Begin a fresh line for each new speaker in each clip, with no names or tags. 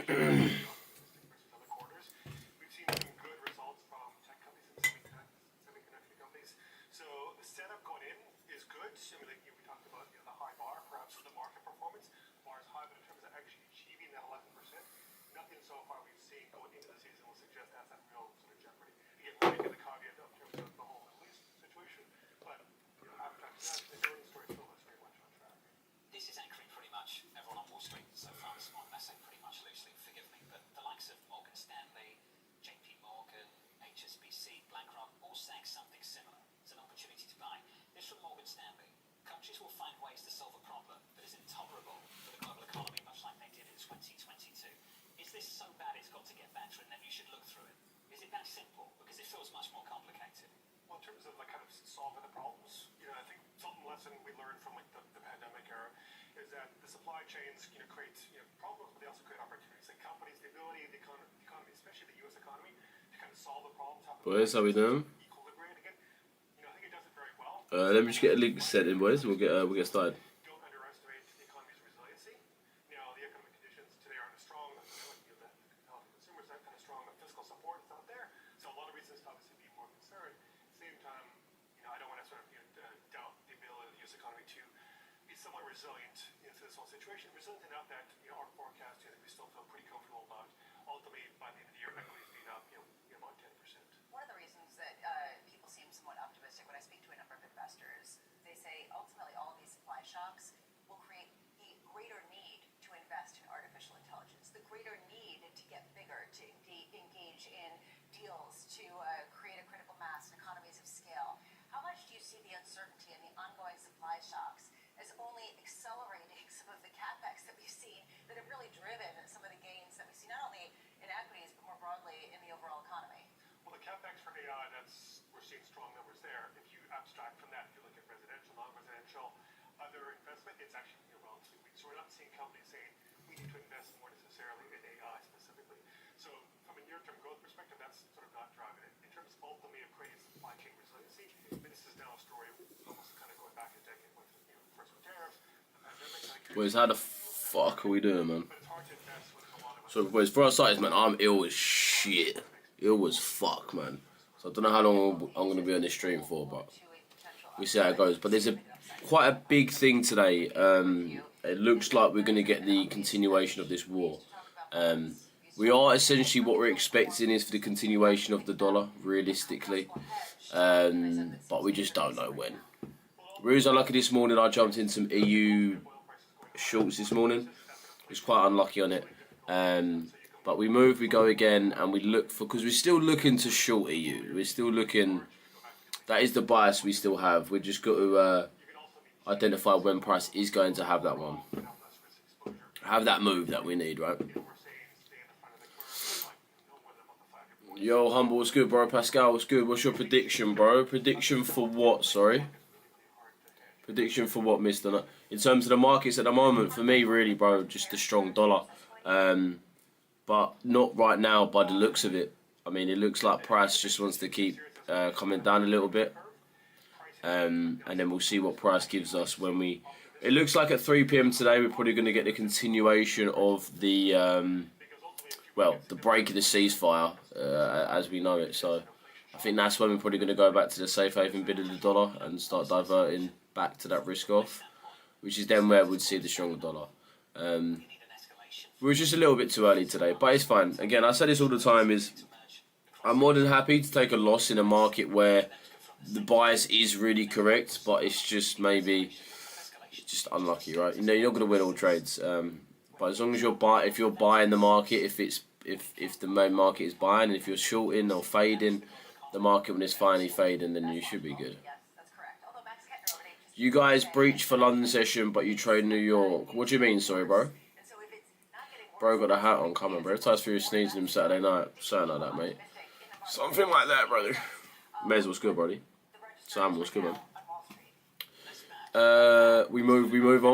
versus other quarters. We've seen some good results from tech companies and semiconductor companies. So the setup going in is good. I mean, like, we talked about the high bar, perhaps for the market performance. The bar is high, but in terms of actually achieving that 11%, nothing so far we've seen going into the season will suggest that's that real sort of jeopardy. Again, we're making the caveat in terms of the whole Middle East situation, but after that, the earnings story still looks very much on track.
This is anchoring pretty much everyone on Wall Street so far this morning. I say pretty much loosely, forgive me, but the likes of Morgan Stanley, JP Morgan, HSBC, BlackRock, all saying something similar. It's an opportunity to buy. This from Morgan Stanley. Countries will find ways to solve a problem that is intolerable for the global economy, much like they did in 2022. Is this so bad it's got to get better and then you should look through it? Is it that simple? Because it feels much more complicated.
Well, in terms of like kind of solving the problems, I think some lesson we learned from like the pandemic era is that the supply chains, create problems, but they also create opportunities. Like companies, the ability, the economy, especially the U.S. economy, to kind of solve the problems.
Boys, how we doing?
Equilibrate again. I think it does it very well.
Let me just get a link set in, boys. We'll get started.
Don't underestimate the economy's resiliency. Now, the economic conditions today aren't as strong. The consumers aren't kind of strong. The fiscal support is not there. So a lot of reasons to obviously be more concerned. At the same time, I don't want to sort of doubt the ability of the U.S. economy to be somewhat resilient to this whole situation. Resilient enough that our forecast, we still feel pretty comfortable about. Ultimately, by the end of the year, equities being up, about 10%.
One of the reasons that people seem somewhat optimistic when I speak to a number of investors, they say ultimately all of these supply shocks will create the greater need to invest in artificial intelligence, the greater need to get bigger, to engage in deals, to create a critical mass and economies of scale. How much do you see the uncertainty and the ongoing supply shocks as only accelerating some of the capex that we've seen that have really driven some of the gains that we see not only in equities but more broadly in the overall economy?
Well, the capex for AI, we're seeing strong numbers there. If you abstract from that, if you look at residential, non-residential, other investment, it's actually relatively weak. So we're not seeing companies saying we need to invest more necessarily in AI specifically. So from a near-term growth perspective, that's sort of not driving it. In terms of ultimately of creating supply chain resiliency, this is now a story almost kind of going back a decade with first with tariffs, the pandemic.
Boys, how the fuck are we doing, man?
But it's hard to invest with a lot of
So, boys, for our sides, man, I'm ill as shit. Ill as fuck, man. So I don't know how long I'm going to be on this stream for, but we see how it goes. But there's quite a big thing today. It looks like we're going to get the continuation of this war. We are essentially what we're expecting is for the continuation of the dollar, realistically. But we just don't know when. Really unlucky this morning. I jumped in some EU shorts this morning. Was quite unlucky on it. But we move, we go again, and we look for, because we're still looking to short EU. We're still looking, that is the bias we still have. We just got to identify when price is going to have that one. Have that move that we need, right? Yo, Humble, what's good, bro? Pascal, what's good? What's your prediction, bro? Prediction for what, sorry? Prediction for what, mister? In terms of the markets at the moment, for me, really, bro, just a strong dollar. But not right now by the looks of it. I mean, it looks like price just wants to keep coming down a little bit. And then we'll see what price gives us when we... It looks like at 3 p.m. today, we're probably going to get the continuation of the... the break of the ceasefire, as we know it. So I think that's when we're probably going to go back to the safe haven bid of the dollar and start diverting back to that risk off, which is then where we'd see the stronger dollar. We were just a little bit too early today, but it's fine. Again, I say this all the time, is I'm more than happy to take a loss in a market where the bias is really correct, but it's just maybe just unlucky, right? You're not going to win all trades. But as long as if you're buying the market, if the main market is buying, and if you're shorting or fading the market when it's finally fading, then you should be good. You guys breach for London session, but you trade New York. What do you mean, sorry, bro? Bro got a hat on, come on, bro. Ties for your sneezing him Saturday night. Something like that, mate. Something like that, brother. Mez, what's good, buddy? Sam, what's good, man? We move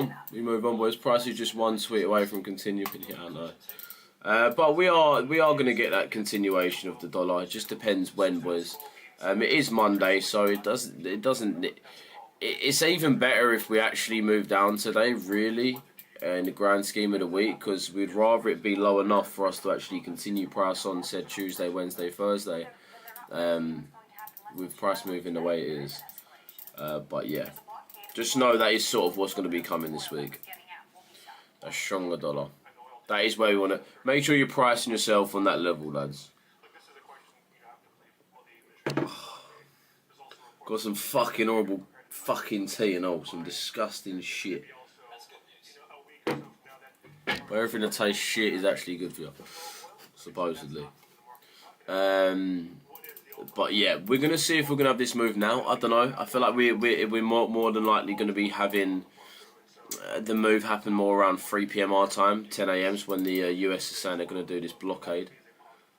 on, boys. Price is just one tweet away from continuing. Yeah, I know. But we are going to get that continuation of the dollar. It just depends when, boys. It is Monday, so it's even better if we actually move down today, really. in the grand scheme of the week, because we'd rather it be low enough for us to actually continue price on said Tuesday, Wednesday, Thursday, with price moving the way it is. But yeah, just know that is sort of what's going to be coming this week. A stronger dollar. That is where we want to make sure you're pricing yourself on that level, lads. Got some fucking horrible fucking tea and all, some disgusting shit. But everything that tastes shit is actually good for you, supposedly. But yeah, we're gonna see if we're gonna have this move now. I don't know. I feel like we're more than likely gonna be having the move happen more around 3 p.m. our time, 10 a.m. when the US is saying they're gonna do this blockade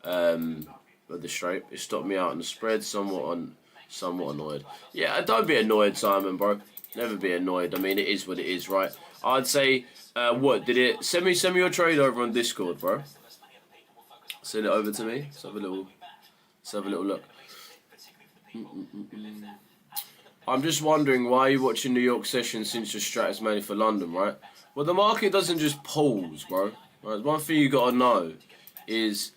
of the Strait. It stopped me out on the spread, somewhat annoyed. Yeah, don't be annoyed, Simon, bro. Never be annoyed. I mean, it is what it is, right? I'd say, what did it? Send me your trade over on Discord, bro. Send it over to me. Let's have a little look. I'm just wondering, why are you watching New York session since your strat is mainly for London, right? Well, the market doesn't just pause, bro. Right? One thing you gotta know is,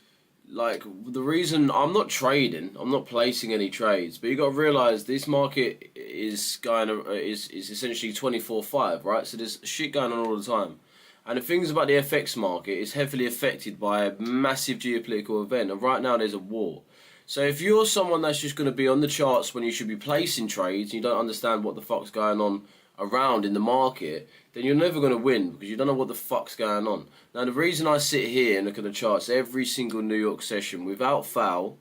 like, the reason I'm not trading, I'm not placing any trades, but you got to realize this market is essentially 24/5, right? So there's shit going on all the time, and the things about the FX market is heavily affected by a massive geopolitical event, and right now there's a war. So if you're someone that's just going to be on the charts when you should be placing trades, and you don't understand what the fuck's going on around in the market, then you're never going to win, because you don't know what the fuck's going on. Now, the reason I sit here and look at the charts every single New York session without foul,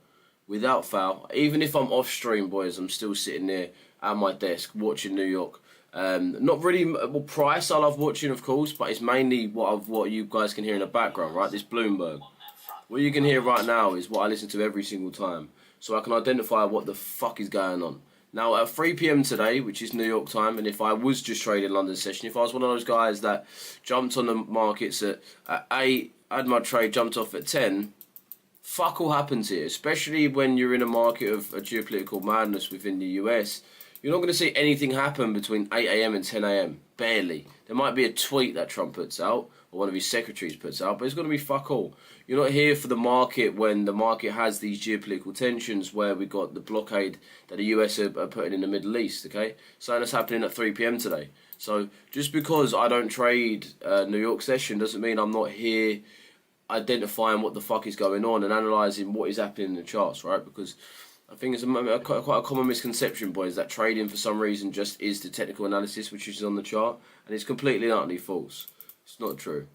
even if I'm off stream, boys, I'm still sitting there at my desk watching New York. Not really, well, price I love watching, of course, but it's mainly what you guys can hear in the background, right? This Bloomberg. What you can hear right now is what I listen to every single time, so I can identify what the fuck is going on. Now, at 3 p.m. today, which is New York time, and if I was just trading London session, if I was one of those guys that jumped on the markets at 8, had my trade jumped off at 10, fuck all happens here, especially when you're in a market of a geopolitical madness within the US. You're not going to see anything happen between 8 a.m. and 10 a.m. Barely. There might be a tweet that Trump puts out, or one of his secretaries puts out, but it's going to be fuck all. You're not here for the market when the market has these geopolitical tensions, where we got the blockade that the US are putting in the Middle East, okay? Something that's happening at 3 p.m. today. So just because I don't trade New York session doesn't mean I'm not here identifying what the fuck is going on and analysing what is happening in the charts, right? Because I think it's quite a common misconception, boys, that trading for some reason just is the technical analysis which is on the chart, and it's completely and utterly false. It's not true.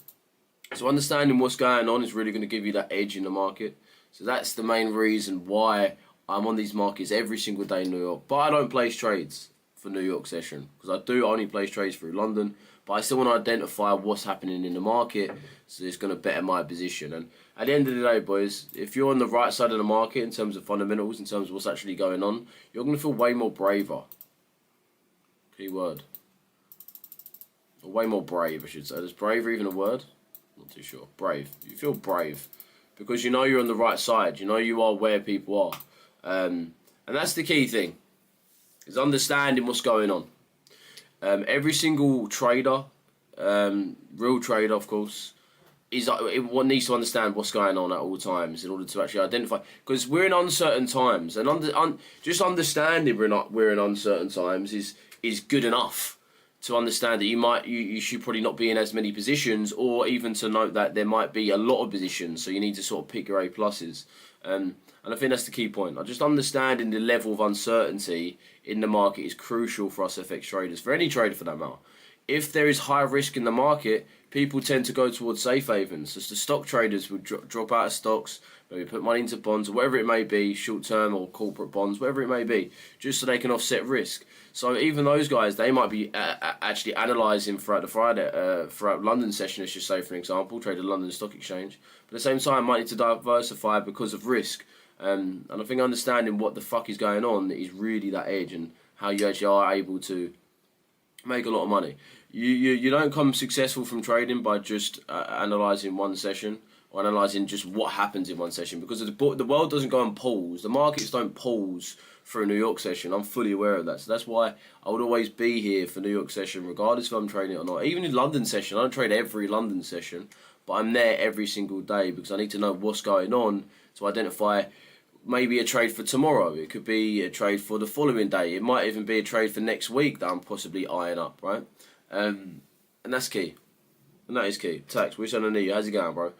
So understanding what's going on is really going to give you that edge in the market. So that's the main reason why I'm on these markets every single day in New York. But I don't place trades for New York session, because I do only place trades through London. But I still want to identify what's happening in the market, so it's going to better my position. And at the end of the day, boys, if you're on the right side of the market in terms of fundamentals, in terms of what's actually going on, you're going to feel way more braver. Key word. Or way more brave, I should say. Is braver even a word? Not too sure. Brave. You feel brave because you know you're on the right side. You know you are where people are. And that's the key thing, is understanding what's going on. Every single trader, real trader, of course, one needs to understand what's going on at all times in order to actually identify. Because we're in uncertain times, and just understanding we're in uncertain times is good enough to understand that you should probably not be in as many positions, or even to note that there might be a lot of positions, so you need to sort of pick your A pluses. And I think that's the key point. Just understanding the level of uncertainty in the market is crucial for us FX traders, for any trader for that matter. If there is high risk in the market, people tend to go towards safe havens. As the stock traders would drop out of stocks, maybe put money into bonds, or whatever it may be, short-term or corporate bonds, whatever it may be, just so they can offset risk. So even those guys, they might be actually analysing throughout the Friday, throughout London session, let's just say, for example, trade the London Stock Exchange. But at the same time, might need to diversify because of risk. And I think understanding what the fuck is going on is really that edge, and how you actually are able to make a lot of money. You don't come successful from trading by just analysing one session or analysing just what happens in one session, because the world doesn't go on pause. The markets don't pause for a New York session. I'm fully aware of that. So that's why I would always be here for New York session, regardless if I'm trading it or not. Even in London session, I don't trade every London session, but I'm there every single day because I need to know what's going on to identify maybe a trade for tomorrow. It could be a trade for the following day. It might even be a trade for next week that I'm possibly eyeing up, right? And that's key. And that is key. Tax, wish I knew you. How's it going, bro?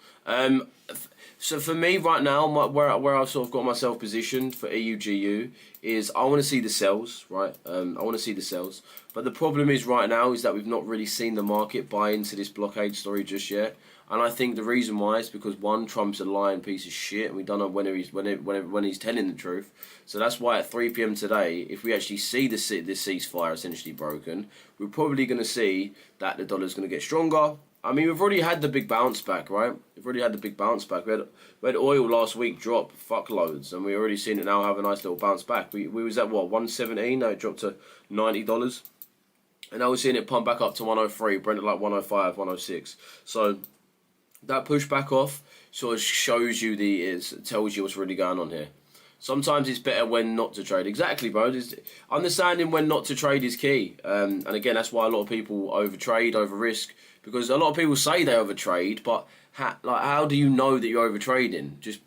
So for me right now, where I've sort of got myself positioned for EUGU is I want to see the sells, right? I want to see the sells. But the problem is right now is that we've not really seen the market buy into this blockade story just yet. And I think the reason why is because, one, Trump's a lying piece of shit, and we don't know when he's telling the truth. So that's why at 3 p.m. today, if we actually see this ceasefire essentially broken, we're probably going to see that the dollar's going to get stronger. I mean, we've already had the big bounce back, right? We've already had the big bounce back. We had oil last week drop fuckloads, and we've already seen it now have a nice little bounce back. We was at, what, 117? Now it dropped to $90. And now we're seeing it pump back up to 103, Brent at like 105, 106. So that push back off sort of shows you tells you what's really going on here. Sometimes it's better when not to trade. Exactly, bro. Understanding when not to trade is key. And again, that's why a lot of people overtrade, over risk, because a lot of people say they overtrade, but how do you know that you're overtrading? Just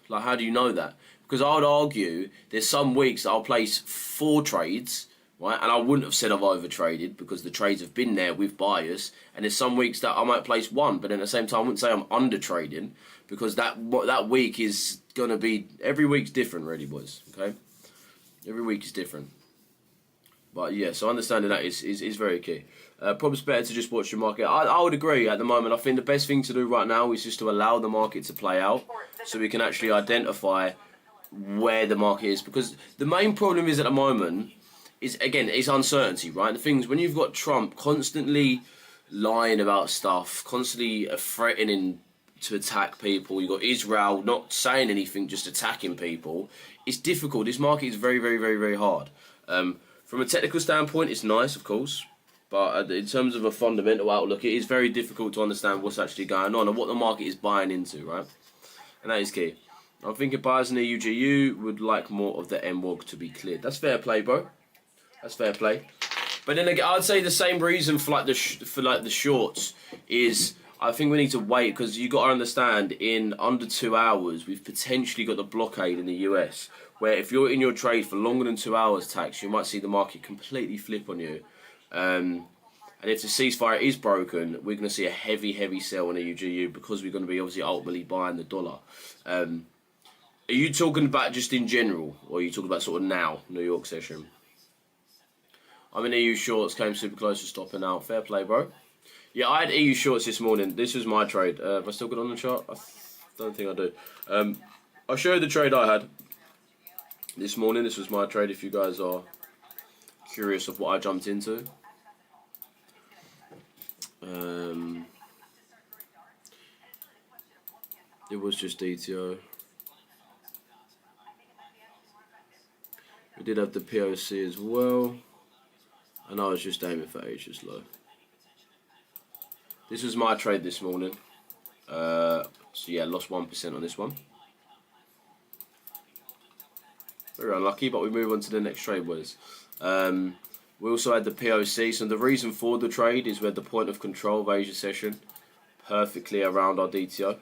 like, how do you know that? Because I would argue there's some weeks that I'll place 4 trades, right? And I wouldn't have said I've overtraded because the trades have been there with bias. And there's some weeks that I might place 1, but then at the same time I wouldn't say I'm under trading because that week is gonna be, every week's different, really, boys. Okay, every week is different. But yeah, so understanding that is very key. Probably better to just watch your market. I would agree at the moment. I think the best thing to do right now is just to allow the market to play out so we can actually identify where the market is. Because the main problem is at the moment is, again, it's uncertainty, right? The thing is, when you've got Trump constantly lying about stuff, constantly threatening to attack people, you've got Israel not saying anything, just attacking people, it's difficult. This market is very, very, very, very hard. From a technical standpoint, it's nice, of course. But in terms of a fundamental outlook, it is very difficult to understand what's actually going on and what the market is buying into, right? And that is key. I'm thinking buyers in the UGU would like more of the MWOG to be cleared. That's fair play, bro. That's fair play. But then again, I'd say the same reason for like the shorts is I think we need to wait because you got to understand in under 2 hours we've potentially got the blockade in the US where if you're in your trade for longer than 2 hours, tax, you might see the market completely flip on you. And if the ceasefire is broken, we're going to see a heavy sell on the UGU because we're going to be obviously ultimately buying the dollar. Are you talking about just in general, or are you talking about sort of now, New York session? I'm in EU shorts, came super close to stopping out. Fair play, bro. Yeah, I had EU shorts this morning. This was my trade. Have I still got on the chart? I don't think I do. I'll show you the trade I had this morning. This was my trade if you guys are curious of what I jumped into. It was just DTO. We did have the POC as well. And I was just aiming for H's low. This was my trade this morning. So yeah, lost 1% on this one. Very unlucky, but we move on to the next trade, boys. We also had the POC. So the reason for the trade is we had the point of control of Asia session perfectly around our DTO.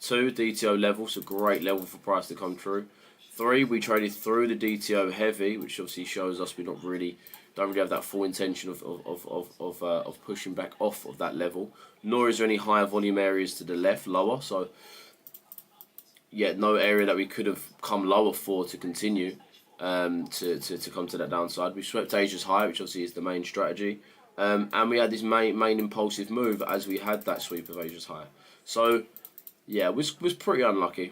2, DTO level, so great level for price to come through. 3, we traded through the DTO heavy, which obviously shows us we don't really have that full intention of pushing back off of that level. Nor is there any higher volume areas to the left, lower. So yeah, no area that we could have come lower for to continue to come to that downside. We swept Asia's high, which obviously is the main strategy. And we had this main impulsive move as we had that sweep of Asia's high. So yeah, it was pretty unlucky.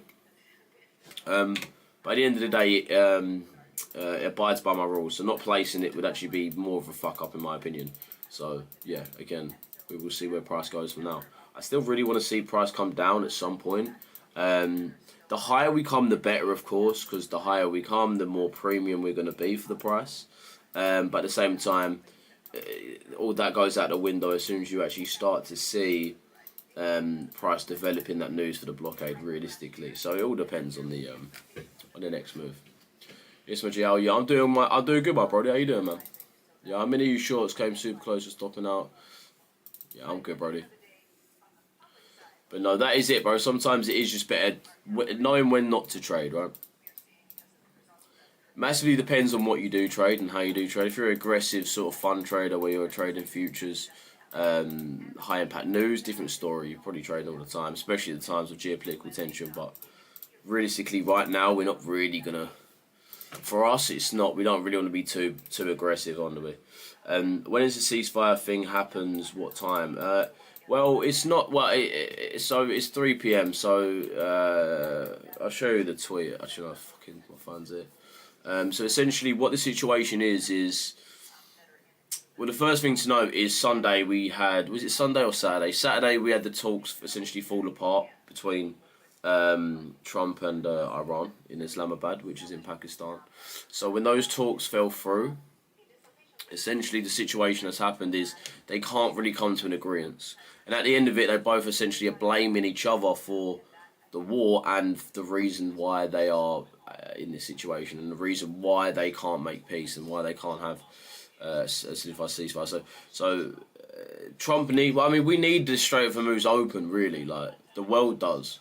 But at the end of the day, it abides by my rules. So not placing it would actually be more of a fuck up in my opinion. So yeah, again, we will see where price goes from now. I still really want to see price come down at some point. The higher we come, the better, of course, because the higher we come, the more premium we're going to be for the price. But at the same time, all that goes out the window as soon as you actually start to see price developing that news for the blockade realistically. So it all depends on the next move. Yes, my G, yeah, I'm doing good, my brody. How you doing, man? Yeah, how many of you shorts came super close to stopping out? Yeah, I'm good, brody. But no, that is it, bro. Sometimes it is just better knowing when not to trade, right? Massively depends on what you do trade and how you do trade. If you're an aggressive sort of fun trader where you're trading futures, high impact news, different story. You're probably trading all the time, especially at the times of geopolitical tension. But realistically, right now, we're not really gonna. For us, it's not. We don't really want to be too aggressive, on the way. When is the ceasefire thing happens? What time? Well, it's not. Well, so it's 3 p.m. So I'll show you the tweet. Actually, my phone's here. So essentially, what the situation is. Well, the first thing to note is Sunday we had. Was it Sunday or Saturday? Saturday we had the talks essentially fall apart between Trump and Iran in Islamabad, which is in Pakistan. So when those talks fell through, essentially the situation that's happened is they can't really come to an agreement. And at the end of it, they both essentially are blaming each other for the war and the reason why they are in this situation and the reason why they can't make peace and why they can't have a ceasefire. So Trump we need the Strait of Hormuz open, really. Like, the world does.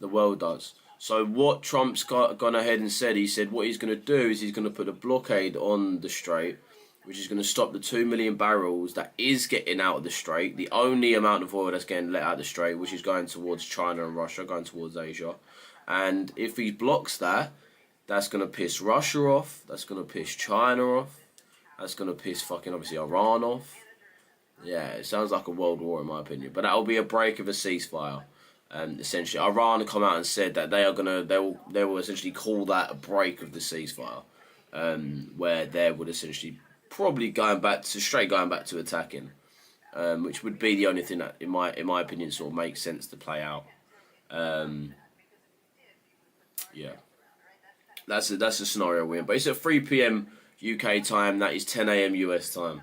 The world does. So what Trump's gone ahead and said, he said what he's going to do is he's going to put a blockade on the Strait, which is going to stop the 2 million barrels that is getting out of the Strait, the only amount of oil that's getting let out of the Strait, which is going towards China and Russia, going towards Asia. And if he blocks that, that's going to piss Russia off, that's going to piss China off, that's going to piss fucking, obviously, Iran off. Yeah, it sounds like a world war in my opinion. But that'll be a break of a ceasefire. Essentially, Iran come out and said that they will essentially call that a break of the ceasefire, where they would essentially probably going back to attacking, which would be the only thing that, in my opinion, sort of makes sense to play out. Yeah, that's a scenario we're in. But it's at 3 p.m. UK time. That is 10 a.m. US time,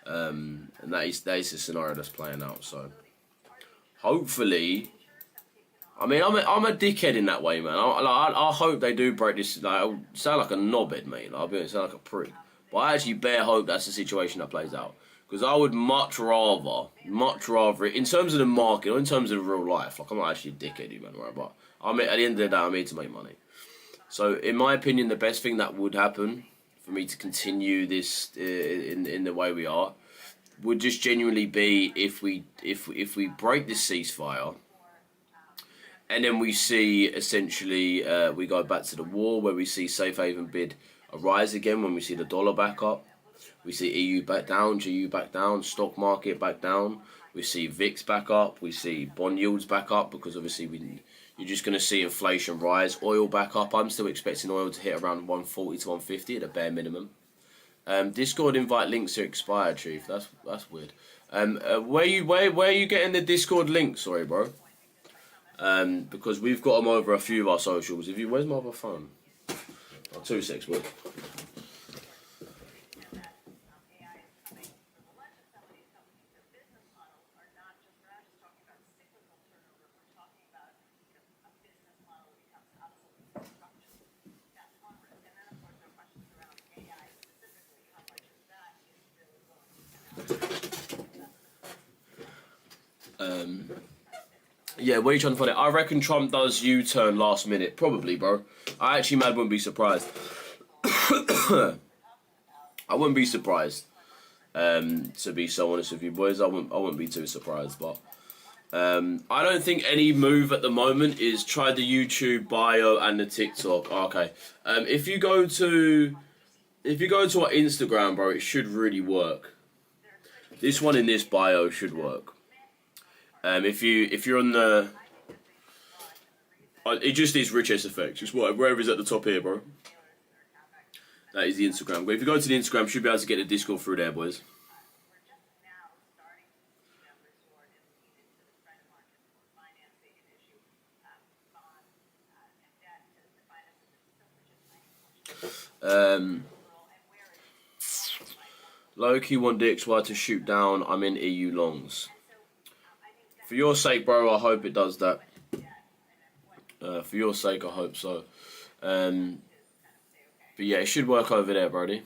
and that is the scenario that's playing out. So hopefully. I mean, I'm a dickhead in that way, man. I hope they do break this. Like, I'll sound like a knobhead, mate. I'll sound like a prick. But I actually bare hope that's the situation that plays out. Because I would much rather, in terms of the market, or in terms of real life, like, I'm not actually a dickhead, man, right? But at the end of the day, I'm here to make money. So, in my opinion, the best thing that would happen for me to continue this in the way we are would just genuinely be if we break this ceasefire. And then we see, essentially, we go back to the war where we see safe haven bid arise again when we see the dollar back up. We see EU back down, GU back down, stock market back down. We see VIX back up. We see bond yields back up because obviously you're just going to see inflation rise. Oil back up. I'm still expecting oil to hit around 140 to 150 at a bare minimum. Discord invite links are expired, Chief. That's weird. Where are you getting the Discord link? Sorry, bro. Because we've got them over a few of our socials. Where's my other phone? Oh, 2 secs, bro. Yeah, where are you trying to find it? I reckon Trump does U-turn last minute. Probably, bro. I actually wouldn't be surprised. I wouldn't be surprised. To be so honest with you, boys, I wouldn't be too surprised. But I don't think any move at the moment is try the YouTube bio and the TikTok. Okay. If you go to our Instagram, bro, it should really work. This one in this bio should work. If you're on the, it just is Richesse effect. Just wherever is at the top here, bro. That is the Instagram. But if you go to the Instagram, you should be able to get the Discord through there, boys. Low-key want DXY to shoot down. I'm in EU longs. For your sake, bro, I hope it does that. For your sake, I hope so. But yeah, it should work over there, Brody.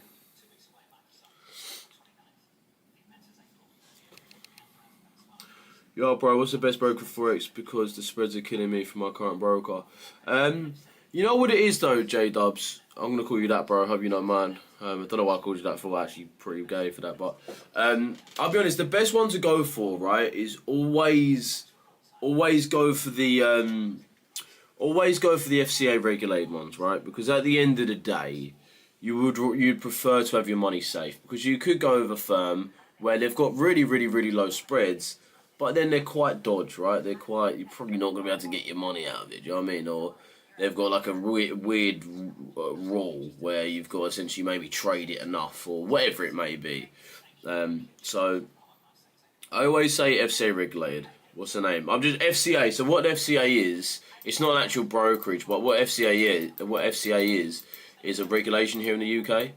Yo, bro, what's the best broker for Forex? Because the spreads are killing me for my current broker. You know what it is, though, J-Dubs? I'm going to call you that, bro. I hope you don't mind. I don't know why I called you that for. Actually, pretty gay for that. But I'll be honest, the best one to go for, right, is always go for the FCA regulated ones, right? Because at the end of the day, you'd prefer to have your money safe, because you could go with a firm where they've got really, really, really low spreads, but then they're quite dodge, right? You're probably not going to be able to get your money out of it, do you know what I mean? Or they've got like a weird rule where you've got to essentially maybe trade it enough, or whatever it may be. So I always say FCA regulated. What's the name? I'm just FCA. So what FCA is, it's not an actual brokerage, but what FCA is a regulation here in the UK,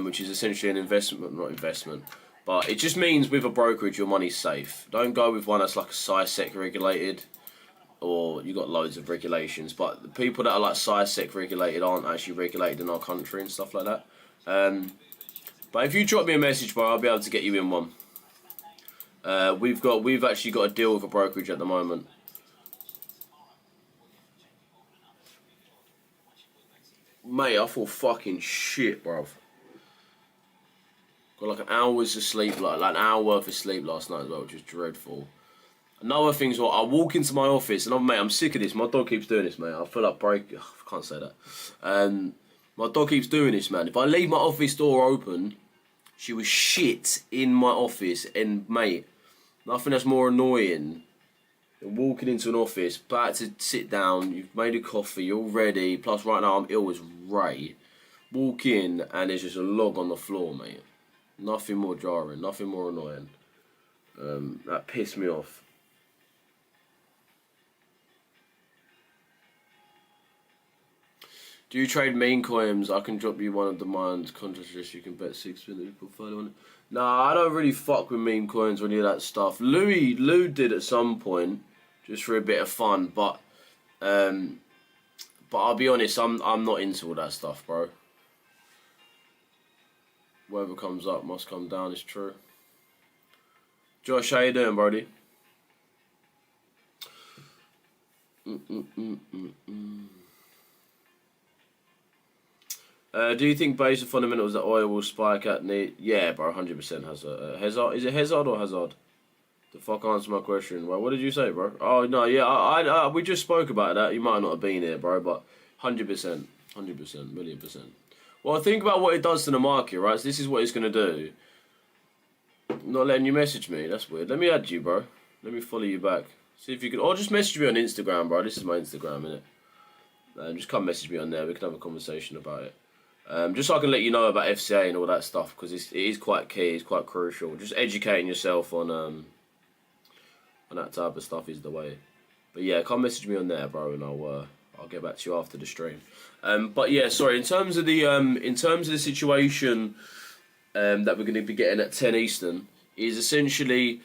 which is essentially an investment, not investment, but it just means with a brokerage your money's safe. Don't go with one that's like a SciSec regulated, or you got loads of regulations. But the people that are like SciSec regulated aren't actually regulated in our country and stuff like that. But if you drop me a message, bro, I'll be able to get you in one. We've actually got a deal with a brokerage at the moment. Mate, I feel fucking shit, bruv. Got like an hour's of sleep, like an hour worth of sleep last night as well, which is dreadful. Another thing's what I walk into my office and mate, I'm sick of this. My dog keeps doing this, mate. I feel like breaking. I can't say that. My dog keeps doing this, man. If I leave my office door open, she was shit in my office, and mate, nothing that's more annoying than walking into an office, about to sit down, you've made a coffee, you're ready, plus right now I'm ill as Ray. Walk in and there's just a log on the floor, mate. Nothing more jarring, nothing more annoying. That pissed me off. Do you trade meme coins? I can drop you one of the mines. Contrast just you can bet 6 minutes portfolio on it. Nah, I don't really fuck with meme coins or any of that stuff. Lou did at some point, just for a bit of fun, but I'll be honest, I'm not into all that stuff, bro. Whatever comes up must come down, it's true. Josh, how you doing, Brody? Do you think based on fundamentals that oil will spike at need? Yeah, bro, 100% Hazard. Is it Hazard or Hazard? The fuck answer my question. Well, what did you say, bro? Oh no, yeah, we just spoke about that. You might not have been here, bro, but 100%, 100%, million percent. Well, think about what it does to the market, right? So this is what it's gonna do. Not letting you message me. That's weird. Let me add you, bro. Let me follow you back. See if you can. Or just message me on Instagram, bro. This is my Instagram, innit? Just come message me on there. We can have a conversation about it. Just so I can let you know about FCA and all that stuff, because it is quite key, it's quite crucial. Just educating yourself on that type of stuff is the way. But yeah, come message me on there, bro, and I'll get back to you after the stream. But yeah, sorry. In terms of the situation that we're going to be getting at 10 Eastern is essentially.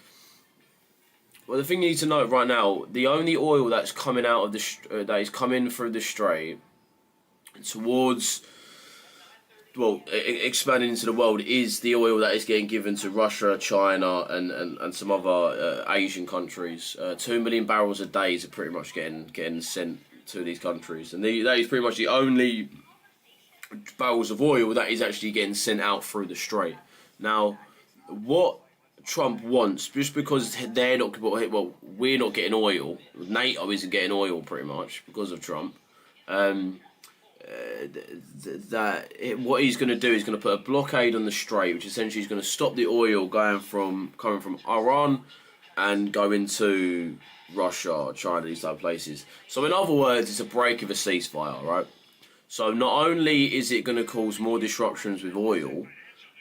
Well, the thing you need to know right now, the only oil that's coming out of that is coming through the strait towards. Well, expanding into the world is the oil that is getting given to Russia, China, and some other Asian countries. 2 million barrels a day is pretty much getting sent to these countries, and that is pretty much the only barrels of oil that is actually getting sent out through the strait. Now, what Trump wants, just because they're not, well, we're not getting oil, NATO isn't getting oil pretty much because of Trump. What he's going to do is going to put a blockade on the strait, which essentially is going to stop the oil coming from Iran and go into Russia, China, these type of places. So in other words, it's a break of a ceasefire, right? So not only is it going to cause more disruptions with oil,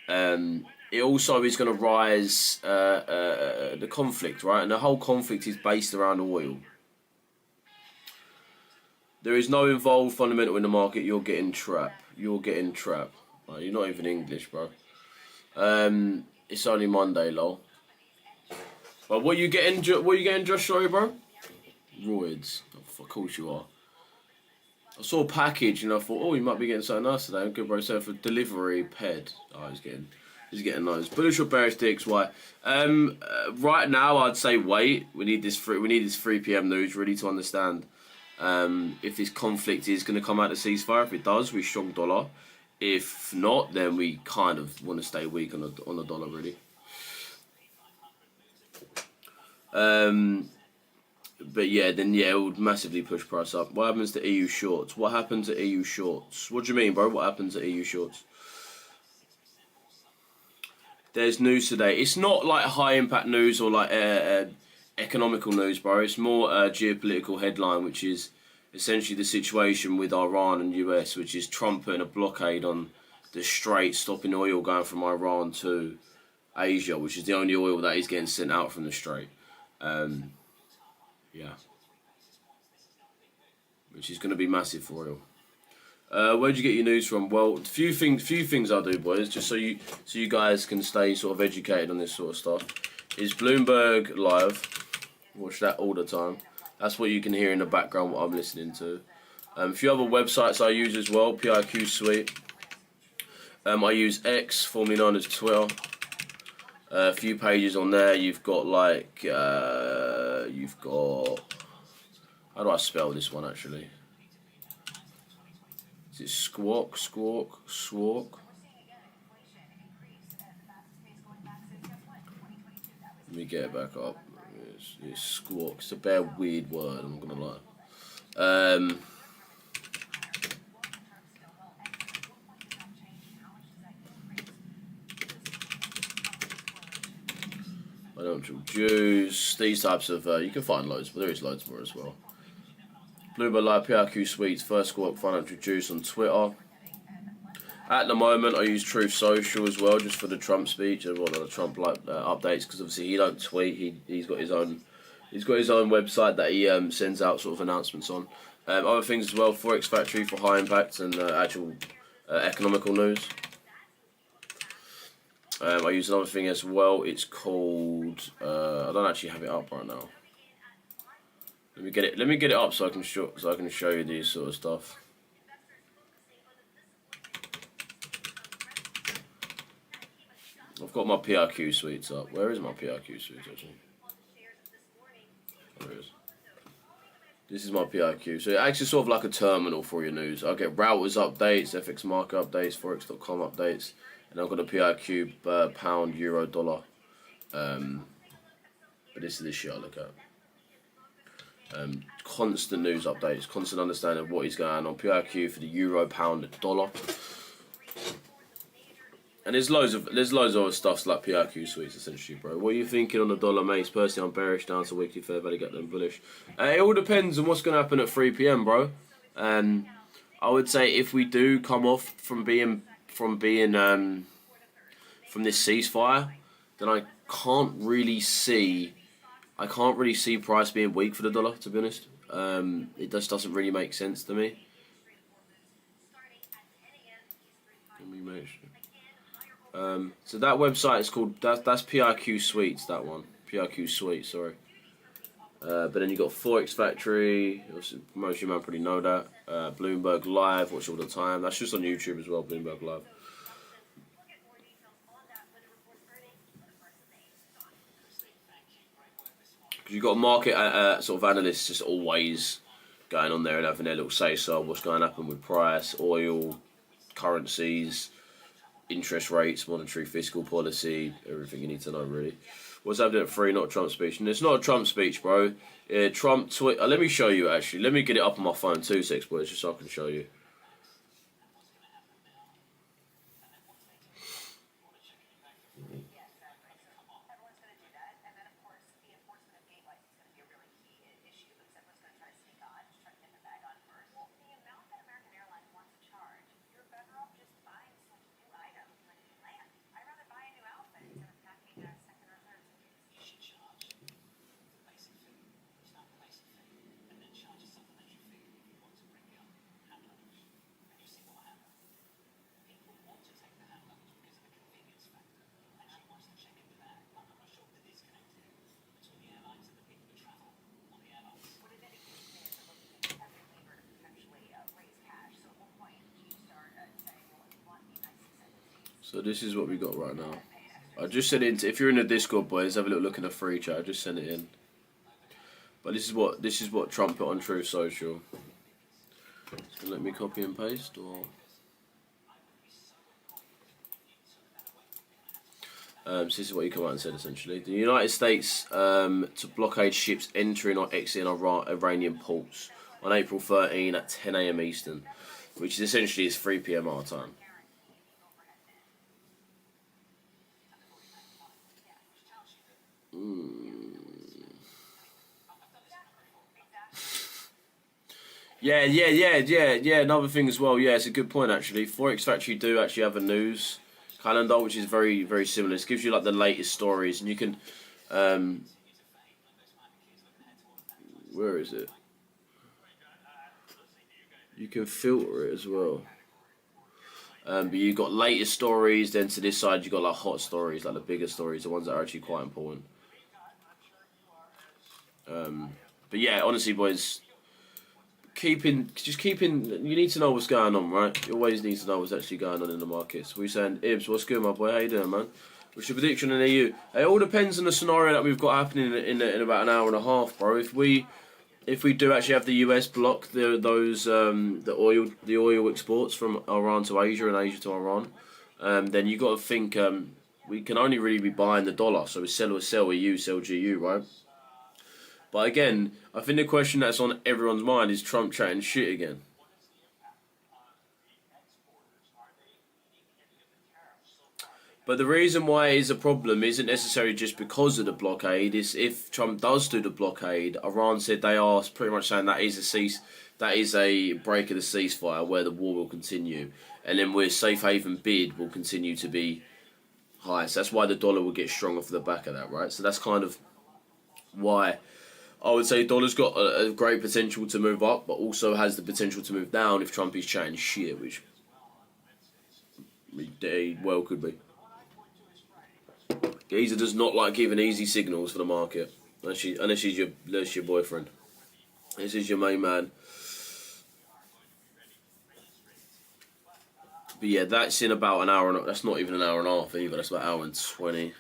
it also is going to rise the conflict, right? And the whole conflict is based around oil. There is no involved fundamental in the market. You're getting trapped. You're getting trapped. Right, you're not even English, bro. It's only Monday, lol. But what you getting? What you getting, Josh? Sorry, bro. Roids. Oh, of course you are. I saw a package and I thought, oh, you might be getting something nice today. Good, bro. So for delivery, ped. Oh, he's getting those. Bullish or bearish dicks? Why? Right now, I'd say wait. We need this 3 p.m. news really to understand if this conflict is going to come out of ceasefire. If it does, we strong dollar. If not, then we kind of want to stay weak on the dollar really. But yeah, then it would massively push price up. What happens to EU shorts? What happens to EU shorts? What do you mean, bro? What happens to EU shorts? There's news today. It's not like high impact news or like economical news, bro. It's more a geopolitical headline, which is essentially the situation with Iran and US, which is Trump putting a blockade on the Strait, stopping oil going from Iran to Asia, which is the only oil that is getting sent out from the Strait. Yeah, which is going to be massive for oil. Where'd you get your news from? Well, few things I do, boys, just so you guys can stay sort of educated on this sort of stuff. Is Bloomberg Live? Watch that all the time. That's what you can hear in the background. What I'm listening to. A few other websites I use as well. PIQ Suite. I use X, formerly known as Twitter. A few pages on there. You've got like how do I spell this one actually? Is it Squawk? Let me get it back up. It's Squawk. It's a bare weird word, I'm not gonna lie. Financial juice. These types of you can find loads, but there is loads more as well. Bloomberg Live, PRQ Suites, First Squawk, Financial Juice on Twitter. At the moment, I use Truth Social as well, just for the Trump speech and the Trump updates, because obviously he don't tweet. He's got his own website that he sends out sort of announcements on. Other things as well, Forex Factory for high impact and actual economical news. I use another thing as well. It's called. I don't actually have it up right now. Let me get it up so I can show you these sort of stuff. I've got my PRQ suites up. Where is my PRQ suites actually? There it is. This is my PRQ. So it acts as sort of like a terminal for your news. I get routers updates, FX market updates, forex.com updates, and I've got a PRQ pound, euro, dollar. But this is the shit I look at. Constant news updates, constant understanding of what is going on. PRQ for the euro, pound, dollar. And there's loads of other stuffs like PRQ suites essentially, bro. What are you thinking on the dollar, mates? Personally, I'm bearish down to weekly fair value, get them bullish. It all depends on what's going to happen at 3 p.m, bro. I would say if we do come off from this ceasefire, then I can't really see price being weak for the dollar, to be honest. It just doesn't really make sense to me. Let me make sure. So that website is called that's PRQ Suites. That one, PRQ Suite. Sorry. But then you got Forex Factory. Most of you might probably know that. Bloomberg Live, watch all the time. That's just on YouTube as well. Bloomberg Live. Because you've got market sort of analysts just always going on there and having their little say so. What's going to happen with price, oil, currencies, interest rates, monetary fiscal policy, everything you need to know really. What's happening at 3? Not a Trump speech. And it's not a Trump speech, bro. Trump tweet. Let me show you actually. Let me get it up on my phone. 2 seconds, boys, just so I can show you. So this is what we got right now. I just sent it. If you're in the Discord, boys, have a little look in the free chat. I just sent it in. But this is what Trump put on Truth Social. So let me copy and paste, or so this is what you come out and said essentially. The United States to blockade ships entering or exiting Iranian ports on April 13 at 10 AM Eastern, which is essentially is 3 PM our time. Yeah. Another thing as well. Yeah, it's a good point actually. Forex Factory do actually have a news calendar, which is very, very similar. It gives you like the latest stories, and you can, where is it? You can filter it as well. But you've got latest stories. Then to this side, you've got like hot stories, like the bigger stories, the ones that are actually quite important. But yeah, honestly, boys. You need to know what's going on, right? You always need to know what's actually going on in the markets. We're saying, Ibs, what's good, my boy? How you doing, man? What's your prediction in the EU? It all depends on the scenario that we've got happening in about an hour and a half, bro. If we do actually have the US block the oil exports from Iran to Asia and Asia to Iran, then you got to think we can only really be buying the dollar. So we sell EU, sell GU, right? But again, I think the question that's on everyone's mind is Trump chatting shit again. But the reason why it is a problem isn't necessarily just because of the blockade. It's if Trump does do the blockade, Iran said they are pretty much saying that is a break of the ceasefire where the war will continue, and then where safe haven bid will continue to be high. So that's why the dollar will get stronger for the back of that, right? So that's kind of why I would say dollar's got a great potential to move up, but also has the potential to move down if Trump is chatting shit, which he well could be. Geezer does not like giving easy signals for the market, unless he's your boyfriend. This is your main man. But yeah, that's in about an hour. That's not even an hour and a half either. That's about an hour and 20.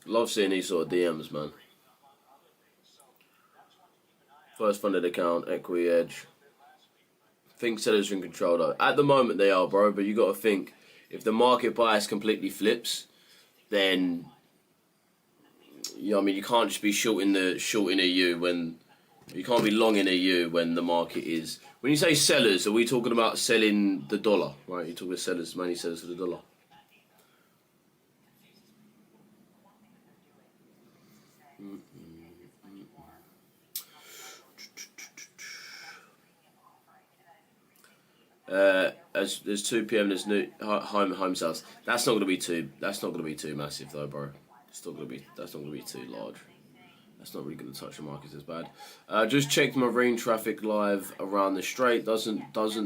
Love seeing these sort of DMs, man. First funded account, equity edge. Think sellers are in control though. At the moment they are, bro, but you got to think, if the market bias completely flips, then you can't just be short in EU when you can't be long in EU when the market is. When you say sellers, are we talking about selling the dollar, right? You're talking sellers, mainly sellers for the dollar. As there's 2 PM. There's new home sales. That's not gonna be too massive though, bro. That's not gonna be too large. That's not really gonna touch the markets as bad. Just checked marine traffic live around the strait. Doesn't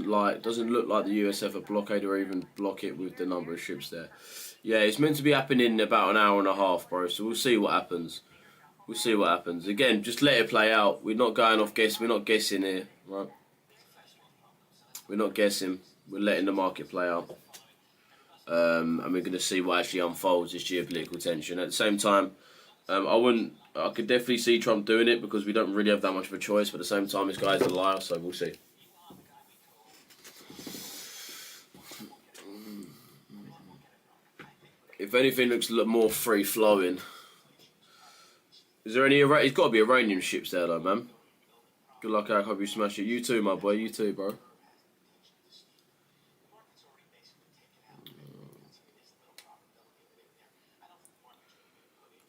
look like the US have a blockade or even block it with the number of ships there. Yeah, it's meant to be happening in about an hour and a half, bro. So we'll see what happens. Again, just let it play out. We're not going off guess. We're not guessing here, right? We're not guessing. We're letting the market play out. And we're going to see what actually unfolds, this geopolitical tension. At the same time, I could definitely see Trump doing it because we don't really have that much of a choice. But at the same time, this guy's a liar, so we'll see. If anything looks a lot more free-flowing. Is there any... It's got to be Iranian ships there, though, man. Good luck, I hope you smash it. You too, my boy. You too, bro.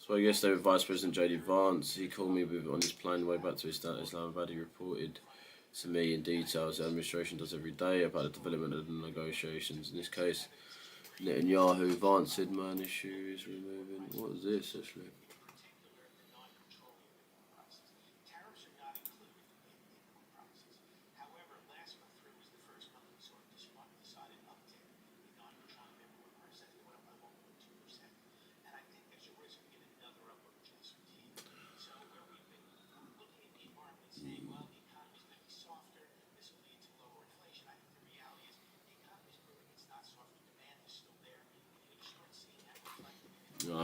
So yesterday with Vice President J.D. Vance, he called me on his plane way back to Islamabad. He reported to me in detail, as the administration does every day, about the development of the negotiations. In this case, Netanyahu, Vance said, man, issue is removing... What is this, actually?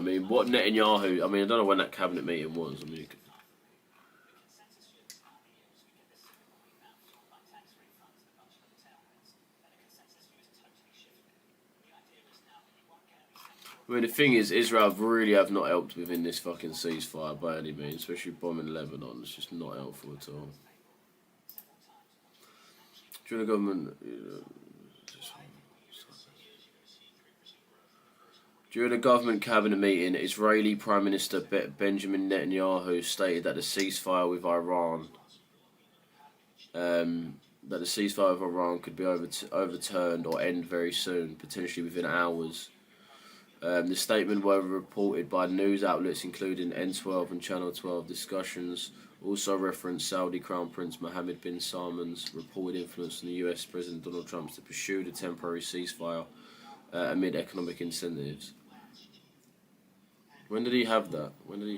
mean, what Netanyahu? I mean, I don't know when that cabinet meeting was. I mean,
The consensus view at the start of the year was we get this cyclical rebound fueled by tax refunds and a bunch of other tailwinds. And the consensus view has totally shifted. The idea is now that you won't get any sectoral.
I mean, the thing is, Israel really have not helped within this fucking ceasefire by any means, especially bombing Lebanon. It's just not helpful at all. During the government. During a government cabinet meeting, Israeli Prime Minister Benjamin Netanyahu stated that the ceasefire with Iran, could be overturned or end very soon, potentially within hours. The statement were reported by news outlets including N12 and Channel 12. Discussions also referenced Saudi Crown Prince Mohammed bin Salman's reported influence on the US President Donald Trump to pursue the temporary ceasefire amid economic incentives. When did he have that? Let's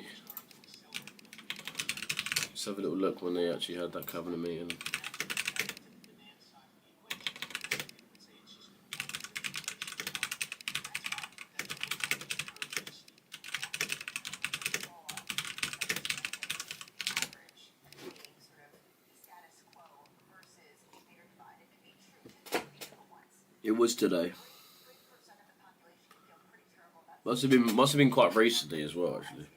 have a little look when they actually had that cabinet meeting. It was today. Must have been quite recently as well, actually.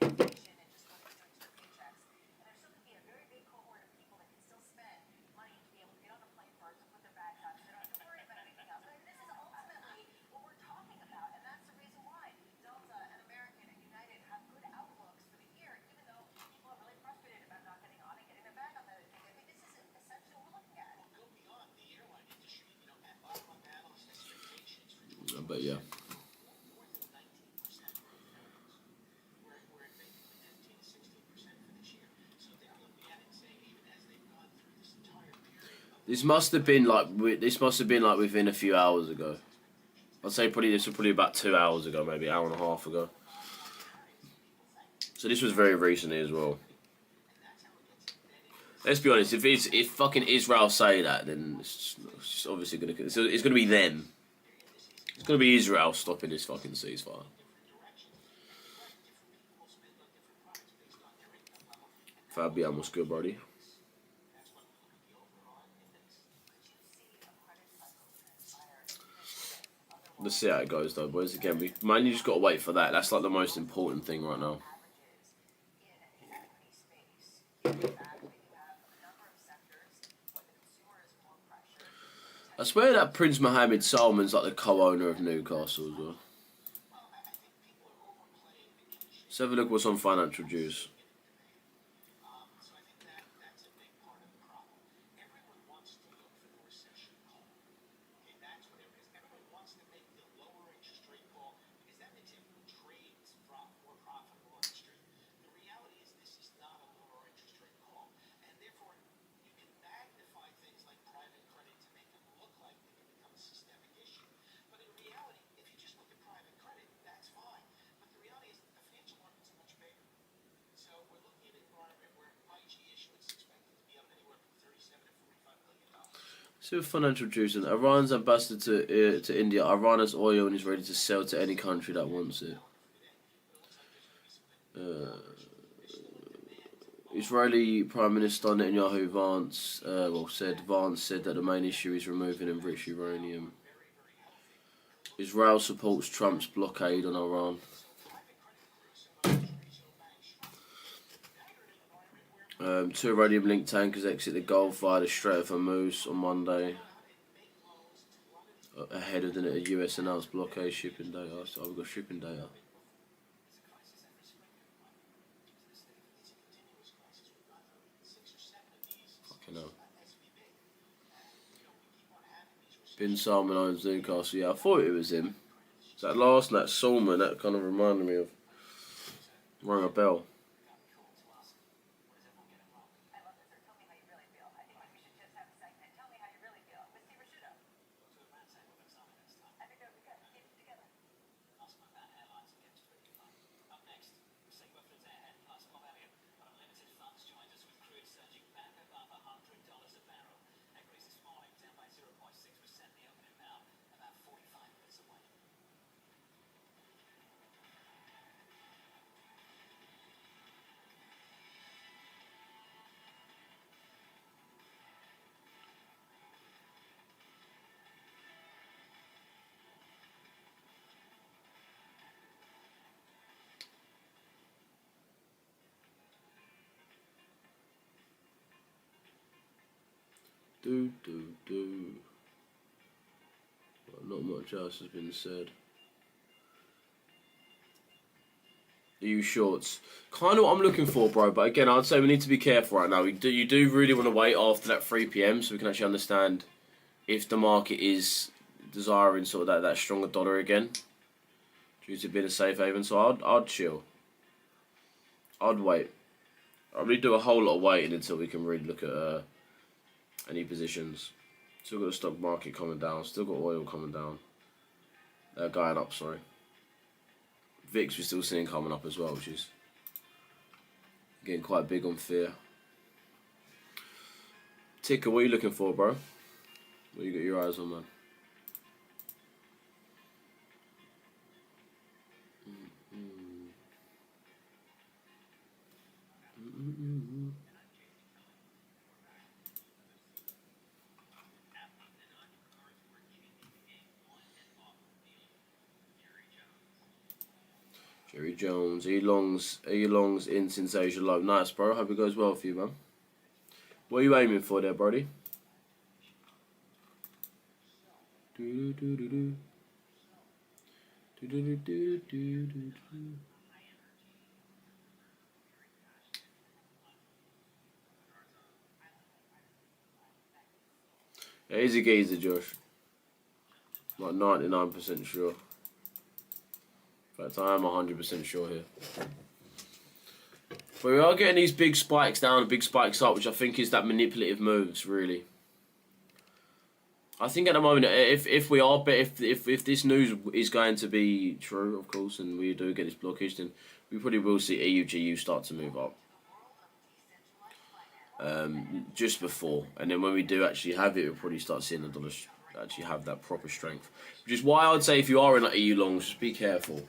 But yeah. This must have been like within a few hours ago. I'd say this was probably about 2 hours ago, maybe an hour and a half ago. So this was very recently as well. Let's be honest. If fucking Israel say that, then it's obviously it's gonna be them. It's gonna be Israel stopping this fucking ceasefire. Fabian, what's good, buddy? Let's see how it goes, though, boys. Again, we mainly just got to wait for that. That's like the most important thing right now. I swear that Prince Mohammed Salman's like the co-owner of Newcastle as well. Let's have a look what's on Financial Juice. So Financial Juice and Iran's ambassador to India. Iran has oil and is ready to sell to any country that wants it. Israeli Prime Minister Netanyahu Vance said that the main issue is removing enriched uranium. Israel supports Trump's blockade on Iran. Two uranium-linked tankers exit the Gulf via the Strait of Hormuz on Monday, ahead of the US announced blockade shipping data. So we've got shipping data. Fucking hell. Bin Salman owns Newcastle. Yeah, I thought it was him. It's that last night, Salman, that kind of reminded me of. Rang a bell. Well, not much else has been said. EU shorts. Kind of what I'm looking for, bro. But again, I'd say we need to be careful right now. You do really want to wait after that 3 p.m. so we can actually understand if the market is desiring sort of that stronger dollar again, due to being a safe haven. So I'd chill. I'd wait. I'd really do a whole lot of waiting until we can really look at any positions. Still got the stock market coming down. Still got oil coming down. Going up, sorry. VIX we're still seeing coming up as well, which is getting quite big on fear. Ticker, what are you looking for, bro? What you got your eyes on, man? Jerry Jones, E-Longs in since Asia low. Nice, bro. Hope it goes well for you, man. What are you aiming for there, Brody? Yeah, he's a geezer, Josh. Like 99% sure. In fact, I am 100% sure here. But we are getting these big spikes down and big spikes up, which I think is that manipulative moves, really. I think at the moment, if this news is going to be true, of course, and we do get this blockage, then we probably will see EUGU start to move up. Just before, and then when we do actually have it, we'll probably start seeing the dollar actually have that proper strength. Which is why I'd say if you are in like EU longs, just be careful.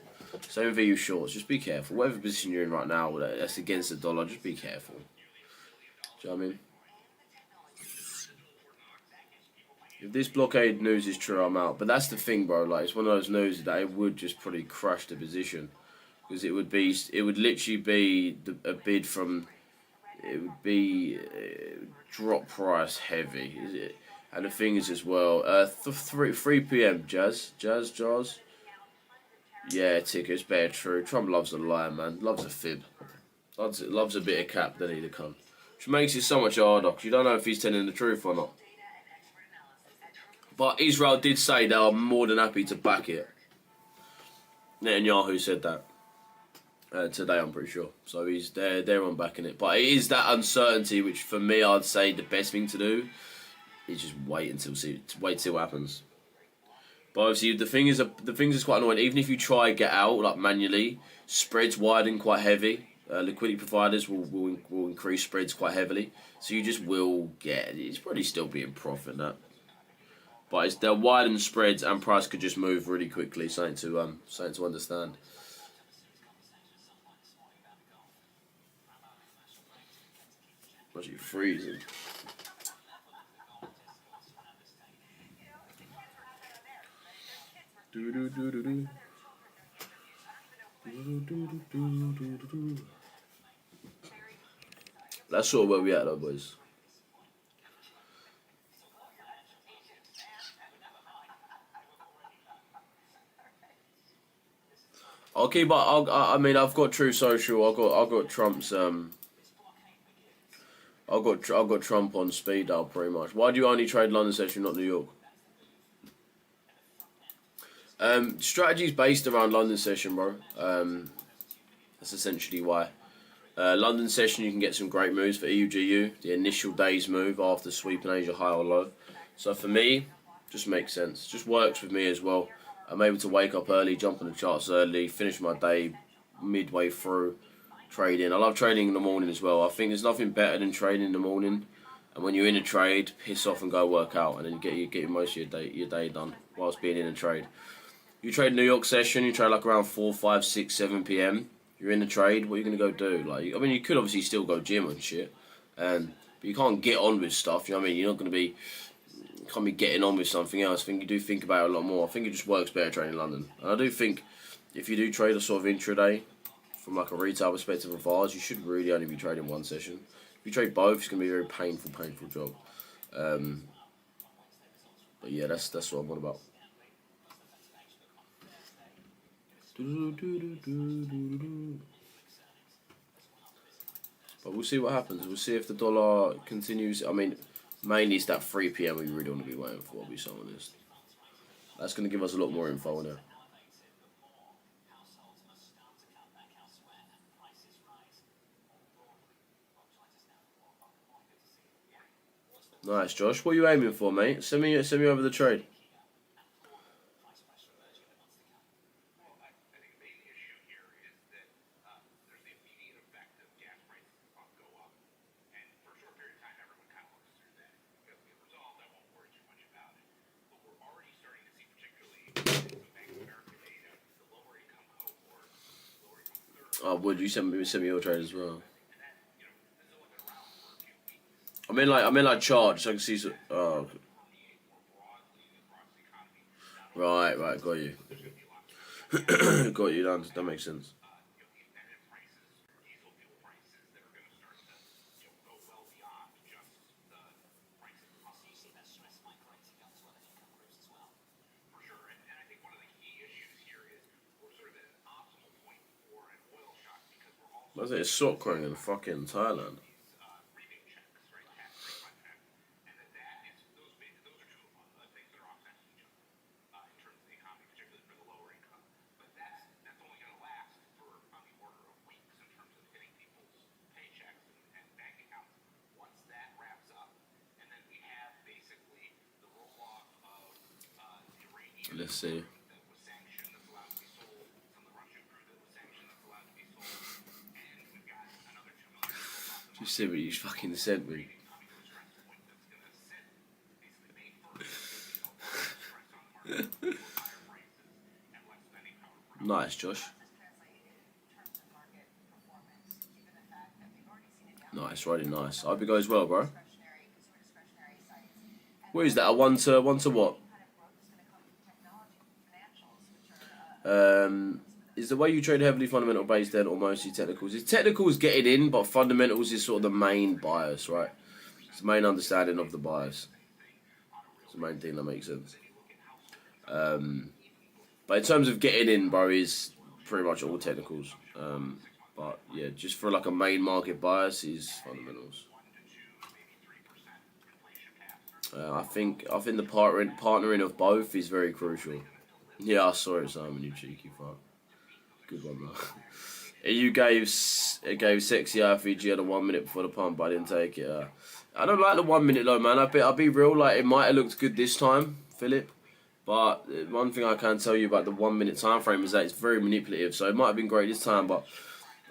Same with EU shorts, just be careful. Whatever position you're in right now that's against the dollar, just be careful. Do you know what I mean? If this blockade news is true, I'm out. But that's the thing, bro. Like, it's one of those news that it would just probably crush the position, because it would literally be a bid from. It would be drop price heavy, is it? And the thing is as well, 3 p.m. Jaws. Yeah, ticker, it's better true. Trump loves a lie, man. Loves a fib. Loves a bit of cap, doesn't he, the cunt? Which makes it so much harder, because you don't know if he's telling the truth or not. But Israel did say they are more than happy to back it. Netanyahu said that today, I'm pretty sure. So they're on backing it. But it is that uncertainty, which for me, I'd say the best thing to do is just wait till what happens. But obviously, the thing is quite annoying. Even if you try get out like manually, spreads widen quite heavy. Liquidity providers will increase spreads quite heavily. So you just will get. It's probably still be in profit that. But they'll widen spreads and price could just move really quickly. Something to understand. Actually freezing. That's sort of where we at though, boys. I'll keep. I mean, I've got True Social. I've got Trump's. I've got Trump on speed dial pretty much. Why do you only trade London session, not New York? Strategy's based around London session, bro. That's essentially why. London session, you can get some great moves for EUGU. The initial day's move after sweeping Asia high or low. So for me, just makes sense. Just works with me as well. I'm able to wake up early, jump on the charts early, finish my day midway through trading. I love trading in the morning as well. I think there's nothing better than trading in the morning. And when you're in a trade, piss off and go work out, and then you get most of your day done whilst being in a trade. You trade New York session, you trade like around 4, 5, 6, 7 p.m. You're in the trade. What are you gonna go do? Like, I mean, you could obviously still go gym and shit, but you can't get on with stuff. You know what I mean? You're not gonna be. Can't be getting on with something else. I think you do think about it a lot more. I think it just works better trading in London. And I do think if you do trade a sort of intraday, from like a retail perspective of ours, you should really only be trading one session. If you trade both, it's going to be a very painful job. But yeah, that's what I'm on about. But we'll see what happens. We'll see if the dollar continues. I mean, mainly it's that 3 p.m. we really want to be waiting for, I'll be so honest. That's going to give us a lot more info on it. Nice, Josh. What are you aiming for, mate? Send me over the trade. Oh, would you send me your trade as well? I'm in like chart, so I can see. Oh, right, got you. Got you. That makes sense. What's it? It's Sokran in fucking Thailand. Let's see. Just see what you fucking sent me. Nice, Josh. Nice, really nice. I hope it goes well, bro. What is that? A one to what? Is the way you trade heavily fundamental based then or mostly technicals? Is technicals getting in, but fundamentals is sort of the main bias, right? It's the main understanding of the bias. It's the main thing that makes sense. But in terms of getting in, bro, is pretty much all technicals. But yeah, just for like a main market bias is fundamentals. I think the partnering of both is very crucial. Yeah, I saw it, Simon, you cheeky fuck. Good one, though. EU gave sexy IFEG at a 1 minute before the pump, but I didn't take it. I don't like the 1 minute though, man. I'll be real, like it might have looked good this time, Philip. But one thing I can tell you about the 1 minute time frame is that it's very manipulative. So it might have been great this time, but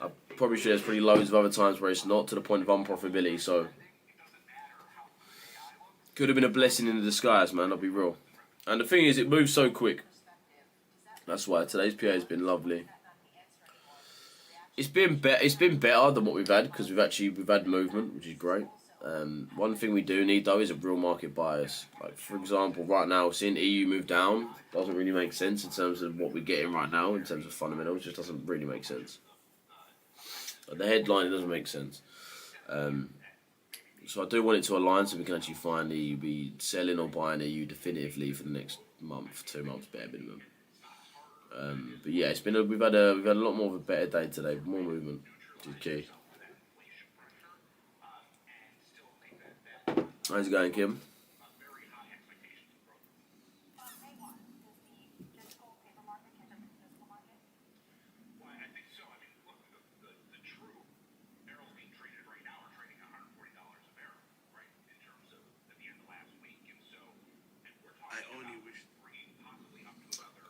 I'm probably sure there's pretty loads of other times where it's not to the point of unprofitability. So could have been a blessing in the disguise, man. I'll be real. And the thing is, it moves so quick. That's why today's PA has been lovely. It's been better than what we've had because we've had movement, which is great. One thing we do need though is a real market bias. Like for example, right now seeing EU move down doesn't really make sense in terms of what we're getting right now in terms of fundamentals. It just doesn't really make sense. Like the headline it doesn't make sense. So I do want it to align so we can actually finally be selling or buying EU definitively for the next month, 2 months bare minimum. But yeah, we've had a lot more of a better day today, more movement, which is key. How's it going, Kim?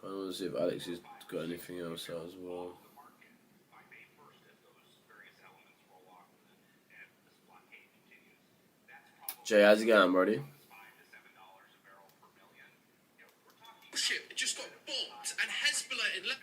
I want to see if Alex has got anything else out as well. Jay, how's it going, buddy?
Warship just got bombed, and Hezbollah in Lebanon.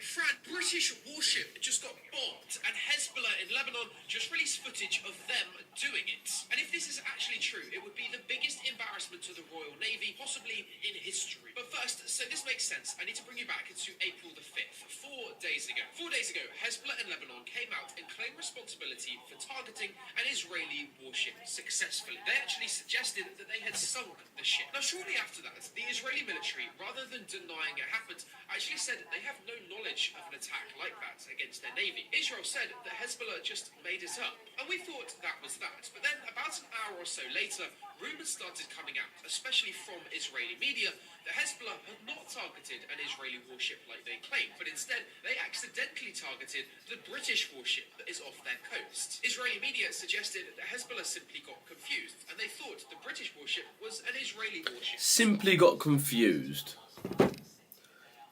British warship just got bombed, and Hezbollah in Lebanon just released footage of them doing it. And if this is actually true, it would be the biggest embarrassment to the Royal Navy, possibly in history. But first, so this makes sense, I need to bring you back to April the 5th, 4 days ago. 4 days ago, Hezbollah and Lebanon came out and claimed responsibility for targeting an Israeli warship successfully. They actually suggested that they had sunk the ship. Now, shortly after that, the Israeli military, rather than denying it happened, actually said they have no knowledge of an attack like that against their navy. Israel said that Hezbollah just made it up, and we thought that was that. But then, about an hour or so later, rumours started coming out, especially from Israeli media, that Hezbollah had not targeted an Israeli warship like they claimed, but instead they accidentally targeted the British warship that is off their coast. Israeli media suggested that Hezbollah simply got confused, and they thought the British warship was an Israeli warship.
Simply got confused.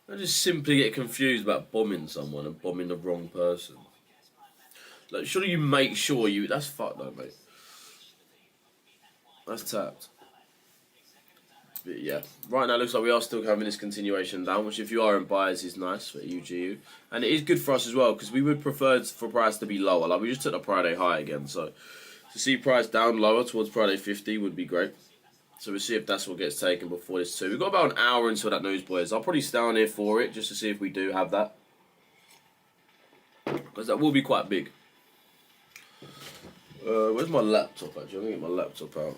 I just simply get confused about bombing someone and bombing the wrong person. Like, surely you make sure you... That's fucked though, mate. That's tapped. But yeah, right now it looks like we are still having this continuation down, which if you aren't buyers is nice for UGU. And it is good for us as well, because we would prefer for price to be lower. Like, we just took the Friday high again, so to see price down lower towards Friday 50 would be great. So we'll see if that's what gets taken before this too. We've got about an hour until that news, boys. I'll probably stay on here for it, just to see if we do have that. Because that will be quite big. Where's my laptop, actually? I'm going to get my laptop out.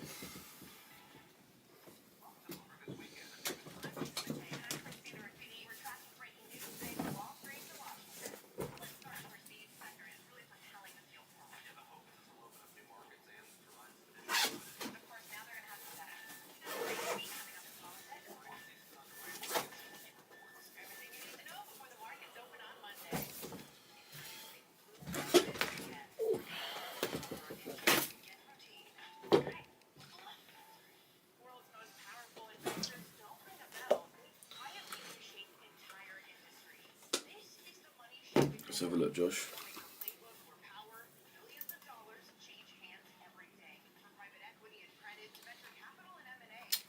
Let's have a look, Josh.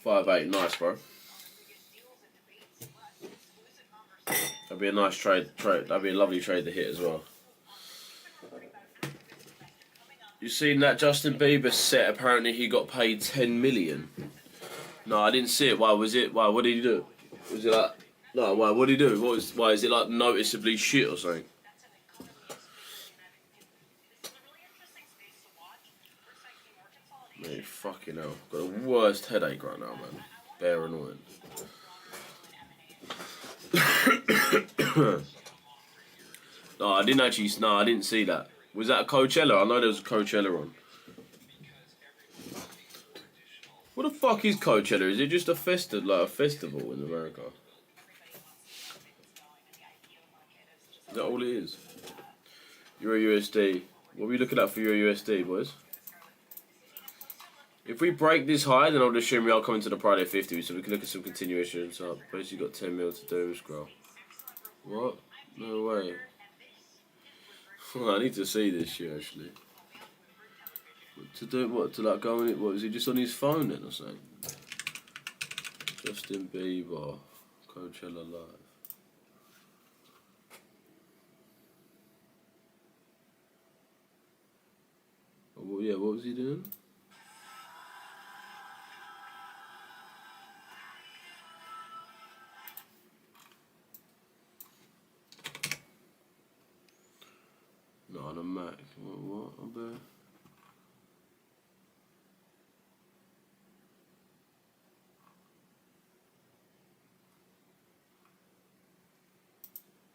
5.8, nice, bro. That'd be a nice trade. That'd be a lovely trade to hit as well. You seen that Justin Bieber set? Apparently he got paid 10 million. No, I didn't see it. Why was it? Why? What did he do? Was it like? No, why? What did he do? Why is it like noticeably shit or something? Mate, fucking hell. Got the worst headache right now, man. Bare annoying. No, I didn't actually. No, I didn't see that. Was that a Coachella? I know there was a Coachella on. What the fuck is Coachella? Is it just a festival in America? Is that all it is? Euro USD. What are we looking at for Euro USD, boys? If we break this high, then I'll assume we are coming to the Friday 50, so we can look at some continuations up. Basically got 10 mil to do, scroll. What? No way. I need to see this shit, actually. To do what? To like go on it? What, is he just on his phone then or something? Justin Bieber, Coachella Live. Oh, well, yeah, what was he doing? No, on a Mac. What? I bet.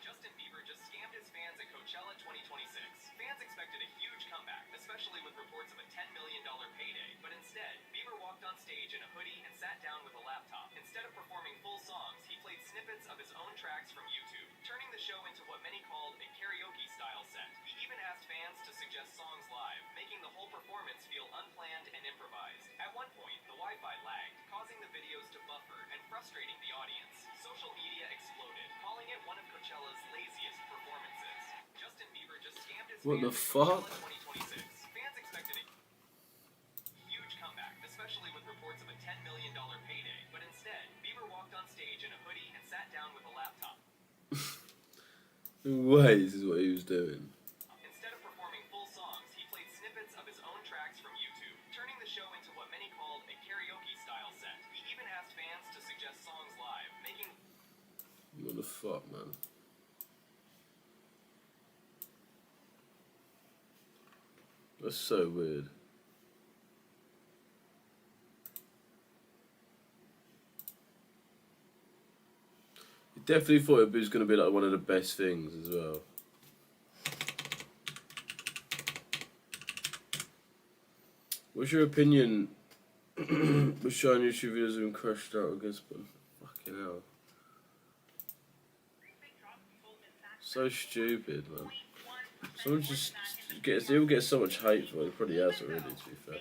Justin Bieber just scammed his fans at Coachella 2026. Fans expected a huge comeback, especially with reports of a $10 million payday. But instead, Bieber walked on stage in a hoodie and sat down with a laptop. Instead of performing full songs, he played snippets of his own tracks from YouTube, turning the show into what many called a karaoke-style set. He even asked fans to suggest songs live, making the whole performance feel unplanned and improvised. At one point, the Wi-Fi lagged, causing the videos to buffer and frustrating the audience. Social media exploded, calling it one of Coachella's laziest performances. Justin Bieber just scammed his
What the
fans at
fuck?
Coachella 2026. Fans expected a huge comeback, especially with reports of a $10 million payday. But instead, Bieber walked on stage in a hoodie and sat down with a laptop.
No way, this is what he was doing.
Instead of performing full songs, he called a karaoke-style set. He even asked fans to suggest songs live, making
What the fuck, man? That's so weird. You definitely thought it was going to be like one of the best things as well. What's your opinion? Was showing YouTube videos of him crashed out against them. Fucking hell. So stupid, man. Someone just gets, he'll get so much hate for it. He probably has already, to be fair.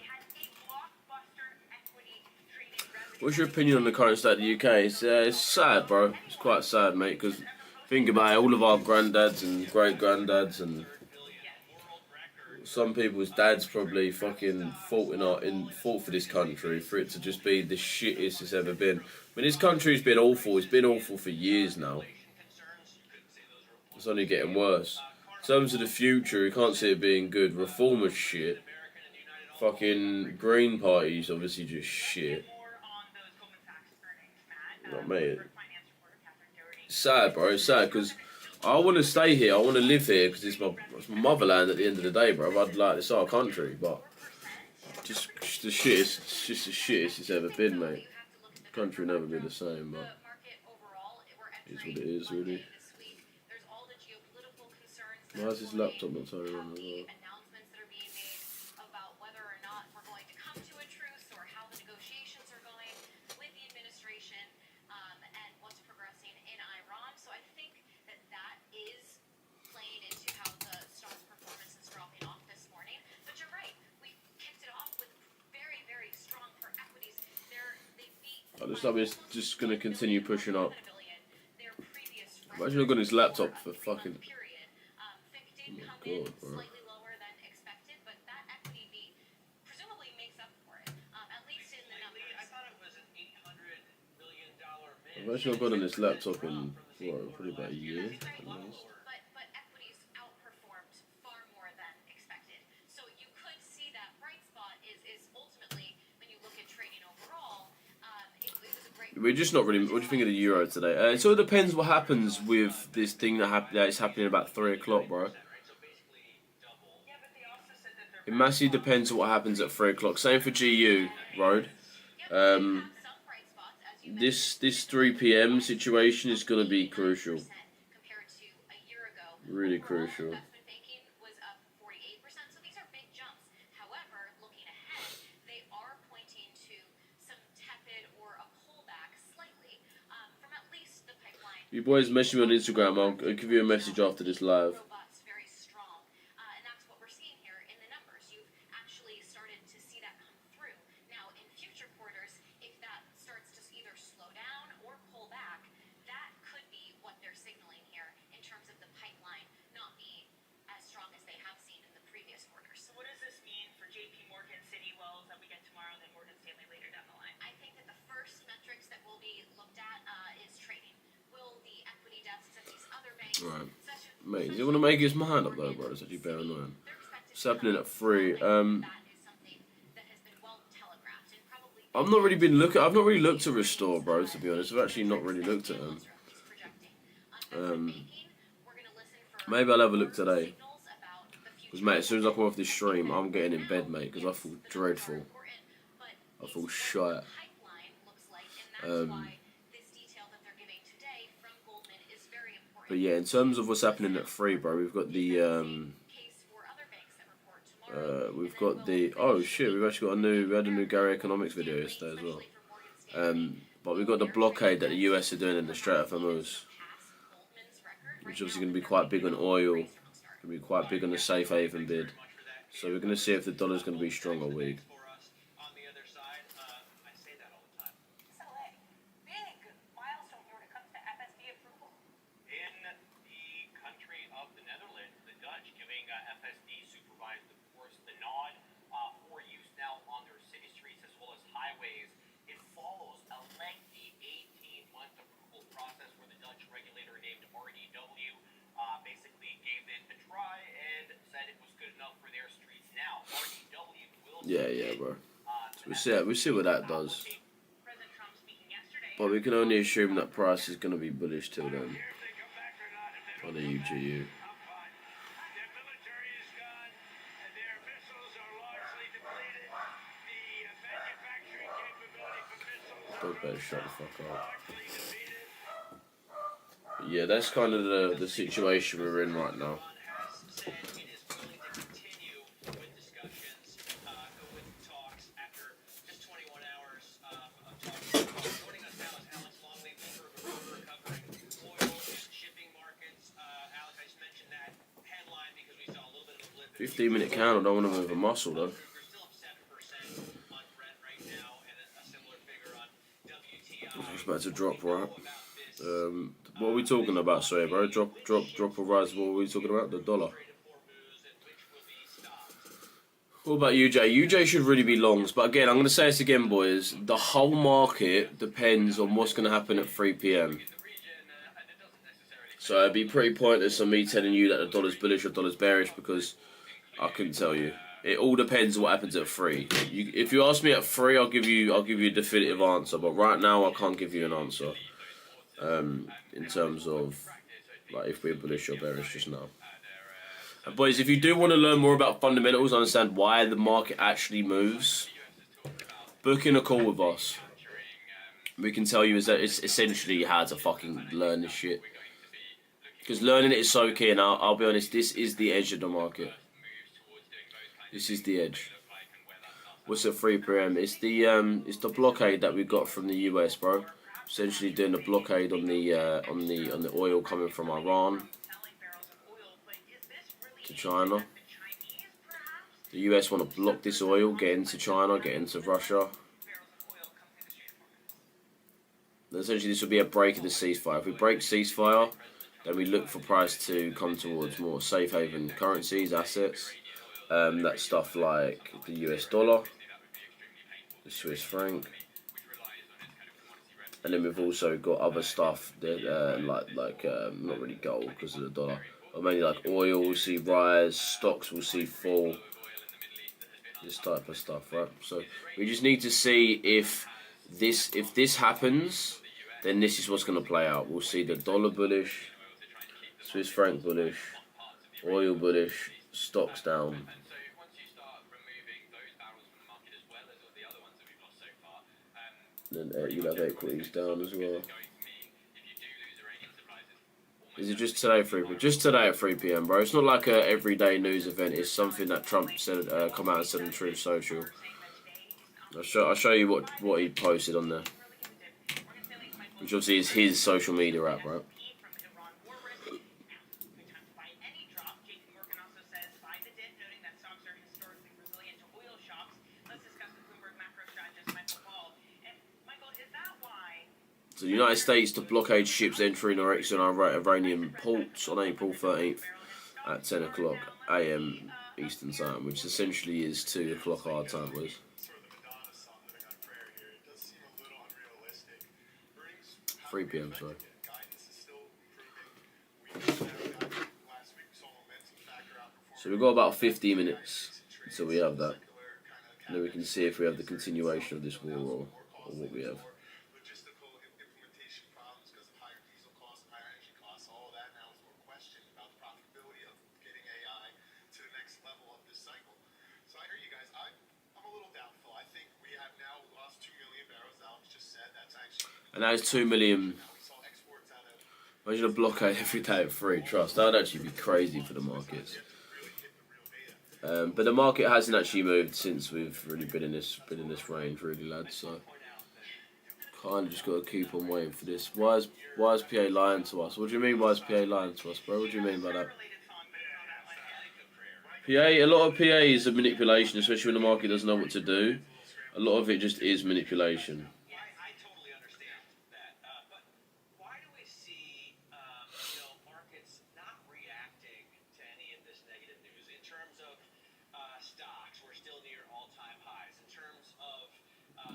What's your opinion on the current state of the UK? It's sad, bro. It's quite sad, mate, because think about it, all of our granddads and great-granddads and some people's dads probably fucking fought for this country, for it to just be the shittest it's ever been. I mean, this country's been awful. It's been awful for years now. It's only getting worse. In terms of the future, you can't see it being good. Reform is shit. Fucking Green Party's obviously just shit. Not me. It's sad, bro. It's sad because I want to stay here. I want to live here because it's my motherland at the end of the day, bro. I'd like this our country, but just the shittest. It's just the shittest it's ever been, mate. The country will never be the same, but it's what it is, really. Why is this laptop not turning on as well? I just thought it's just going to continue pushing up. Imagine looking at his laptop for fucking... Oh my god, bro. Imagine I've got on this laptop in, what, probably about a year at least. We're just not really. What do you think of the Euro today? So it depends what happens with this thing that is happening about 3 o'clock, bro. It massively depends on what happens at 3 o'clock. Same for GU Road. This 3 p.m. situation is going to be crucial. Really crucial. You boys message me on Instagram. I'll give you a message after this live. Right. Mate, does he want to make his mind up though, bro? It's actually bear in mind. It's happening at 3. I've not really looked at Restore, bro, to be honest. I've actually not really looked at them. Maybe I'll have a look today. Because, mate, as soon as I come off this stream, I'm getting in bed, mate, because I feel dreadful. I feel shite. But yeah, in terms of what's happening at 3, bro, we've got the oh shit, we've actually got we had a new Gary Economics video yesterday as well. But we've got the blockade that the US are doing in the Strait of Hormuz, which is obviously going to be quite big on oil, going to be quite big on the safe haven bid. So we're going to see if the dollar's going to be strong or weak. Yeah, bro. We'll see what that does. But we can only assume that price is going to be bullish till then on the UGU. Dog better shut the fuck up. Yeah, that's kind of the situation we're in right now.
Minute
15-minute candle, don't want to move a muscle though. It's about to drop, right? What are we talking about, sorry, bro? Drop or rise? What are we talking about? The dollar. What about UJ? UJ should really be longs, but again, I'm going to say this again, boys. The whole market depends on what's going to happen at 3 p.m. So it'd be pretty pointless on me telling you that the dollar's bullish or dollar's bearish because I couldn't tell you. It all depends on what happens at 3. If you ask me at 3, I'll give you a definitive answer. But right now, I can't give you an answer. In terms of like if we're bullish or bearish just now. And boys, if you do want to learn more about fundamentals, understand why the market actually moves, book in a call with us. We can tell you is that it's essentially how to fucking learn this shit. Because learning it is so key, and I'll be honest, this is the edge of the market. This is the edge. What's at 3 p.m? It's the blockade that we got from the US, bro. Essentially doing a blockade on the oil coming from Iran to China. The US want to block this oil, get into China, get into Russia. And essentially, this will be a break of the ceasefire. If we break ceasefire, then we look for price to come towards more safe haven currencies, assets. That's stuff like the US dollar, the Swiss franc, and then we've also got other stuff that like not really gold because of the dollar, but mainly like oil will see rise, stocks will see fall, this type of stuff, right? So we just need to see if this happens, then this is what's going to play out. We'll see the dollar bullish, Swiss franc bullish, oil bullish, stocks down. Then you'll have equities down as well. Is it just today at 3 p.m.? Just today at 3 p.m, bro. It's not like a everyday news event. It's something that Trump said, come out and said on Truth Social. I'll show you what he posted on there, which obviously is his social media app, right? So the United States to blockade ships entering or exiting Iranian ports on April 13th at 10 o'clock a.m. Eastern Time, which essentially is 2 o'clock our time, boys. 3 p.m, sorry. So we've got about 50 minutes until we have that. And then we can see if we have the continuation of this war or what we have. And that is 2 million. Imagine a blockade every day at 3. Trust, that would actually be crazy for the markets. But the market hasn't actually moved since we've really been in this range, really, lads. So kind of just got to keep on waiting for this. Why is PA lying to us? What do you mean? Why is PA lying to us, bro? What do you mean by that? A lot of PA is a manipulation, especially when the market doesn't know what to do. A lot of it just is manipulation.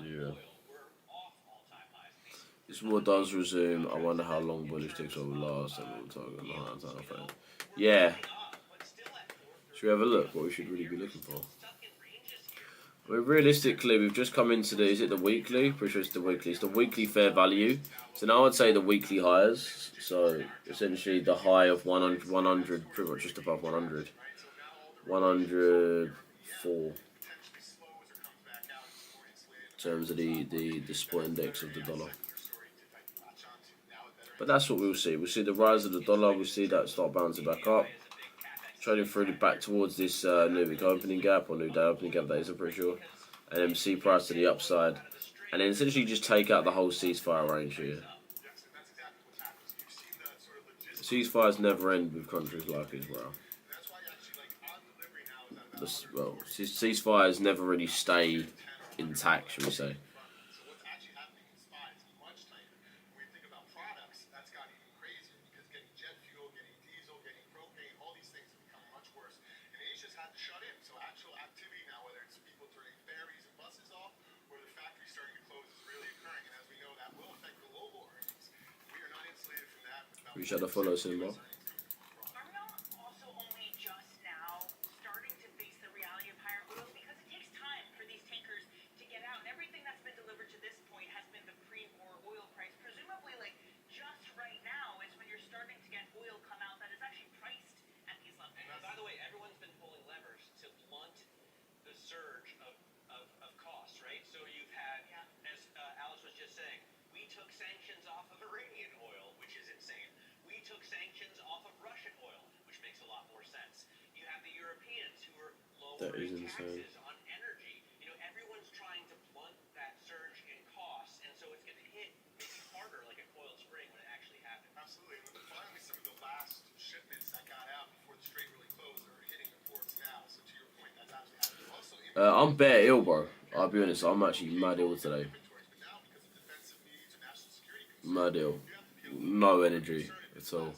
Yeah. This war does resume. I wonder how long bullish ticks will last. Yeah. Should we have a look? What we should really be looking for? Well, realistically, we've just come into the, is it the weekly? Pretty sure it's the weekly. It's the weekly fair value. So now I'd say the weekly highs. So essentially the high of 100, 100, pretty much just above 100. 104 in terms of the spot index of the dollar. But that's what we'll see. We'll see the rise of the dollar. We'll see that start bouncing back up. Trading through back towards this new week opening gap, or new day opening gap, that is, I'm pretty sure. And then see price to the upside. And then essentially just take out the whole ceasefire range here. Ceasefires never end with countries like Israel. Well, ceasefires never really stay intact, shall we say. We should have followed symbol.
Are we not also only just now starting to face the reality of higher oil? Because it takes time for these tankers to get out, and everything that's been delivered to this point has been the pre-war oil price. Presumably, like, just right now is when you're starting to get oil come out that is actually priced at these levels.
By the way, everyone's been pulling levers to blunt the surge of costs, right? So you've had, as Alice was just saying, we took sanctions off of Iranian oil, which is insane. We took sanctions off of Russian oil, which makes a lot more sense. You have the Europeans who are lowering taxes on energy. You know, everyone's trying to blunt that surge in costs, and so it's going to hit maybe harder like a coiled spring when it actually happens.
Absolutely. And finally, some of the last shipments that got out before the strait really closed are hitting the ports now. So to your point, that's actually happening. Also,
I'm bare ill, bro. I'll be honest, I'm actually mad ill today. Mad ill. No energy at all.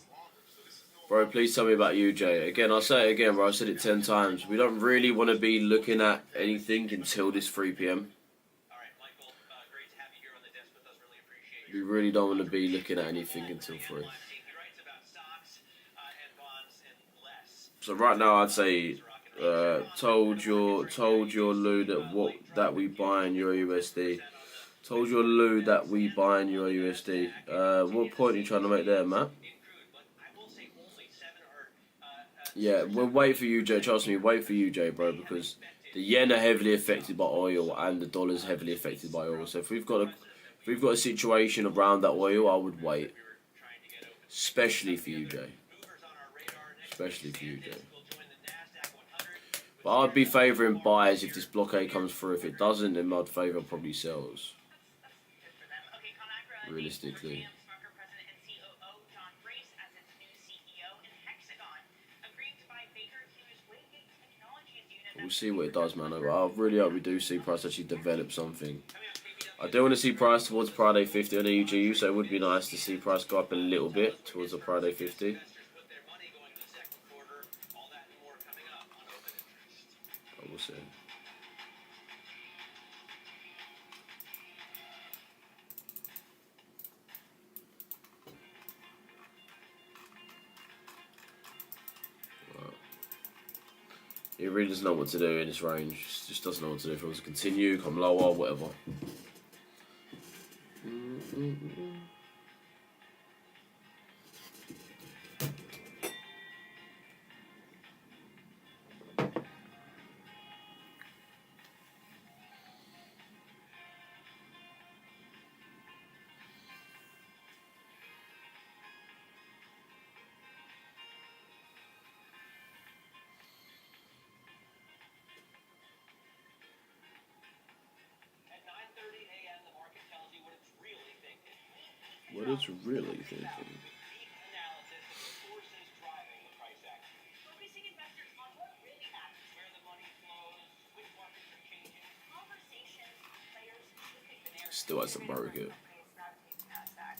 Bro, please tell me about UJ. Again, I'll say it again, bro. I said it 10 times. We don't really want to be looking at anything until this 3 p.m. We really don't want to be looking at anything until 3. So right now, I'd say told your Lou that we buy in Euro USD. Told your Lou that we buy in Euro USD. What point are you trying to make there, Matt? Yeah, we'll wait for UJ. Trust me, wait for UJ, bro, because the yen are heavily affected by oil and the dollar's heavily affected by oil. So if we've got a situation around that oil, I would wait, especially for UJ. Especially for UJ. But I'd be favouring buys if this blockade comes through. If it doesn't, then I'd favour probably sells. Realistically. We'll see what it does, man. I really hope we do see price actually develop something. I do want to see price towards Friday 50 on the EGU, so it would be nice to see price go up a little bit towards the Friday 50. But we'll see. He really doesn't know what to do in this range. Just doesn't know what to do. If he wants to continue, come lower, whatever. What it's really thinking. Still hasn't broke it.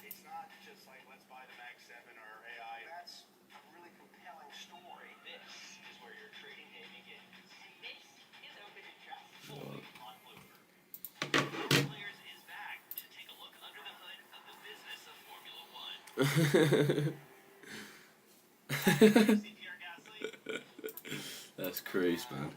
It's not just like let's buy the Mag 7 or AI. That's a really compelling story.
This is where your trading day begins. And this is open interest fully on Bloomberg. Players is back to take a look under the hood of the business of Formula One.
That's crazy, man.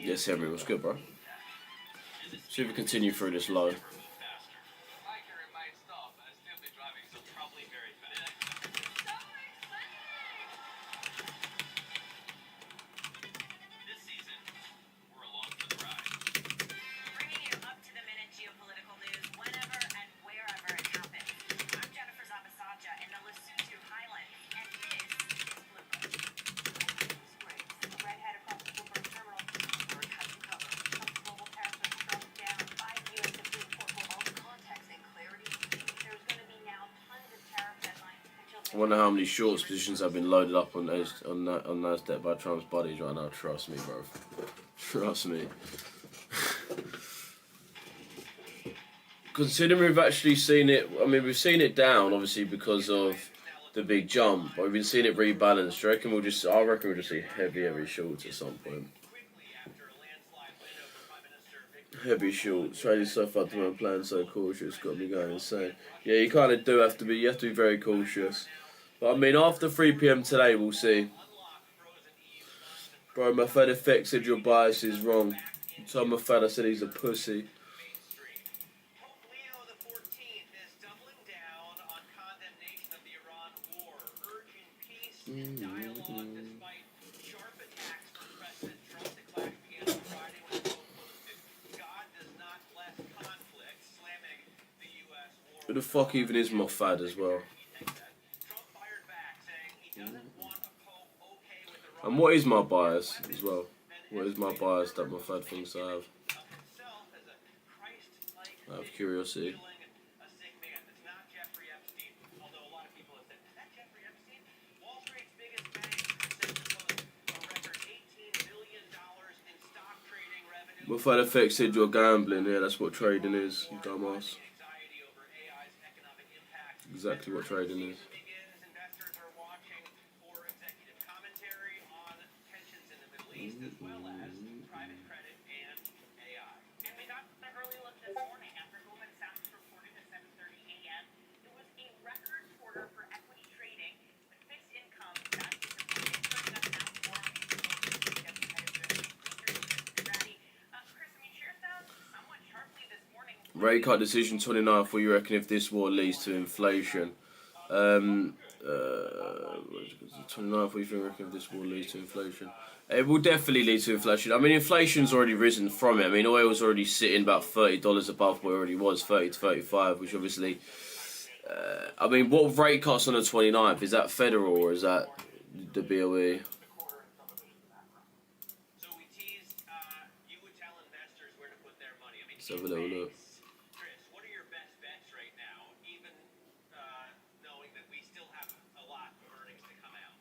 Yes, Henry, what's good, bro? See if we continue through this low.
This season, we're along for the ride.
Bringing you up-to-the-minute geopolitical news whenever and wherever it happens. I'm Jennifer Zabasaja in the Lesotho Highlands, and this is Bloomberg. A redhead across the Bloomberg terminal. Bloomberg has you covered. Trump's global tariffs are struck down by the U.S. Supreme Court. For all the context and clarity, there's going to be now tons of tariff deadlines.
I wonder how many shorts positions have been loaded up on NASDAQ by Trump's buddies right now. Trust me, bro. Trust me. Considering we've actually seen it, I mean, we've seen it down, obviously, because of the big jump, but we've been seeing it rebalance. Do you reckon I reckon we'll just see heavy shorts at some point. Heavy shorts. Trading so far to my plan, so cautious, got me going insane. Yeah, you kind of do have to be. You have to be very cautious. But I mean, after 3 p.m. today, we'll see. Bro, my Fed effect said your bias is wrong. You told my Fed I said he's a pussy.
Pope Leo XIV is doubling down on condemnation of the Iran war, urging peace and dialogue despite sharp attacks from President Trump. The clash began on Friday when the Pope posted, "God does not bless conflict," slamming the U.S. war.
Who the fuck even is my Fed as well?
Trump fired back, saying he doesn't want a pope okay with Iran.
And what is my bias as well? What is my bias that my Fed thinks I have?
Himself as a Christ-like
Out of curiosity.
healing a sick man. It's not Jeffrey Epstein, although a lot of people have said, is that Jeffrey Epstein? Wall Street's biggest bank said to post a record $18 billion in stock trading revenue.
My Fed effect said you're gambling. Yeah, that's what trading is, you dumbass.
Anxiety over AI's economic impact.
Exactly what trading is.
Begins, investors are watching for executive commentary on tensions in the Middle East, as well as private credit and AI.
And we got the early look this morning after Goldman Sachs reported at 7:30 a.m. It was a record quarter for equity trading, with fixed income that disappointed, turning us now more on Chris, I mean, shares down somewhat sharply this morning.
Rate cut decision 29. What you reckon if this war leads to inflation? 29. What do you reckon if this war leads to inflation? It will definitely lead to inflation. I mean, inflation's already risen from it. I mean, oil's already sitting about $30 above where it already was, 30 to 35, which obviously... I mean, what rate cuts on the 29th? Is that federal or is that the BOE?
So we teased, you would tell investors where to put their money. I mean,
Let's have a little look.
Chris, what are your best bets right now, even knowing that we still have a lot of earnings to come out?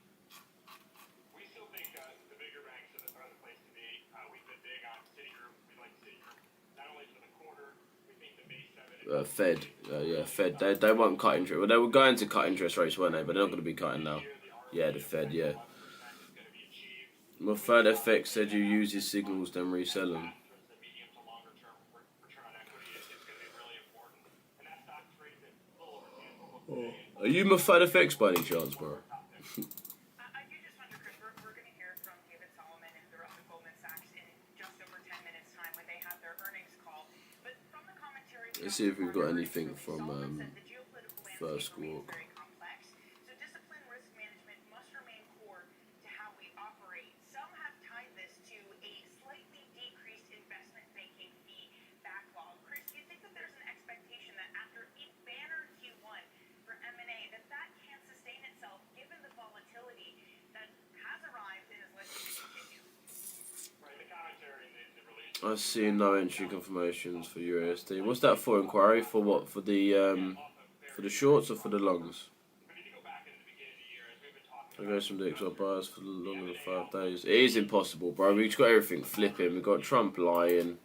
We still think the bigger banks are the place to be. We've been big on Citigroup. We like Citigroup not only for the quarter. We think the May 7
Fed. Yeah, Fed. They won't cut interest. Well, they were going to cut interest rates, weren't they? But they're not going to be cutting now. Yeah, the Fed, yeah. My Fed FX said you use his signals, then resell them.
the medium to longer term return on equity is going to be really important. And that stock trades at a little over 10.
Are you my Fed FX by any chance, bro?
I do just wonder, Chris, we're going to hear from David Solomon and the rest of Goldman Sachs in just over 10 minutes' time when they have their earnings call. But from the commentary,
Let's see if we've got anything from First Squawk.
very complex. So discipline, risk management must remain core to how we operate. Some have tied this to a slightly decreased investment banking fee backlog. Chris, do you think that there's an expectation that after a banner Q1 for M&A, that can't sustain itself given the volatility that has arrived and is likely to continue?
Right, the commentary in the release.
I see no entry confirmations for USD. What's that for? Inquiry for what? For the shorts or for the longs?
But if you go back into the beginning of the year, as we've been talking
I go some dicks or buyers for longer than 5 days. It is impossible, bro. We've got everything flipping. We've got Trump lying.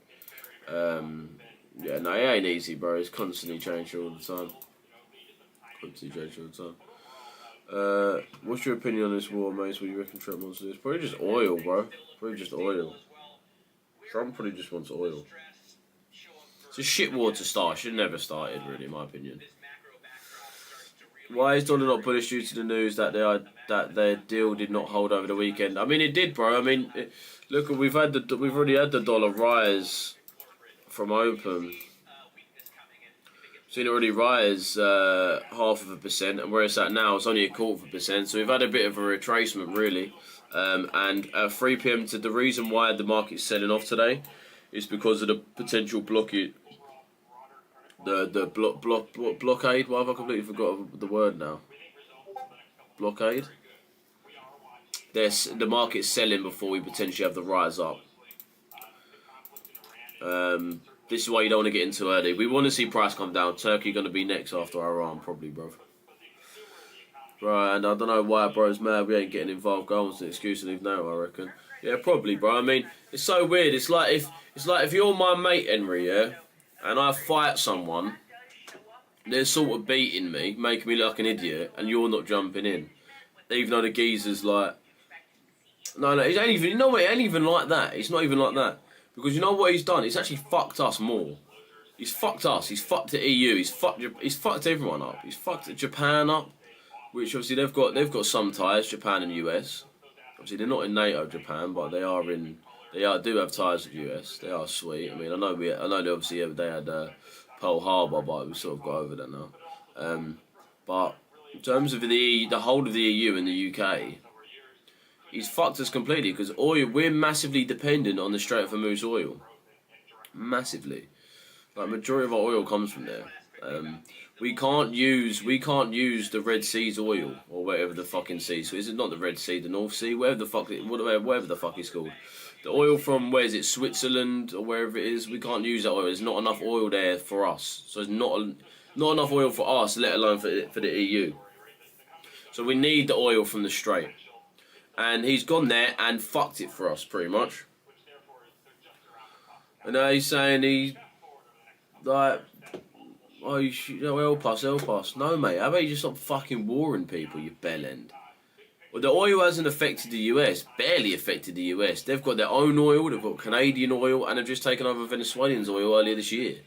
Yeah, no, it ain't easy, bro. It's constantly changing all the time. Constantly changing all the time. What's your opinion on this war, mate? What do you reckon Trump wants to do? It's probably just oil, bro. Probably just oil. Trump probably just wants oil. It's a shit war to start. Should have never started, really, in my opinion. Why is dollar not bullish due to the news that their deal did not hold over the weekend? I mean, it did, bro. I mean, look, we've already had the dollar rise from open. Seen it already rise 0.5%, and where it's at now, it's only 0.25%. So we've had a bit of a retracement, really. And at 3 p.m. the reason why the market's selling off today is because of the potential blockade. Blockade. Why have I completely forgot the word now? Blockade. The market's selling before we potentially have the rise up. This is why you don't want to get in too early. We want to see price come down. Turkey going to be next after Iran, probably, bro. Right, and I don't know why bro's mad we ain't getting involved. Go on, it's an excuse to leave now, I reckon. Yeah, probably, bro. I mean, it's so weird. It's like if you're my mate, Henry, yeah, and I fight someone, they're sort of beating me, making me look like an idiot, and you're not jumping in. Even though the geezer's like, no, it ain't even. You know what? It ain't even like that. It's not even like that. Because you know what he's done? He's actually fucked us more. He's fucked us. He's fucked the EU. He's fucked everyone up. He's fucked Japan up, which obviously they've got some ties, Japan and US. Obviously they're not in NATO, Japan, but they do have ties with US. They are sweet. I mean, I know they obviously they had Pearl Harbor, but we sort of got over that now. But in terms of the whole of the EU and the UK. He's fucked us completely because oil. We're massively dependent on the Strait of Hormuz oil. Massively, like majority of our oil comes from there. We can't use the Red Sea's oil or whatever the fucking sea. So is it not the Red Sea, the North Sea, wherever the fuck it's called. The oil from where is it, Switzerland or wherever it is. We can't use that oil. There's not enough oil there for us. So there's not enough oil for us, let alone for the EU. So we need the oil from the Strait. And he's gone there and fucked it for us, pretty much. And now he's saying help us. No, mate, how about you just stop fucking warring people, you bellend? Well, the oil hasn't affected the US, barely affected the US. They've got their own oil, they've got Canadian oil, and they've just taken over Venezuelans' oil earlier this year.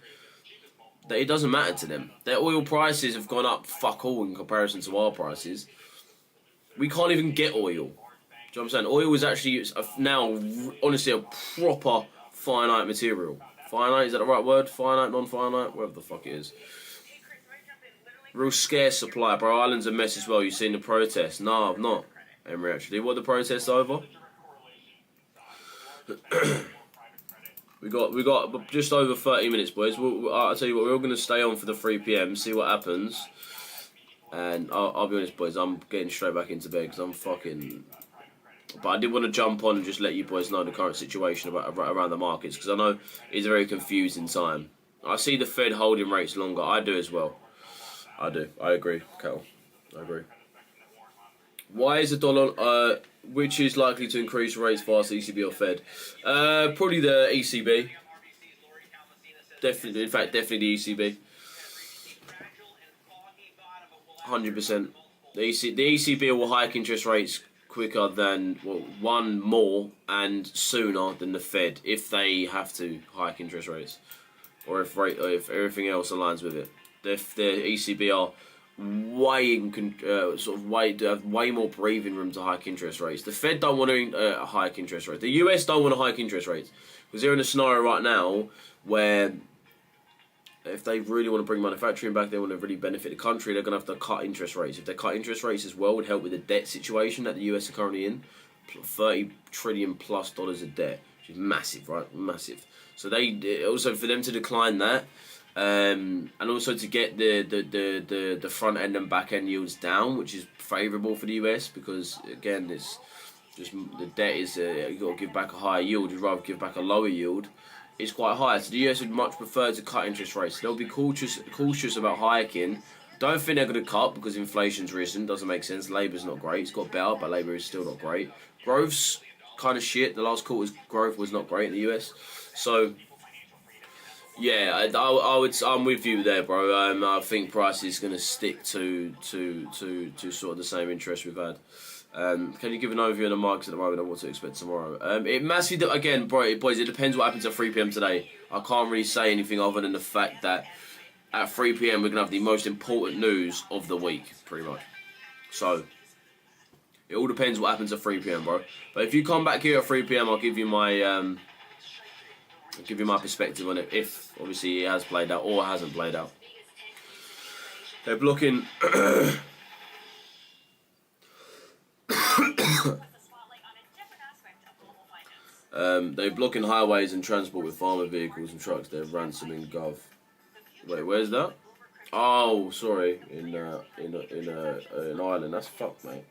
It doesn't matter to them. Their oil prices have gone up fuck all in comparison to our prices. We can't even get oil. Do you know what I'm saying? Oil is actually now, honestly, a proper finite material. Finite, is that the right word? Finite, non-finite? Whatever the fuck it is. Real scarce supply, bro. Ireland's a mess as well. You seen the protest? No, I've not, Emery, actually. What are the protests over? we got just over 30 minutes, boys. I'll tell you what, we're all going to stay on for the 3 p.m, see what happens. And I'll be honest, boys, I'm getting straight back into bed because I'm fucking... But I did want to jump on and just let you boys know the current situation around the markets because I know it's a very confusing time. I see the Fed holding rates longer. I do as well. I do. I agree, Cal. I agree. Why is the dollar... which is likely to increase rates faster, ECB or Fed? Probably the ECB. Definitely, in fact, definitely the ECB. 100%. The ECB will hike interest rates quicker than, well, one more and sooner than the Fed if they have to hike interest rates, or if everything else aligns with it. The ECB are have way more breathing room to hike interest rates. The Fed don't want to hike interest rates. The US don't want to hike interest rates because they're in a scenario right now where if they really want to bring manufacturing back, they want to really benefit the country, they're going to have to cut interest rates. If they cut interest rates as well, it would help with the debt situation that the US are currently in. $30 trillion plus of debt, which is massive, right? Massive. So they also, for them to decline that, and also to get the front end and back end yields down, which is favourable for the US because, again, it's just the debt is, you've got to give back a higher yield, you'd rather give back a lower yield. It's quite high, so the US would much prefer to cut interest rates. They'll be cautious about hiking. Don't think they're going to cut because inflation's risen. Doesn't make sense. Labour's not great. It's got better, but Labour is still not great. Growth's kind of shit. The last quarter's growth was not great in the US. So, yeah, I'm with you there, bro. I think price is going to stick to sort of the same interest we've had. Can you give an overview of the markets at the moment and what to expect tomorrow? It massively, again, boys, it depends what happens at 3 p.m. today. I can't really say anything other than the fact that at 3 p.m. we're going to have the most important news of the week, pretty much. So, it all depends what happens at 3 p.m, bro. But if you come back here at 3 p.m, I'll give you my perspective on it, if obviously it has played out or hasn't played out. They're blocking... they're blocking highways and transport with farmer vehicles and trucks. They're ransoming Gov. Wait, where's that? Oh, sorry, in Ireland. That's fucked, mate.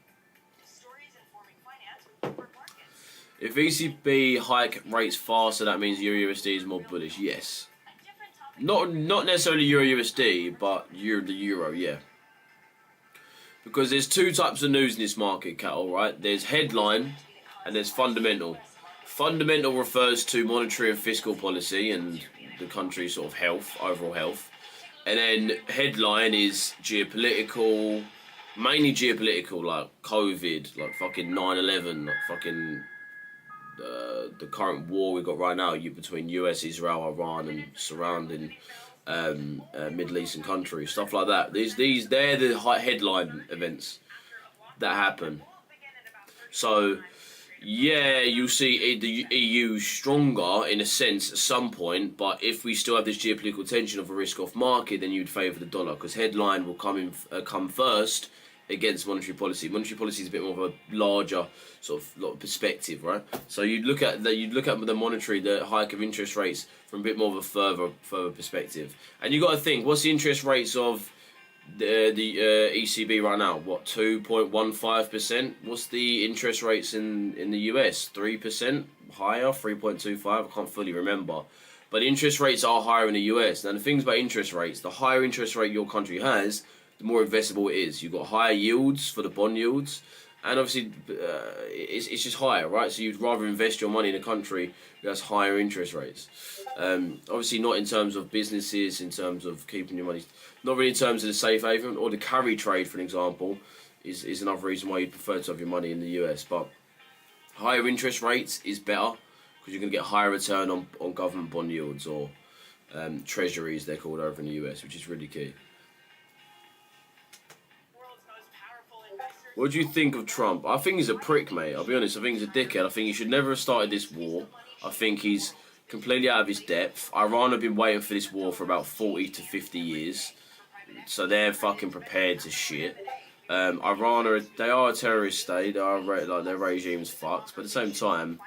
If ECB hike rates faster, that means Euro USD is more bullish. Yes. Not necessarily Euro USD, but the Euro, yeah. Because there's two types of news in this market, Cattle, right? There's headline and there's fundamental. Fundamental refers to monetary and fiscal policy and the country's sort of health, overall health. And then headline is geopolitical, mainly geopolitical, like COVID, like fucking 9/11, like fucking the current war we got right now between US, Israel, Iran, and surrounding Middle Eastern countries, stuff like that. They're the headline events that happen. So, yeah, you'll see the EU stronger in a sense at some point, but if we still have this geopolitical tension of a risk-off market, then you'd favour the dollar, because headline will come first against monetary policy. Monetary policy is a bit more of a larger sort of perspective, right? So you'd look at the hike of interest rates from a bit more of a further perspective, and you got to think, what's the interest rates of the ECB right now? What, 2.15%? What's the interest rates in the US? 3% higher, 3.25. I can't fully remember, but interest rates are higher in the US. Now the things about interest rates, the higher interest rate your country has, the more investable it is. You've got higher yields for the bond yields, and obviously it's just higher, right? So you'd rather invest your money in a country that has higher interest rates. Obviously not in terms of businesses, in terms of keeping your money, not really in terms of the safe haven or the carry trade, for an example, is another reason why you'd prefer to have your money in the US. But higher interest rates is better because you're going to get higher return on government bond yields, or treasuries they're called over in the US, which is really key. What do you think of Trump? I think he's a prick, mate. I'll be honest. I think he's a dickhead. I think he should never have started this war. I think he's completely out of his depth. Iran have been waiting for this war for about 40 to 50 years. So they're fucking prepared to shit. Iran they are a terrorist state. They are, like, their regime's fucked. But at the same time,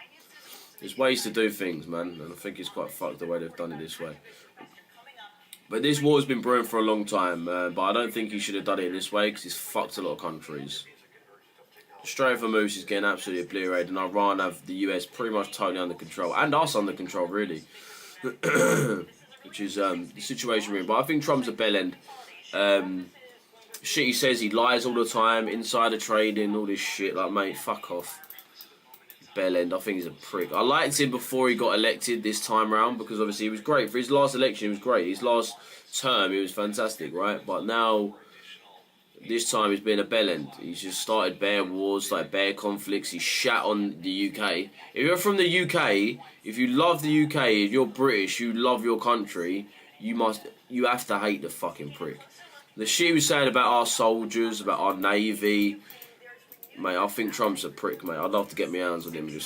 there's ways to do things, man. And I think it's quite fucked the way they've done it this way. But this war's been brewing for a long time. But I don't think he should have done it this way, because he's fucked a lot of countries. The Strait of Hormuz is getting absolutely obliterated, and Iran have the US pretty much totally under control, and us under control, really. Which is the situation we're in. But I think Trump's a bellend. Shit he says, he lies all the time, insider trading, all this shit. Like, mate, fuck off. Bellend, I think he's a prick. I liked him before he got elected this time round, because obviously he was great. For his last election, he was great. His last term, he was fantastic, right? But now, this time he's been a bellend. He's just started bare wars, like bare conflicts. He's shat on the UK. If you're from the UK, if you love the UK, if you're British, you love your country, you have to hate the fucking prick. The shit he was saying about our soldiers, about our navy, mate, I think Trump's a prick, mate. I'd love to get my hands on him and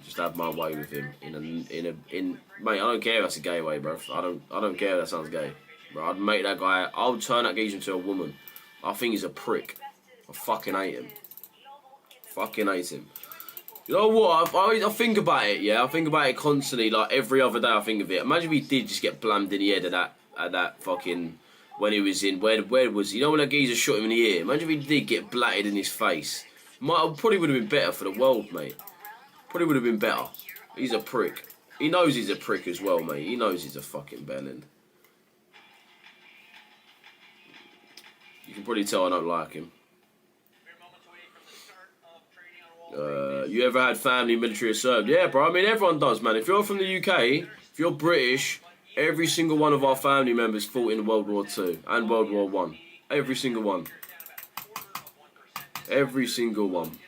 just have my way with him mate, I don't care if that's a gay way, bro. I don't care if that sounds gay. Bro, I'd make that guy, I would turn that geezer into a woman. I think he's a prick. I fucking hate him. Fucking hate him. You know what? I think about it, yeah? I think about it constantly, like every other day I think of it. Imagine if he did just get blammed in the head at that fucking, when he was in, where was he? You know when that geezer shot him in the ear? Imagine if he did get blatted in his face. Probably would have been better for the world, mate. Probably would have been better. He's a prick. He knows he's a prick as well, mate. He knows he's a fucking bellend. You can probably tell I don't like him. You ever had family military or served? Yeah, bro. I mean, everyone does, man. If you're from the UK, if you're British, every single one of our family members fought in World War II and World War One. Every single one. Every single one.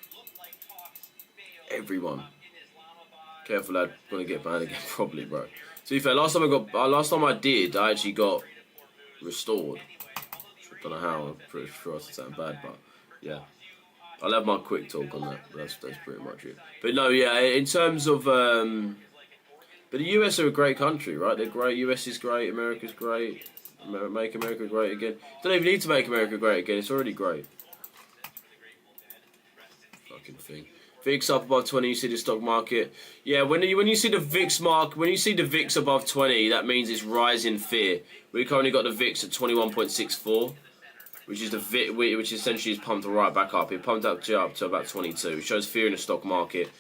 Everyone. Careful, lad. Gonna get banned again, probably, bro. To be fair, last time I actually got restored. I don't know how. I'm pretty sure it's something bad, but yeah. I'll have my quick talk on that. But that's pretty much it. But no, yeah. In terms of, but the US are a great country, right? They're great. US is great. America's great. Make America great again. Don't even need to make America great again. It's already great. Fucking thing. VIX up above 20. You see the stock market. Yeah, when you see the VIX mark, when you see the VIX above 20, that means it's rising fear. We currently got the VIX at 21.64. Which is which essentially is pumped right back up. It pumped up to about 22. It shows fear in the stock market,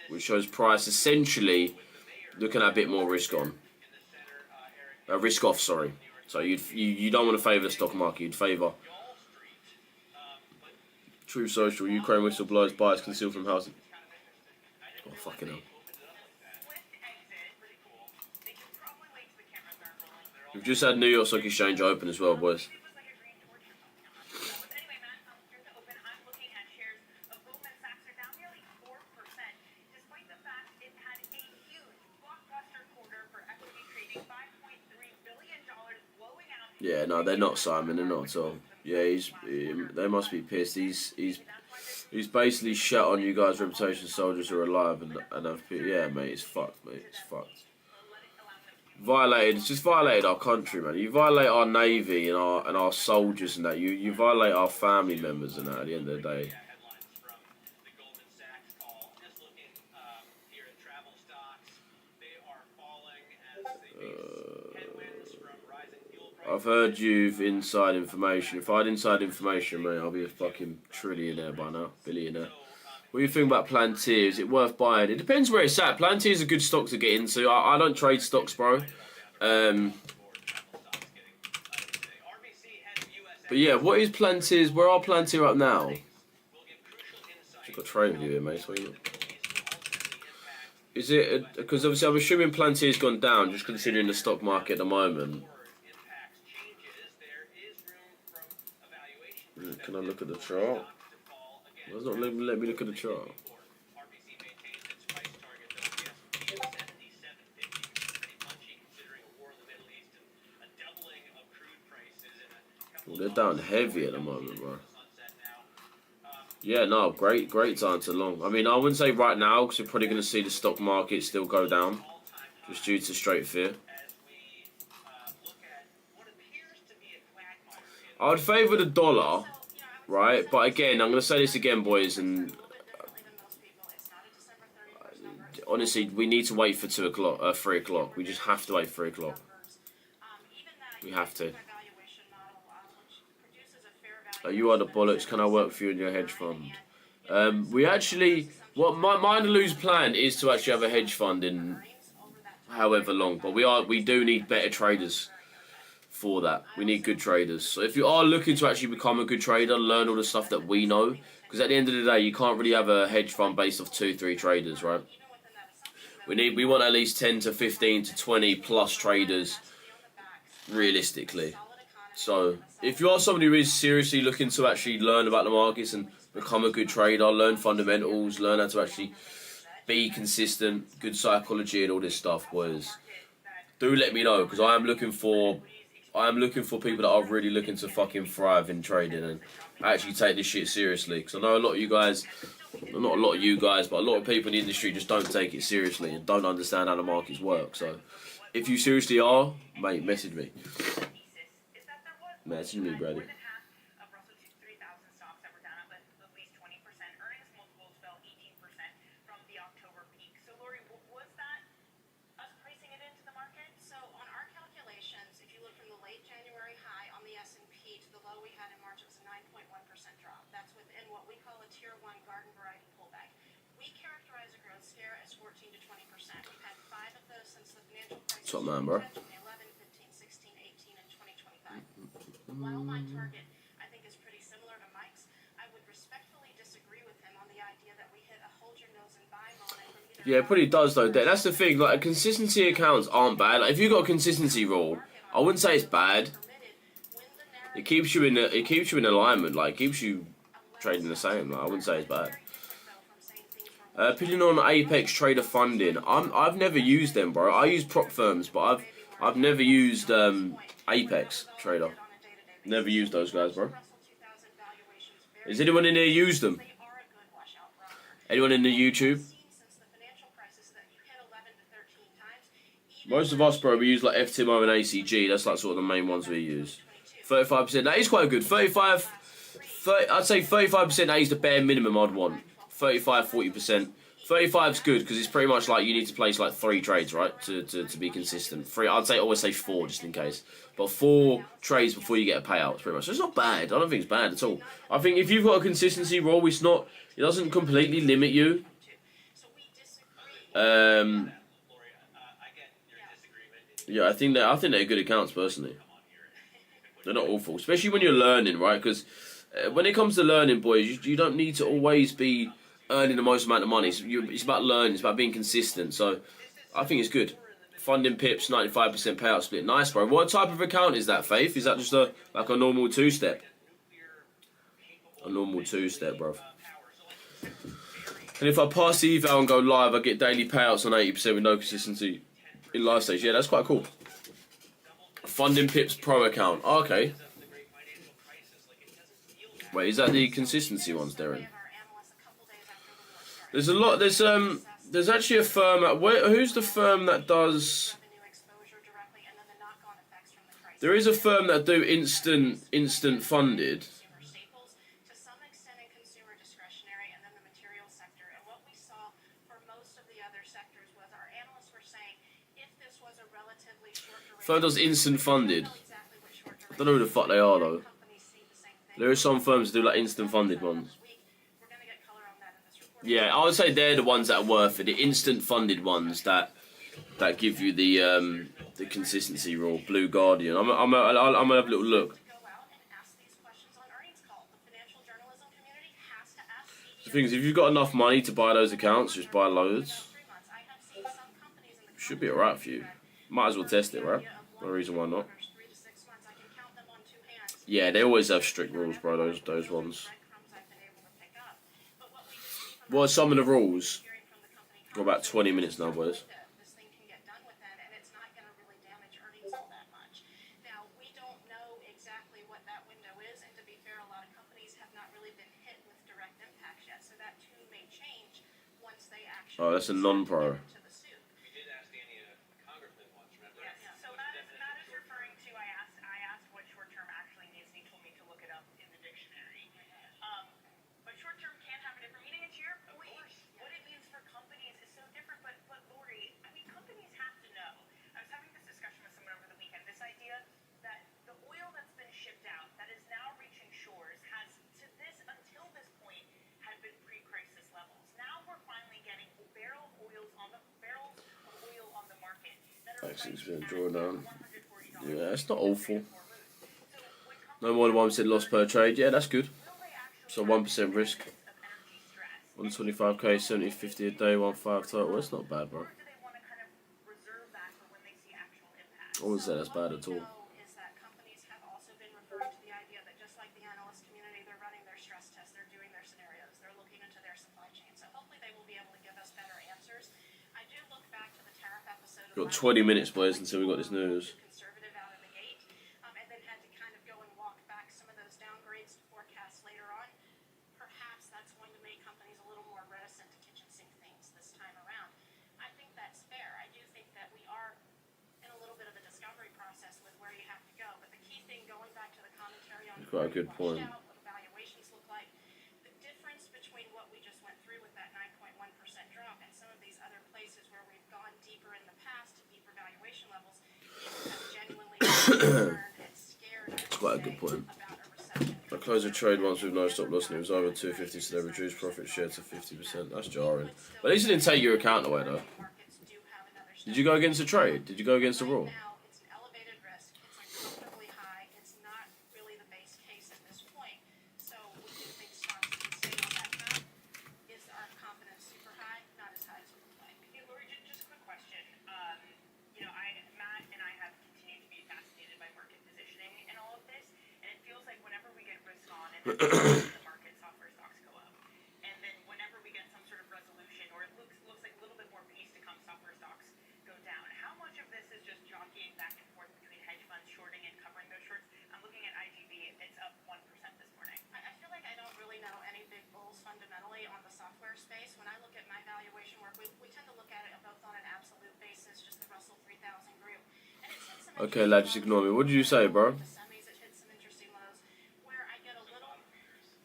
which shows price essentially looking at a bit more risk on, risk off. Sorry. So you don't want to favour the stock market. You'd favour True Social. Ukraine whistleblowers buyers concealed from housing. Oh fucking hell. We've just had New York Stock Exchange open as well, boys. Yeah, no, they're not, Simon. They're not at all. Yeah, they must be pissed. He's basically shut on you guys' reputation. Soldiers are alive and have. Yeah, mate, it's fucked, mate. It's fucked. It's just violated our country, man. You violate our navy and our soldiers and that. You violate our family members and that. At the end of the day. I've heard you've inside information. If I had inside information, mate, I'll be a fucking trillionaire by now. Billionaire. What do you think about Plantier? Is it worth buying? It depends where it's at. Plantier is a good stock to get into. I don't trade stocks, bro. But yeah, what is Plantier's? Where are Plantier up now? I've got a trade with you here, mate. So is it because obviously I'm assuming Plantier's gone down, just considering the stock market at the moment. Can I look at the chart? It's not let me look at the chart. Well, they're down heavy at the moment, bro. Yeah, no, great time to long. I mean, I wouldn't say right now because you're probably going to see the stock market still go down, just due to straight fear. I would favour the dollar. Right, but again, I'm going to say this again, boys, and honestly, we need to wait for 3 o'clock. We just have to wait for 3 o'clock. We have to. You are the bollocks. Can I work for you in your hedge fund? We actually, what my Andalus plan is to actually have a hedge fund in however long, but we do need better traders. For that, we need good traders. So if you are looking to actually become a good trader, learn all the stuff that we know, because at the end of the day, you can't really have a hedge fund based off 2-3 traders, right? We want at least 10 to 15 to 20 plus traders, realistically. So if you are somebody who is seriously looking to actually learn about the markets and become a good trader, learn fundamentals, learn how to actually be consistent, good psychology and all this stuff, boys, do let me know, because I am looking for people that are really looking to fucking thrive in trading and actually take this shit seriously. Because I know a lot of you guys, well, not a lot of you guys, but a lot of people in the industry just don't take it seriously and don't understand how the markets work. So if you seriously are, mate, message me. Message me, brother. What's up, man, bro? While my target, I think, is pretty similar to Mike's, I would respectfully disagree with him on the idea that we hit a hold your nose and buy moment. Yeah, it pretty does though. That's the thing. Like, consistency accounts aren't bad. Like, if you got a consistency rule, I wouldn't say it's bad. It keeps you in alignment. Like, it keeps you trading the same. Like, I wouldn't say it's bad. Opinion on Apex Trader Funding. I've never used them, bro. I use prop firms, but I've never used Apex Trader. Never used those guys, bro. Has anyone in there used them? Anyone in the YouTube? Most of us, bro, we use like FTMO and ACG. That's like sort of the main ones we use. 35%. That is quite good. 35. I'd say 35% that is the bare minimum I'd want. 35, 40%. 35 is good because it's pretty much like you need to place like 3 trades, right, to be consistent. 3, I'd say always say 4 just in case. But 4 trades before you get a payout, pretty much. So it's not bad. I don't think it's bad at all. I think if you've got a consistency rule, it's not. It doesn't completely limit you. Yeah, I think they're good accounts personally. They're not awful, especially when you're learning, right? Because when it comes to learning, boys, you don't need to always be earning the most amount of money. It's about learning. It's about being consistent. So I think it's good. Funding pips, 95% payout split. Nice, bro. What type of account is that, Faith? Is that just like a normal 2-step? A normal 2-step, bro. And if I pass the eval and go live, I get daily payouts on 80% with no consistency in live stage. Yeah, that's quite cool. Funding Pips Pro account. Oh, okay. Wait, is that the consistency ones, Darren? There's a lot. There's actually a firm. Who's the firm that does? There is a firm that do instant funded. Firm does instant funded. I don't know who the fuck they are though. There are some firms that do like instant funded ones. Yeah, I would say they're the ones that are worth it. The instant funded ones that give you the consistency rule. Blue Guardian. I'm gonna have a little look. The thing is, if you've got enough money to buy those accounts, just buy loads. Should be alright for you. Might as well test it, right? No reason why not. Yeah, they always have strict rules, bro, those ones. What are some of the rules? Got about 20 minutes now, boys. Oh, that's a non-pro. Actually, it's been drawn down. Yeah, it's not awful. No more than 1% loss per trade. Yeah, that's good. So 1% risk. 125k, 70, 50 a day, 1.5 total. That's not bad, bro. I wouldn't say that's bad at all. We've got 20 minutes, boys, until we got this news. Quite a good point. It's quite a good point. I closed a trade once with no stop loss and it was over 250, so they reduced profit share to 50%. That's jarring. But at least it didn't take your account away though. Did you go against a trade? Did you go against a rule?
the market software stocks go up. And then whenever we get some sort of resolution, or it looks like a little bit more peace to come, software stocks go down. How much of this is just jockeying back
Okay, lad, just ignore me. What did you say, bro?
The semis, it hit some interesting lows where I get a little.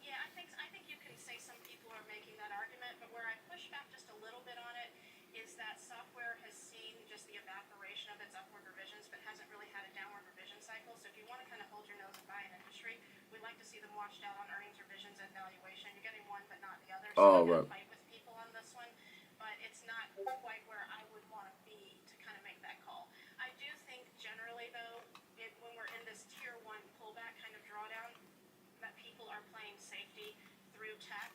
Yeah, I think you can say some people are making that argument, but where I push back just a little bit on it is that software has seen just the evaporation of its upward revisions, but hasn't really had a downward revision cycle. So if you want to kind of hold your nose and buy an industry, we'd like to see them washed out on earnings revisions and valuation. You're getting one, but not the other. So
Oh,
I'm
right.
gonna fight with people on this one, but it's not quite where I would want to be to kind of make that call. I do think generally though, when we're in this tier one pullback kind of drawdown, that people are playing safety through tech,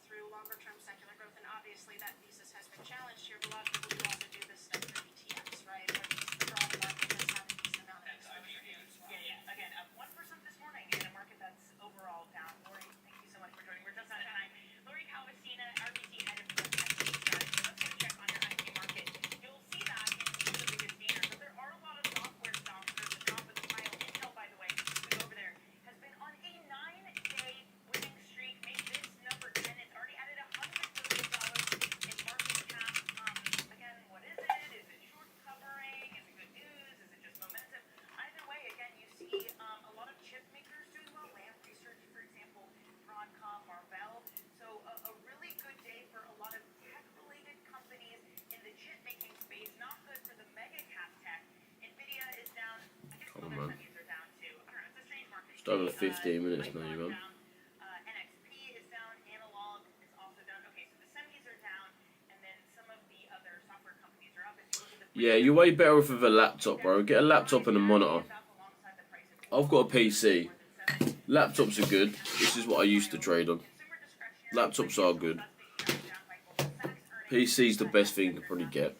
through longer term secular growth, and obviously that thesis has been challenged here. But a lot of people do also do this stuff through ETFs, right? Where the broad market does have a decent amount of exposure here as well.
Yeah. Again, up 1% this morning in a market that's overall down. Lori, thank you so much for joining. We're just out of time. Lori Calvasina, RBC head of growth equity strategy. Let's get a check on your IT market. You'll see that in the biggest gainers, but there are a lot of software stocks at the top of the pile. Intel, by the way, who's over there, has been on a 9-day winning streak. Made this number 10. It's already added $100 million in market cap. Again, what is it? Is it short covering? Is it good news? Is it just momentum? Either way, again, you see a lot of chip makers doing well. Lam Research, for example, Broadcom, Marvell. So a really good day for a lot of tech-related companies in the chip-making space. Not good for the mega cap tech. Nvidia is down. I guess
Come
other
on, man.
semis are down too. I don't know. It's a strange market.
Just over 15 minutes now, you man.
NXP is down. Analog is also down. Okay, so the semis are down, and then some of the other software companies are up. If you look at the
Yeah, you're way better off with a laptop, bro. Get a laptop and a monitor. I've got a PC. Laptops are good. This is what I used to trade on. Laptops are good. PC's the best thing you can probably get.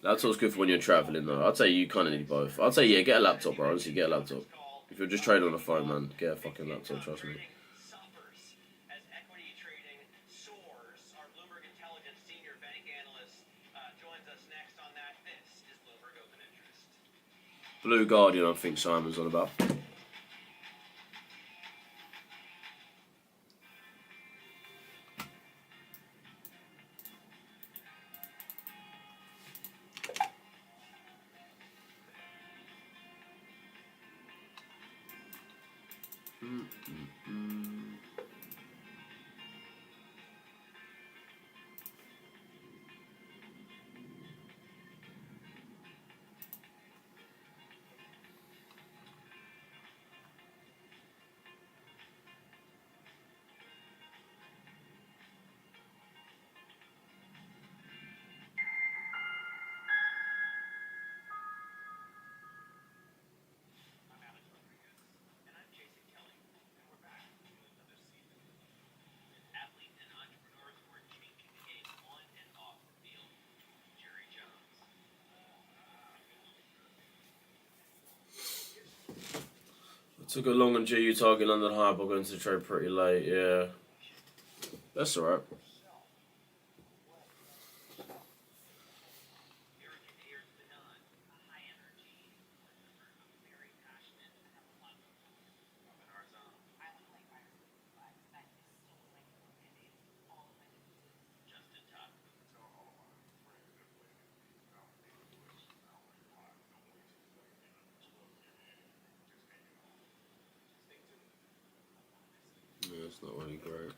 Laptop's good for when you're travelling, though. I'd say you kind of need both. I'd say, yeah, get a laptop, bro. Honestly, get a laptop. If you're just trading on a phone, man, get a fucking laptop, trust me.
Suffers as equity trading soars. Our Bloomberg Intelligence senior bank analyst joins us next on that. This is Bloomberg Open Interest.
Blue Guardian, I think Simon's on about.
I'm Alex Rodriguez. And I'm Jason Kelly. And we're back with another season. Athletes and entrepreneurs who are changing the game on and off the field. Jerry Jones.
I took a long and GU target London Hype. I'm going to trade pretty late, yeah. That's alright.
Eric and Ayers Benon. A high energy. Very passionate. Have a lot of up in our zone.
I would like buyers with flags. That is still like mandated all of my businesses.
Justin Tuck.
Yeah, it's not really great.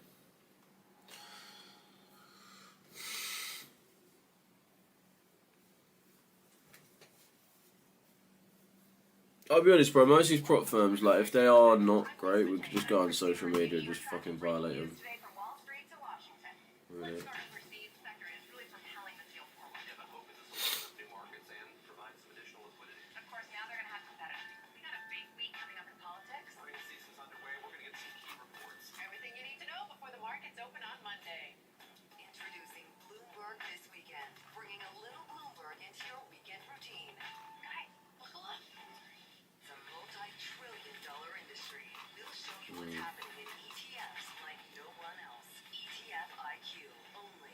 I'll be honest, bro. Most of these prop firms, like, if they are not great, we could just go on social media and just fucking violate them.
Today from Wall Street to Washington.
Really.
Let's start where Steve sector is really propelling the deal forward.
Yeah, the hope is this will open up new markets and provide some additional liquidity.
Of course, now they're going to have competitors. We got a big week coming up in politics.
Earnings season's underway. We're going to get some key reports.
Everything you need to know before the markets open on Monday. Introducing Bloomberg this weekend, bringing a little Bloomberg into your weekend routine. Guys, look alive. It's a multi-trillion-dollar industry. We'll show you what's happening in ETFs like no one else. ETF IQ, only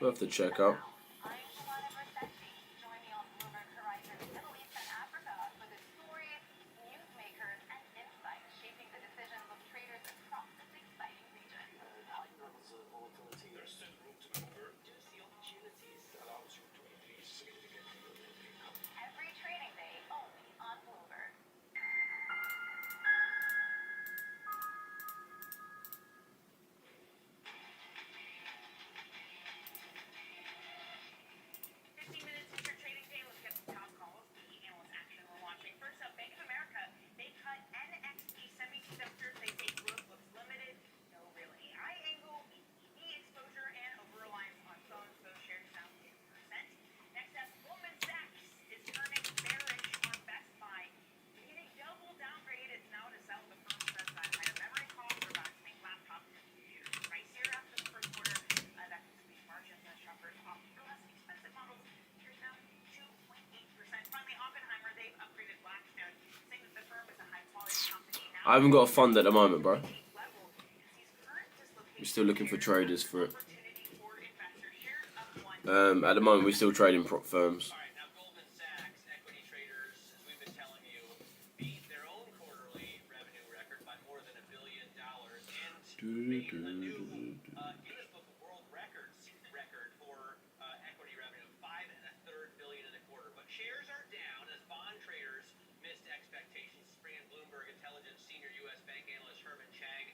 Worth the check out.
I'm Shalana Richesse. Join me on Bloomberg Horizon Middle East and Africa for the stories, newsmakers, and insights shaping the decisions of traders across this exciting region.
High levels of volatility. There's still room to maneuver. Do you see opportunities that allows you to increase significantly your income?
Every trading day only on Bloomberg.
15 minutes is your trading day. Let's get some top calls. The analyst action we're watching. First up, Bank of America. They cut NXP semiconductors. They say growth looks limited. No, really. High angle EV exposure and over reliance on phones. Those shares down 2%. Next up, Goldman Sachs is turning bearish on Best Buy. They get a double downgrade. It's now to sell. The firm says that higher memory costs are about to make laptops and computers pricier after the first quarter. That can squeeze margins as shoppers opt for less expensive models. Shares down 2.8%. Finally, Oppenheimer, they've upgraded Blackstone, saying that the firm is a high-quality company. Now,
I haven't got a fund at the moment, bro.
level sees current dislocation.
We're still looking for traders for it.
Opportunity for investors. Shares up 1.
At the moment, we're still trading prop firms.
All right, now Goldman Sachs equity traders, as we've been telling you, beat their own quarterly revenue record by more than $1 billion and made a new Guinness Book of World Records record for equity revenue, $5.33 billion in a quarter. But shares are down as bond traders missed expectations. Spring and Bloomberg Intelligence senior U.S. bank analyst Herman Chang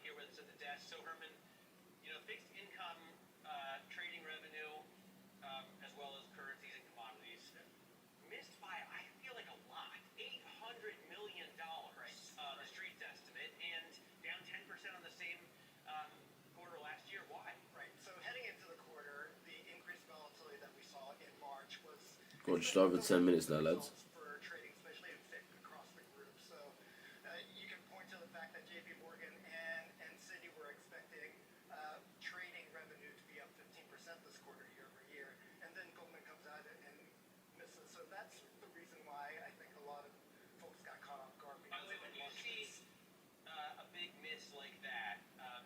here with us at the desk. So Herman, fixed income trading revenue as well as currencies and commodities missed by, I feel like, a lot. $800 million, the street's estimate, and down 10% on the same quarter last year. Why?
Right. So heading into the quarter, the increased volatility that we saw in March was
God, just over 10 minutes now, lads.
for trading, especially in FIC across the group. So you can point to the fact that JP Morgan and Citi were expecting trading revenue to be up 15% this quarter year over year, and then Goldman comes out and misses. So that's the reason why I think a lot of folks got caught off guard.
By the way, when you see a big miss like that,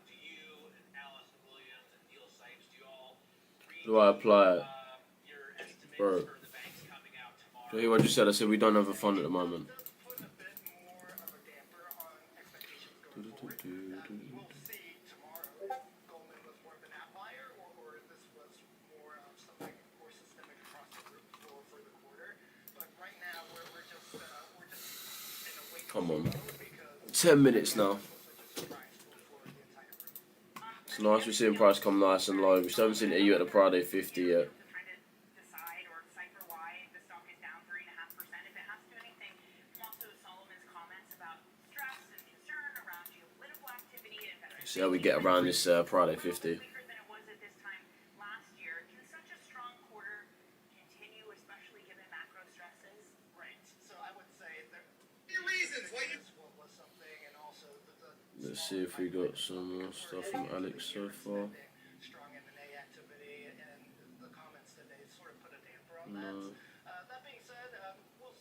do you and Allison Williams and Neil Sipes, do you all read
Do I apply it?
your estimates
Bro.
for the banks coming out tomorrow?
So hear what you said. I said we don't have a fund at the moment.
Does put a bit more of a damper on expectations going forward. We'll see tomorrow if Goldman was more of an outlier or if this was more of something more systemic across the group for the quarter. But right now we're just in a wait
Come on.
because
10 minutes now.
this was such a surprise for the entire group.
It's nice we're seeing price come nice and low. We still haven't seen EU at the Friday 50 yet.
Trying to decide or decipher why the stock is down 3.5%. If it has to do anything from also Solomon's comments about stress and concern around geopolitical activity and investment.
See how we get around this Friday 50.
Weaker than it was at this time last year. Can such a strong quarter continue, especially given macro stresses?
Right. So I would say there
Your reasons why you.
was something, and also the
Let's see if we got some more stuff from Alex so far.
strong M&A activity, and the comments today sort of put a damper on
No.
that. That being said, we'll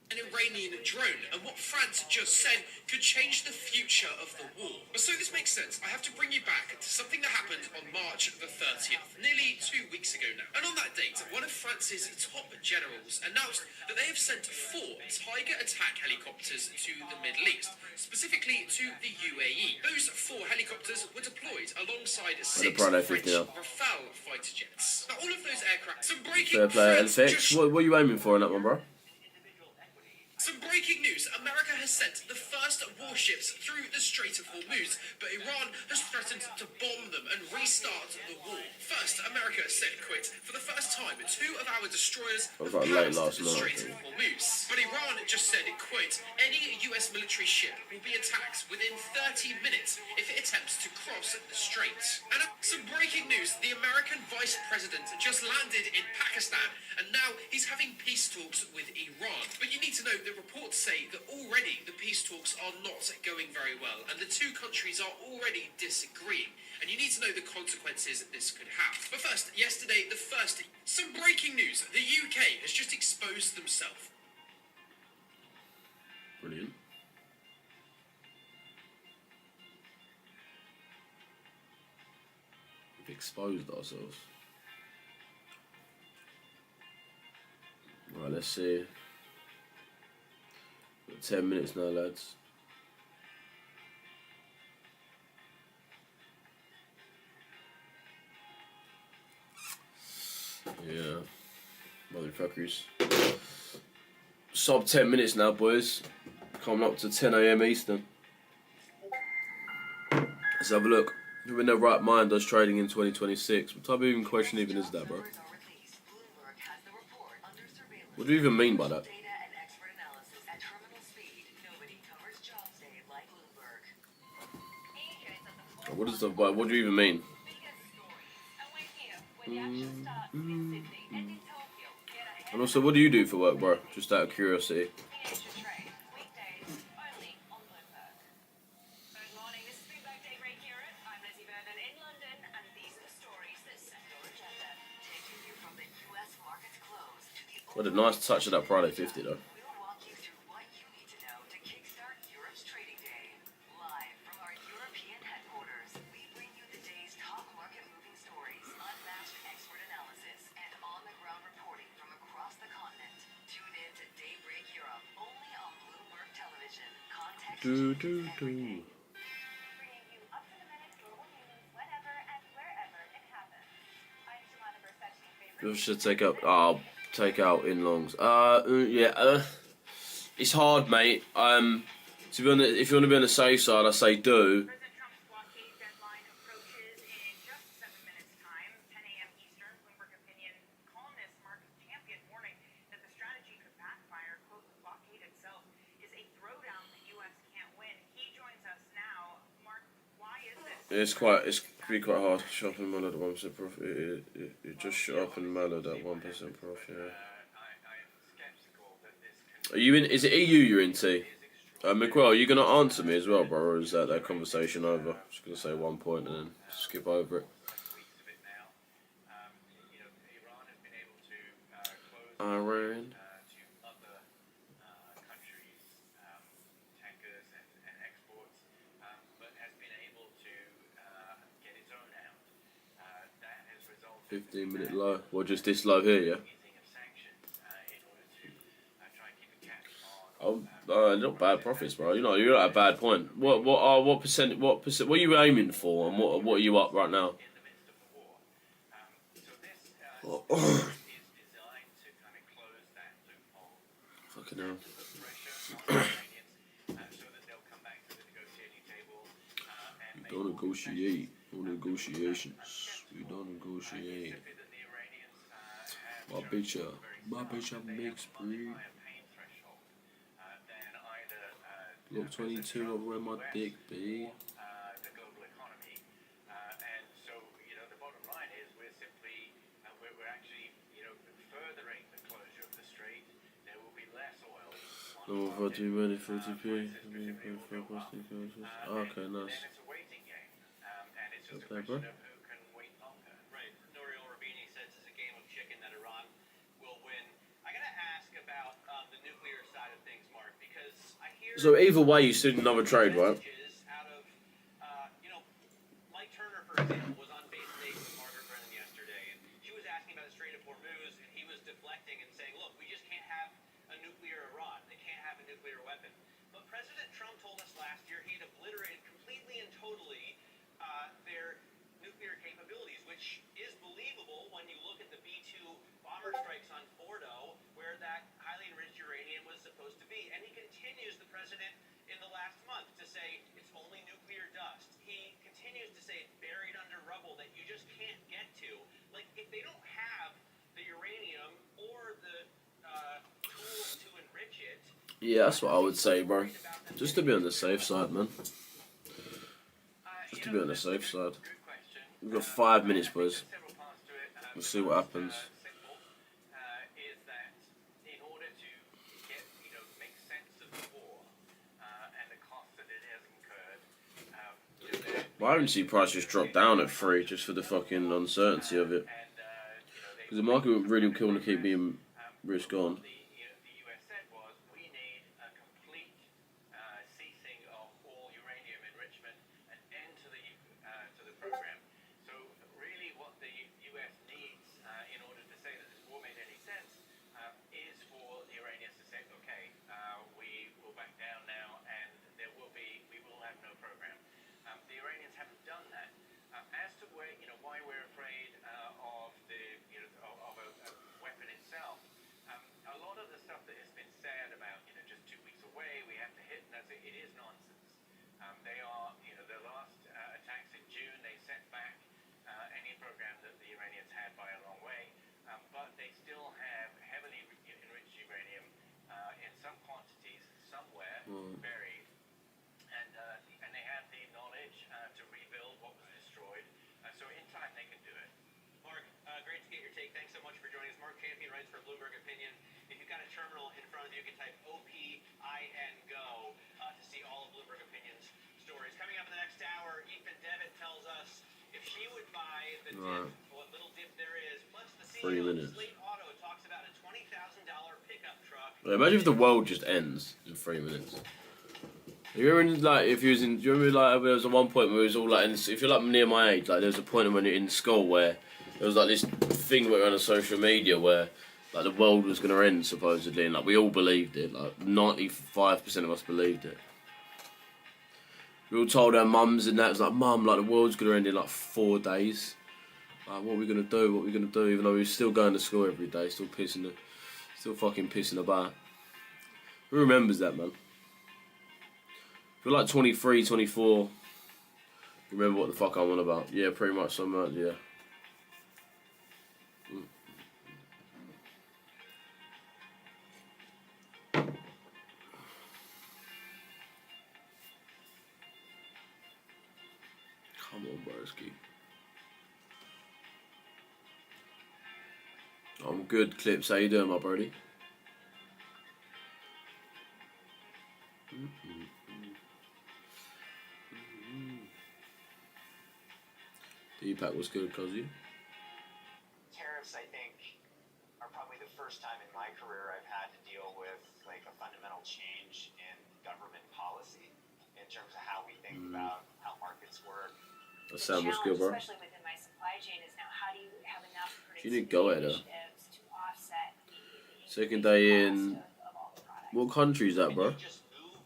An Iranian drone, and what France just said could change the future of the war. But so this makes sense, I have to bring you back to something that happened on March the 30th, nearly 2 weeks ago now. And on that date, one of France's top generals announced that they have sent 4 Tiger attack helicopters to the Middle East, specifically to the UAE. Those 4 helicopters were deployed alongside 6
Friday
French
50 now.
Rafale fighter jets. Now all of those aircraft, some breaking
Fair play,
France
LFX.
just
What are you aiming for in that one, bro?
Some breaking news. America has sent the first warships through the Strait of Hormuz, but Iran has threatened to bomb them and restart the war. First, America said, quote, for the first time, 2 of our destroyers
I
have
got late
passed
last
the
night, I
Strait
think.
of Hormuz. But Iran just said, quote, any US military ship will be attacked within 30 minutes if it attempts to cross the strait. And some breaking news. The American vice president just landed in Pakistan, and now he's having peace talks with Iran. But you need to know the reports say that already the peace talks are not going very well, and the 2 countries are already disagreeing. And you need to know the consequences that this could have. But first, yesterday, some breaking news. The UK has just exposed themselves.
Brilliant. We've exposed ourselves. let's see. 10 minutes now, lads. Yeah, motherfuckers. Sub 10 minutes now, boys. Coming up to 10 a.m. Eastern. Let's have a look. Who in their right mind does trading in 2026? What type of even question even is that, bro? What do you even mean by that? What is the? What do you even mean? And also, what do you do for work, bro? Just out of curiosity. What a nice touch of that Friday 50, though. Do do do. You should take out. I'll take out in longs. Yeah. It's hard, mate. To be honest, if you want to be on the safe side, I say do.
President Trump's blockade deadline approaches in just 7 minutes' time, 10 a.m. Eastern. Bloomberg opinion columnist Mark Champion warning that the strategy could backfire. Quote, the blockade itself is a throwdown the U.S. can't win. He joins us now. Mark, why is this?
It's quite hard. Shut up and mellow at 1% prof. It just shut up and mellowed at 1% prof. Yeah. Are you in? Is it EU you're into? Miguel, are you gonna answer me as well, bro? Or is that conversation over? Just gonna say one point and then skip over it. Iran. $15-minute low. Well, just this low here, yeah. Oh, not bad profits, bro. You know, you're at a bad point. What percent? What are you aiming for, and what are you up right now? Fucking hell. We don't negotiate. No negotiations. We don't negotiate. My bitch, makes breed. Look 22 of where my dick be.
The global economy, and so the bottom line is we're simply we're actually furthering the closure of the strait. There will be less oil.
No, 40 minutes, 40p. Okay, nice.
It's a waiting game, and it's just a
Okay,
question
bro.
of who can wait longer. Right. Nouriel Rabini says it's a game of chicken that Iran will win. I gotta ask about the nuclear side of things, Mark, because I hear.
So either way, you still another trade, right?
Out of, Mike Turner, for example, was on base stage with Margaret Brennan yesterday, and she was asking about the Strait of Hormuz, and he was deflecting and saying, look, we just can't have a nuclear Iran. They can't have a nuclear weapon. But President Trump told us last year he'd obliterated completely and totally their nuclear capabilities, which is believable when you look at the B-2 bomber strikes on Fordo, where that highly enriched uranium was supposed to be. And he continues, the president, in the last month to say it's only nuclear dust. He continues to say it's buried under rubble that you just can't get to. Like, if they don't have the uranium or the tools to enrich it...
Yeah, that's what I would say, bro. Just to be on the safe side, man. Just to be on the safe side. We've got 5 minutes, boys. We'll see what happens.
Is that in order to get, make sense of the war and the cost that it has incurred,
My currency price just dropped down at 3 just for the fucking uncertainty of it. Because the market would really want to keep being risk on.
the US said was we need a complete ceasing of all uranium enrichment, an end to the program. So really what the US needs in order to say that this war made any sense is for websites for Bloomberg Opinion. If you've got a terminal in front of you, you can type OPIN GO to see all of Bloomberg Opinion's stories. Coming up in the next hour, Ethan Devitt tells us if she would buy the dip, what little dip there is. Plus, the
3
CEO of
minutes.
Slate Auto talks about a $20,000 pickup truck.
Imagine if the world just ends in 3 minutes. You remember, like, if you was in, do you remember, like, there was at one point where it was all like, if you're like near my age, like, there was a point when you're in school where there was like this thing went around on social media where, like, the world was gonna end supposedly, and like we all believed it. Like 95% of us believed it. We all told our mums and that, it was like, Mum, like, the world's gonna end in like 4 days. Like, what are we gonna do? What are we gonna do? Even though we were still going to school every day, still fucking pissing about. Who remembers that, man? If you're like 23, 24, remember what the fuck I'm on about. Yeah, pretty much so much, yeah. Come on, broski. I'm good, Clips. How you doing, my brody? Deepak was good, cosy.
Tariffs, I think, are probably the first time in my career I've had to deal with like a fundamental change in government policy in terms of how we think about how markets work.
That
The
sound was
challenge,
good, bro.
especially within my supply chain, is now how do you have enough
You didn't go at her.
initiatives to offset the
Second day
increasing
in.
cost of all the products?
What country is that, bro?
You just move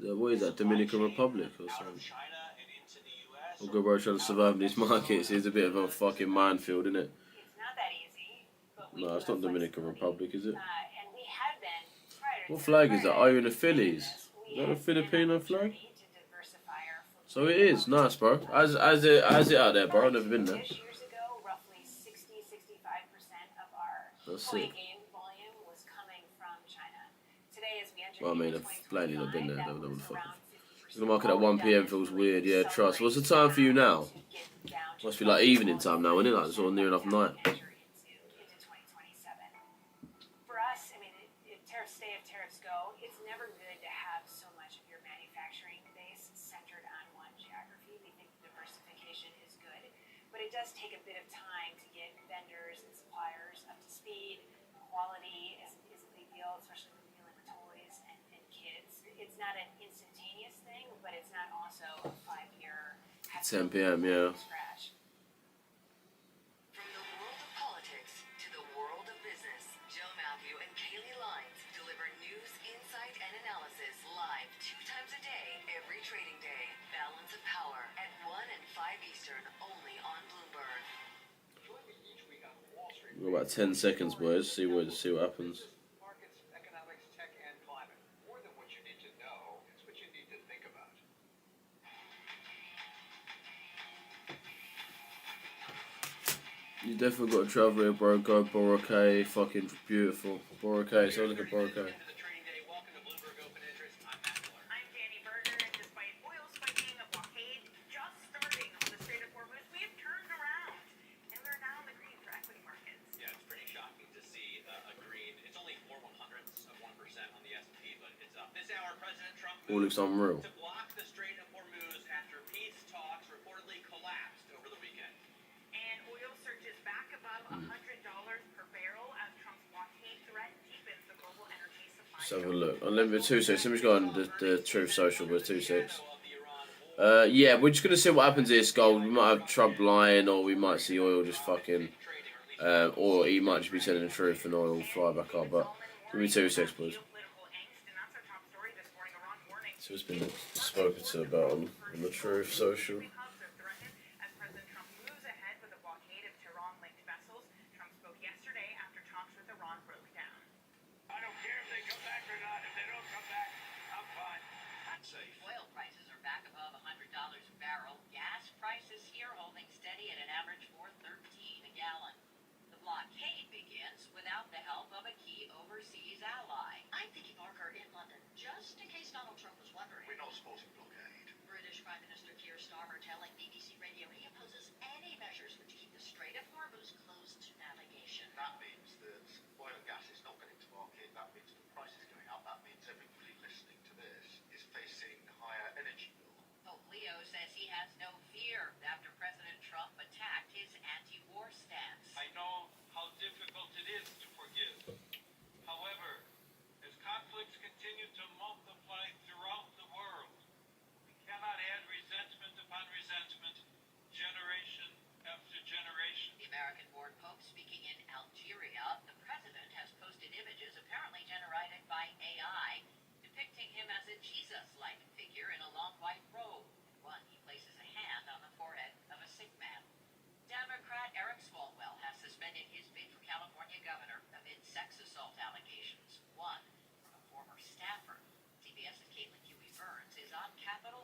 your
What is that, Dominican Republic or
out of
something?
China and into the US.
Well, good, bro, trying to survive in these markets is a bit of a fucking minefield, isn't it?
It's not that easy, but we
No,
do
it's not
have
Dominican
flexibility.
Republic, is it?
And we had been prior to
What flag is that?
prior
Oh, you're in the
to
Phillies.
this,
Is that a
we had been on
Filipino
a
flag?
journey to diversify our
So
footprint
it is.
among
Nice, bro. How's it out there, bro? I've never been there.
Years ago, roughly 65% of our
That's
toy
sick.
game volume was coming from China. Today, as we enter
Well, I mean,
into
I've plainly not been there.
2025,
That
that
would
was
fucking.
around 50%.
The market at 1 p.m. feels weird. Yeah, trust. What's the time for you now? Must be like evening time now, isn't it? Like sort of near enough night.
Into 2027. For us, I mean, if tariffs stay, if tariffs go, it's never good to have so much of your manufacturing base centered on one geography. We think diversification is good, but it does take a bit of time to get vendors and suppliers up to speed. Quality is a big deal, especially when you're dealing with toys and kids. It's not an instantaneous thing, but it's not also a 5-year
10 p.m., yeah.
scratch.
From the world of politics to the world of business, Joe Matthew and Kaylee Lines deliver news, insight, and analysis live 2 times a day, every trading day. Balance of Power at 1 and 5 Eastern, only on Bloomberg.
We've got about 10 seconds, boys. See what happens.
Markets, economics, tech, and climate. More than what you need to know, it's what you need to think about.
You definitely got to travel here, bro. Go Boracay, fucking beautiful. Boracay, so look at Boracay.
Into the trading day. Welcome to Bloomberg Open Interest. I'm Matt Miller.
I'm Danny Berger, and despite oil spiking, a blockade just starting on the Strait of Hormuz, we have turned around, and we're now in the green for equity markets.
Yeah, it's pretty shocking to see a green. It's only 0.04% on the S&P, but it's up. This hour, President Trump
All looks
moved
unreal.
to block the Strait of Hormuz after peace talks reportedly collapsed over the weekend.
And oil surges back above $100 per barrel as Trump's blockade threat deepens the global energy supply.
Let's have a look. Unlimited 2 seconds. Let me just go on the Truth Social with 2 seconds.
Of the Iran war.
Yeah, we're just gonna see what happens here, Skull. We might have Trump lying, or we might see oil just fucking, or he might just be telling the truth and oil will fly back up. But give me 2 seconds, please.
Geopolitical angst, and that's our top story this morning. Iran warning
So it's been spoken to about on the Truth Social.
hubs are threatened as President Trump moves ahead with a blockade of Tehran-linked vessels. Trump spoke yesterday after talks with Iran broke down.
I don't care if they come back or not. If they don't come back, I'm fine.
Safe.
Oil prices are back above $100 a barrel. Gas prices here holding steady at an average $4.13 a gallon. The blockade begins without the help of a key overseas ally. I'm Vicky Barker in London, just in case Donald Trump was wondering.
We're not supposed to blockade.
British Prime Minister Keir Starmer telling BBC Radio he opposes any measures which keep the Strait of Hormuz closed to navigation.
That means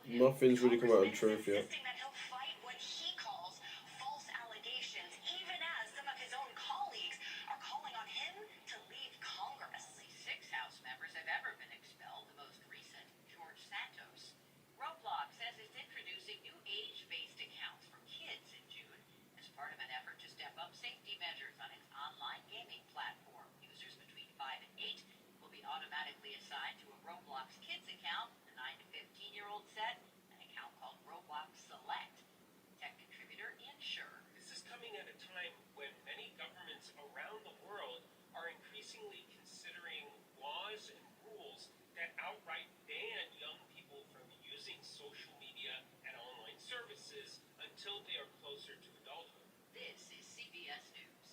Nothing's really come out in truth yet.
Insisting that he'll fight what he calls false allegations, even as some of his own colleagues are calling on him to leave Congress.
Only 6 House members have ever been expelled, the most recent, George Santos. Roblox says it's introducing new age-based accounts for kids in June as part of an effort to step up safety measures on its online gaming platform. Users between 5 and 8 will be automatically assigned to a Roblox Kids account, the 9 to 15-year-old set, an account called Roblox Select. Tech contributor Ian Schur.
This is coming at a time when many governments around the world are increasingly considering laws and rules that outright ban young people from using social media and online services until they are closer to adulthood.
This is CBS News.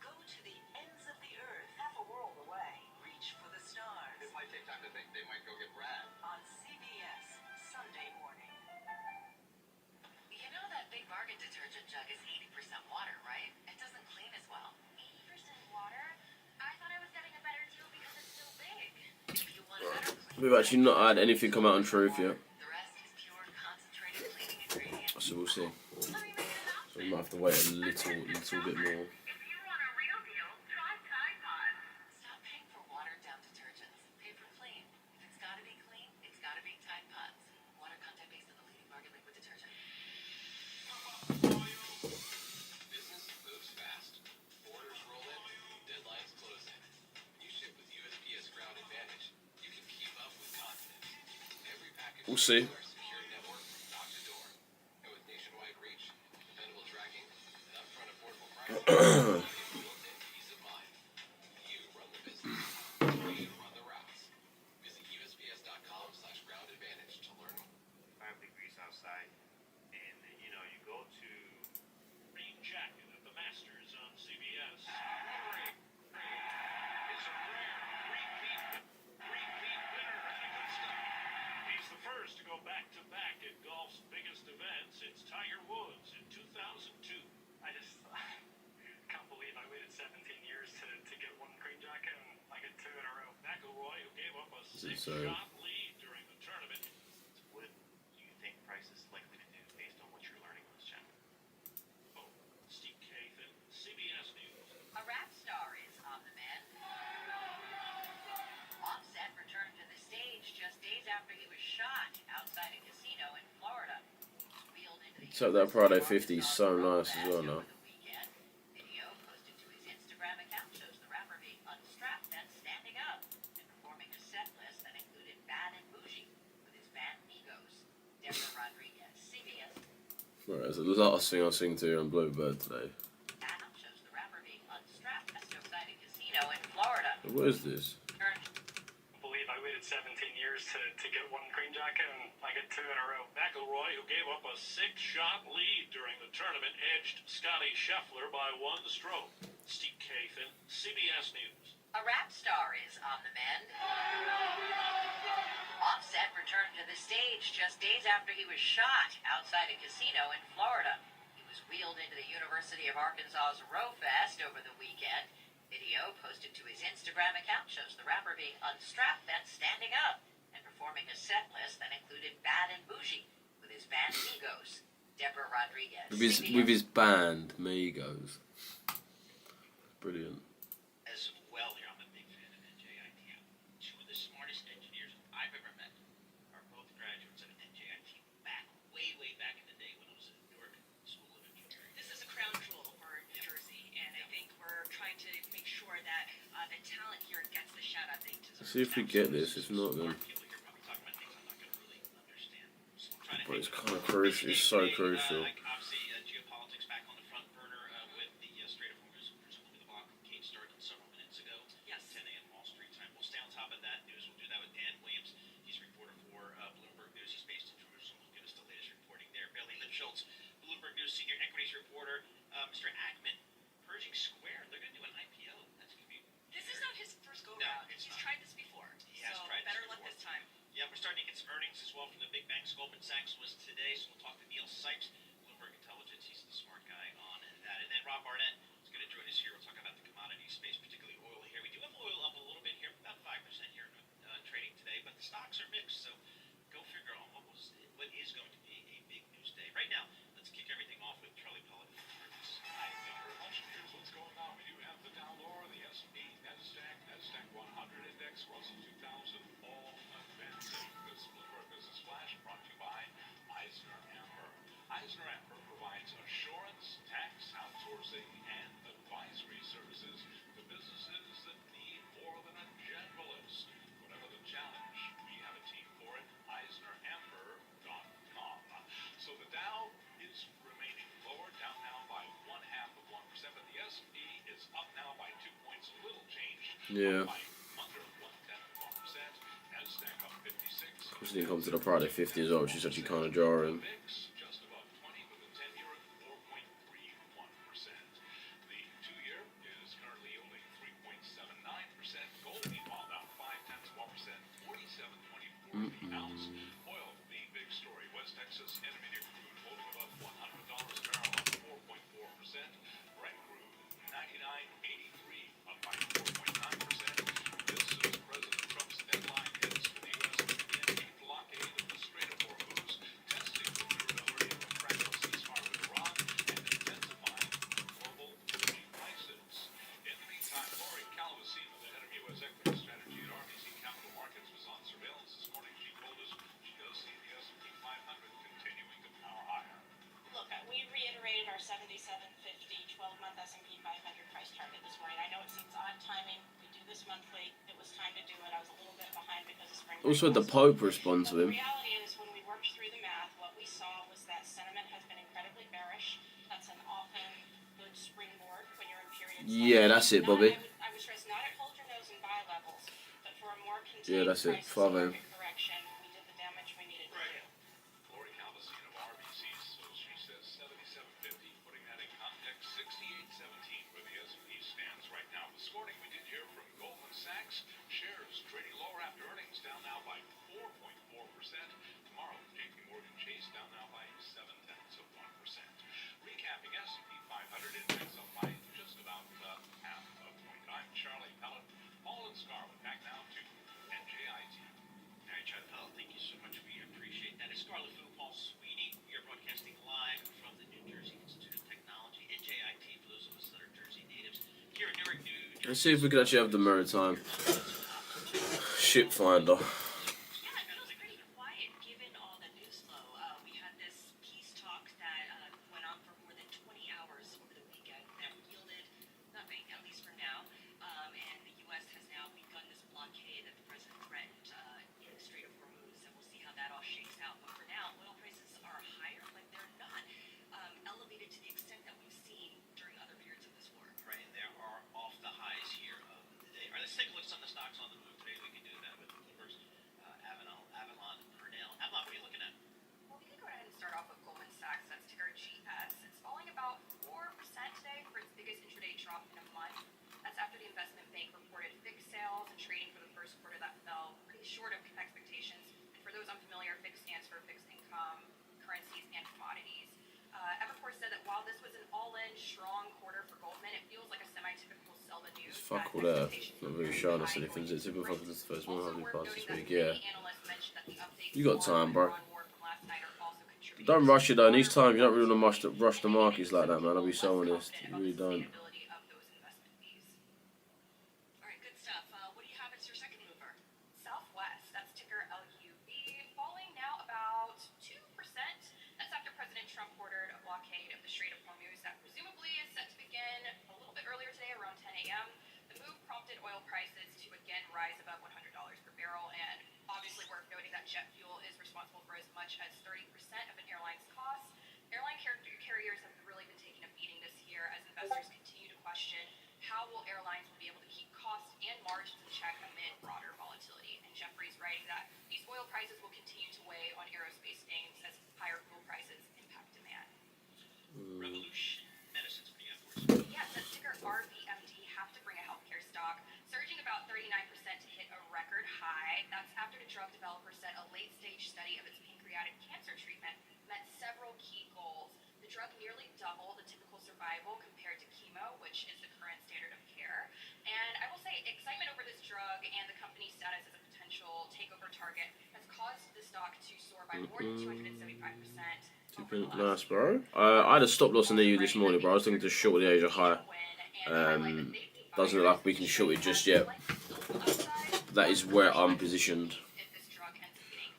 Go to the ends of the earth, half a world away. Reach for the stars.
It might take time to think. They might go get Brad.
On CBS Sunday morning.
You know that big bargain detergent jug is 80% water, right? It doesn't clean as well.
80% water? I thought I was getting a better deal because it's so big.
If you want a better clean,
We've actually not had anything come out in truth yet,
the rest is pure concentrated cleaning ingredients.
so we'll see.
Let me make an
So
announcement.
we might have to wait a little bit more.
If you want a real deal, try Tide Pods.
Stop paying for watered down detergents. Pay for clean. If it's gotta be clean, it's gotta be Tide Pods. Water content based on the leading bargain liquid detergent.
Business moves fast. Orders roll in. Deadlines close in. When you ship with USPS Ground Advantage, you can keep up with confidence. Every package
We'll see.
our secure network from door to door. And with nationwide reach, dependable tracking, and upfront affordable pricing, you get built-in peace of mind. You run the business. We run the routes. Visit USPS.com/ground advantage to learn more.
5 degrees outside, and you know, you go to
Green Jacket of the Masters on CBS.
is a rare repeat winner.
He's the first to go back-to-back at golf's biggest events. It's Tiger Woods in 2002.
I just can't believe I waited 17 years to get one green jacket and I get 2 in a row.
McIlroy, who gave up a
Is it so?
6-shot lead during the tournament.
What do you think Price is likely to do based on what you're learning on this channel?
Oh, Steve Kathan, CBS News.
A rap star is on the mend. Offset returned to the stage just days after he was shot outside a casino in Florida. He was wheeled into the
Except that Prado
University
50
of
is so
Arkansas
nice as well
over
now.
the weekend. Video posted to his Instagram account shows the rapper being unstrapped and standing up and performing a set list that included Bad and Bougie with his band Migos. Deborah Rodriguez, CBS.
Right, that's the last thing I sing to you on Bluebird today.
Account shows the rapper being unstrapped outside a casino in Florida.
What is this?
Turned
I believe I waited 17 years to get one green jacket and I get 2 in a row.
McIlroy, who gave up a 6-shot lead during the tournament, edged Scotty Scheffler by 1 stroke. Steve Kathan, CBS News.
A rap star is on the mend. Offset returned to the stage just days after he was shot outside a casino in Florida. He was wheeled into the University of Arkansas's Row Fest over the weekend. Video posted to his Instagram account shows the rapper being unstrapped and standing up and performing a set list that included Bad and Bougie with his band Migos. Deborah Rodriguez.
With his band, Migos. Brilliant.
As well here, I'm a big fan of NJIT. Two of the smartest engineers I've ever met are both graduates of NJIT way back in the day when I was at Newark School of Engineering.
This is a crown jewel for New Jersey, and I think we're trying to make sure that the talent here gets the shout out they deserve.
Let's see if we get this. If not, then.
People here probably talking about things I'm not going to really understand. So I'm trying to
But it's
think
kind of crucial. It's so crucial.
like obviously, geopolitics back on the front burner with the Strait of Hormuz, presumably the blockade started several minutes ago.
Yes.
10 a.m. Wall Street time. We'll stay on top of that news. We'll do that with Dan Williams. He's a reporter for Bloomberg News. He's based in Jerusalem. He'll give us the latest reporting there. Bailey Lipschultz, Bloomberg News senior equities reporter. Mr. Ackman, Pershing Square. They're going to do an IPO. That's going to be.
This is not his first go
No,
round.
it's
He's
not.
tried this before.
He has
so
tried this
better luck
before.
this time.
Yeah, we're starting to get some earnings as well from the big banks. Goldman Sachs was today, so we'll talk to Neil Sipes, Bloomberg Intelligence. He's the smart guy on that. And then Rob Barnett is going to join us here. We'll talk about the commodity space, particularly oil here. We do have oil up a little bit here, about 5% here trading today, but the stocks are mixed. So go figure out what
Yeah.
by under 1/10 of 1%. NASDAQ up 56.
Of course, it didn't come to the Friday 50 as well, which is actually kind of jarring.
VIX just above 20 with the 10-year at 4.31%. The 2-year is currently only 3.79%. Gold, meanwhile, down 0.5%, 47.24 the ounce. Oil, the big story. West Texas Intermediate crude holding above $100 a barrel, up 4.4%. Brent crude 99.83, up by 4.9%. This is President Trump's deadline hits for the U.S. to begin a blockade of the Strait of Hormuz, testing the durability of a fragile ceasefire with Iran, and intensifying global energy prices. In the meantime, Lori Calvasina, the head of U.S. equity strategy at RBC Capital Markets, was on surveillance this morning. She told us she does see the S&P 500 continuing to power higher.
Look, we reiterated our 7750 12-month S&P 500 price target this morning. I know it seems odd timing. We do this monthly. It was time to do it. I was a little bit behind because of spring break.
Also had the Pope respond to him.
The reality is, when we worked through the math, what we saw was that sentiment has been incredibly bearish. That's an often good springboard when you're in periods.
Yeah, that's it, Bobby.
I would stress not at hold your nose and buy levels, but for a more contained
Yeah, that's it.
crisis
Father.
market correction, we did the damage we needed to do.
Lori Calvasina of RBC, so she says 77.50, putting that in context, 68.17 where the S&P stands right now. This morning we did hear from Goldman Sachs. Shares trading lower after earnings, down now by 4.4%. Tomorrow, JP Morgan Chase down now by 0.7%. Recapping S&P 500 index up by just about half a point. I'm Charlie Pellet. Paul and Scarlett back now to NJIT.
All right, Chad Powell, thank you so much. We appreciate that. It's Scarlett Fu, Paul Sweeney. We are broadcasting live from the New Jersey Institute of Technology, NJIT, for those of us that are Jersey natives. Here in Newark, New Jersey.
Let's see if we can actually have the maritime ship finder.
Yeah, it feels pretty quiet given all the news flow. We had this peace talk that went on for more than 20 hours over the weekend that yielded nothing, at least for now. And the U.S. has now begun this blockade that the president threatened in the Strait of Hormuz, and we'll see how that all shakes out. But for now, oil prices are higher, but they're not elevated to the extent that we've seen during other periods of this war.
Right, and there are off the highs here of the day. All right, let's take a look at some of the stocks on the move today. We can do that with Bloomberg's Avalon, Purnell. Avalon, what are you looking at?
Well, we can go ahead and start off with Goldman Sachs. That's ticker GS. It's falling about 4% today for its biggest intraday drop in a month. That's after the investment bank reported fixed sales and trading for the first quarter that fell pretty short of expectations. And for those unfamiliar, fixed stands for fixed income, currencies, and commodities. Evercore said that while this was an all-in strong quarter for Goldman, it feels like a semi-typical sell the news.
Fuck all that. Not really showing us anything. It's a good fuck this first one. How many parts this week? Yeah. You got time, bro. Don't rush it though. In these times, you don't really want to rush the markets like that, man. I'll be so honest. You really don't.
All right, good stuff. What do you have as your second mover?
Southwest, that's ticker LUV, falling now about 2%. That's after President Trump ordered a blockade of the Strait of Hormuz that presumably is set to begin a little bit earlier today, around 10 a.m. The move prompted oil prices to again rise above $100 per barrel, and obviously worth noting that jet fuel is responsible for as much as 30% of an airline's costs. Airline carriers have really been taking a beating this year as investors continue to question how will airlines be able to keep costs and margins in check amid broader volatility. And Jeffrey's writing that these oil prices will continue to weigh on aerospace names as higher fuel prices impact demand.
Revolution Medicine's pretty good, of course.
Yes, that's ticker RVMD, have to bring a healthcare stock, surging about 39% to hit a record high. That's after the drug developer said a late-stage study of its pancreatic cancer treatment met several key goals. The drug nearly doubled the typical survival compared to chemo, which is the current standard of care. And I will say, excitement over this drug and the company's status as a potential takeover target has caused the stock to soar by more than 275%.
Nice, bro. I had a stop loss in the EU this morning, bro. I was thinking to short the Asia high. Doesn't look like we can short it just yet. That is where I'm positioned.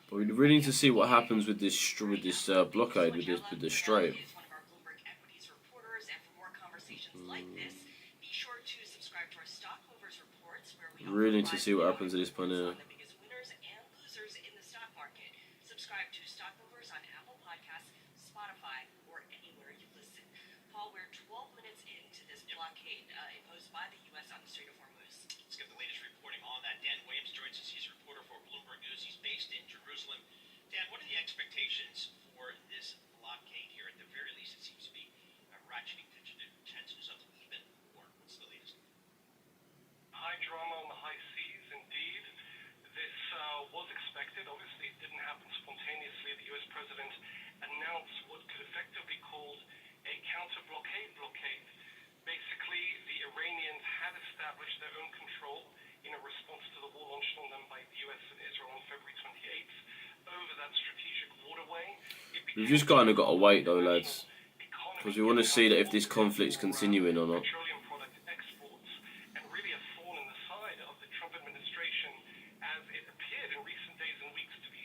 But we really need to see what happens with this blockade with the Strait.
One of our Bloomberg Equities reporters, and for more conversations like this, be sure to subscribe to our Stock Movers reports, where we
Really need to see what happens at this point here.
on the biggest winners and losers in the stock market. Subscribe to Stock Movers on Apple Podcasts, Spotify, or anywhere you listen. Paul, we're 12 minutes into this blockade imposed by the U.S. on the Strait of Hormuz.
Let's get the latest reporting on that. Dan Williams joins us. He's a reporter for Bloomberg News. He's based in Jerusalem. Dan, what are the expectations for this blockade here? At the very least, it seems to be ratcheting tensions up even more. What's the latest?
High drama on the high seas, indeed. This was expected. Obviously, it didn't happen spontaneously. The U.S. president announced what could effectively be called a counter-blockade blockade. Basically, the Iranians had established their own control in a response to the war launched on them by the U.S. and Israel on February 28th over that strategic waterway.
We've just kind of got to wait though, lads, because we want to see that if this conflict's continuing or not.
Petroleum product exports, and really a thorn in the side of the Trump administration as it appeared in recent days and weeks to be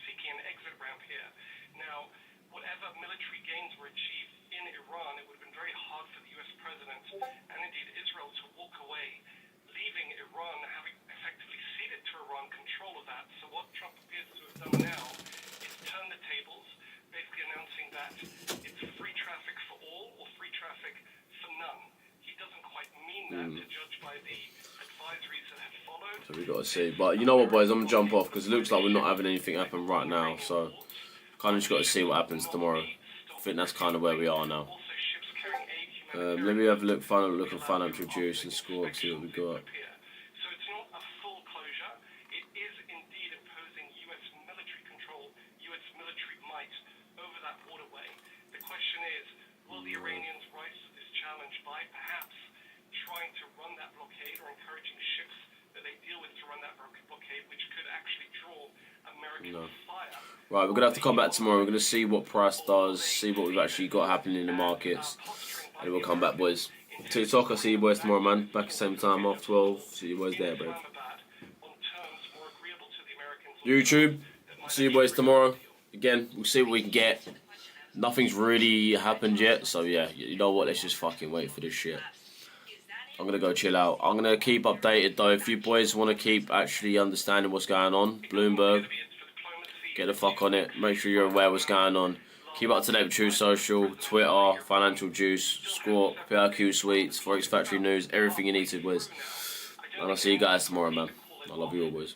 seeking an exit ramp here. Now, whatever military gains were achieved in Iran, it would have been very hard for the U.S. president and indeed Israel to walk away, leaving Iran, having effectively ceded to Iran control of that. So what Trump appears to have done now is turn the tables, basically announcing that it's free traffic for all or free traffic for none. He doesn't quite mean that, to judge by the advisories that have followed.
So we got to see. But you know what, boys, I'm going to jump off because it looks like we're not having anything happen right now. So kind of just got to see what happens tomorrow. I think that's kind of where we are now. Let me have a look, final look at financial juice and score, see what we got.
So it's not a full closure. It is indeed imposing U.S. military control, U.S. military might over that waterway. The question is, will the Iranians rise to this challenge by perhaps trying to run that blockade or encouraging ships that they deal with to run that blockade, which could actually draw American fire?
Right, we're going to have to come back tomorrow. We're going to see what price does, see what we've actually got happening in the markets. And we'll come back, boys. TikTok, I'll see you boys tomorrow, man. Back at the same time, half 12. See you boys there, bro. YouTube, see you boys tomorrow. Again, we'll see what we can get. Nothing's really happened yet, so yeah, you know what? Let's just fucking wait for this shit. I'm going to go chill out. I'm going to keep updated, though. If you boys want to keep actually understanding what's going on, Bloomberg, get the fuck on it. Make sure you're aware what's going on. Keep up to date with True Social, Twitter, Financial Juice, Squawk, PRQ Sweets, Forex Factory News, everything you need to, boys. And I'll see you guys tomorrow, man. I love you all, boys.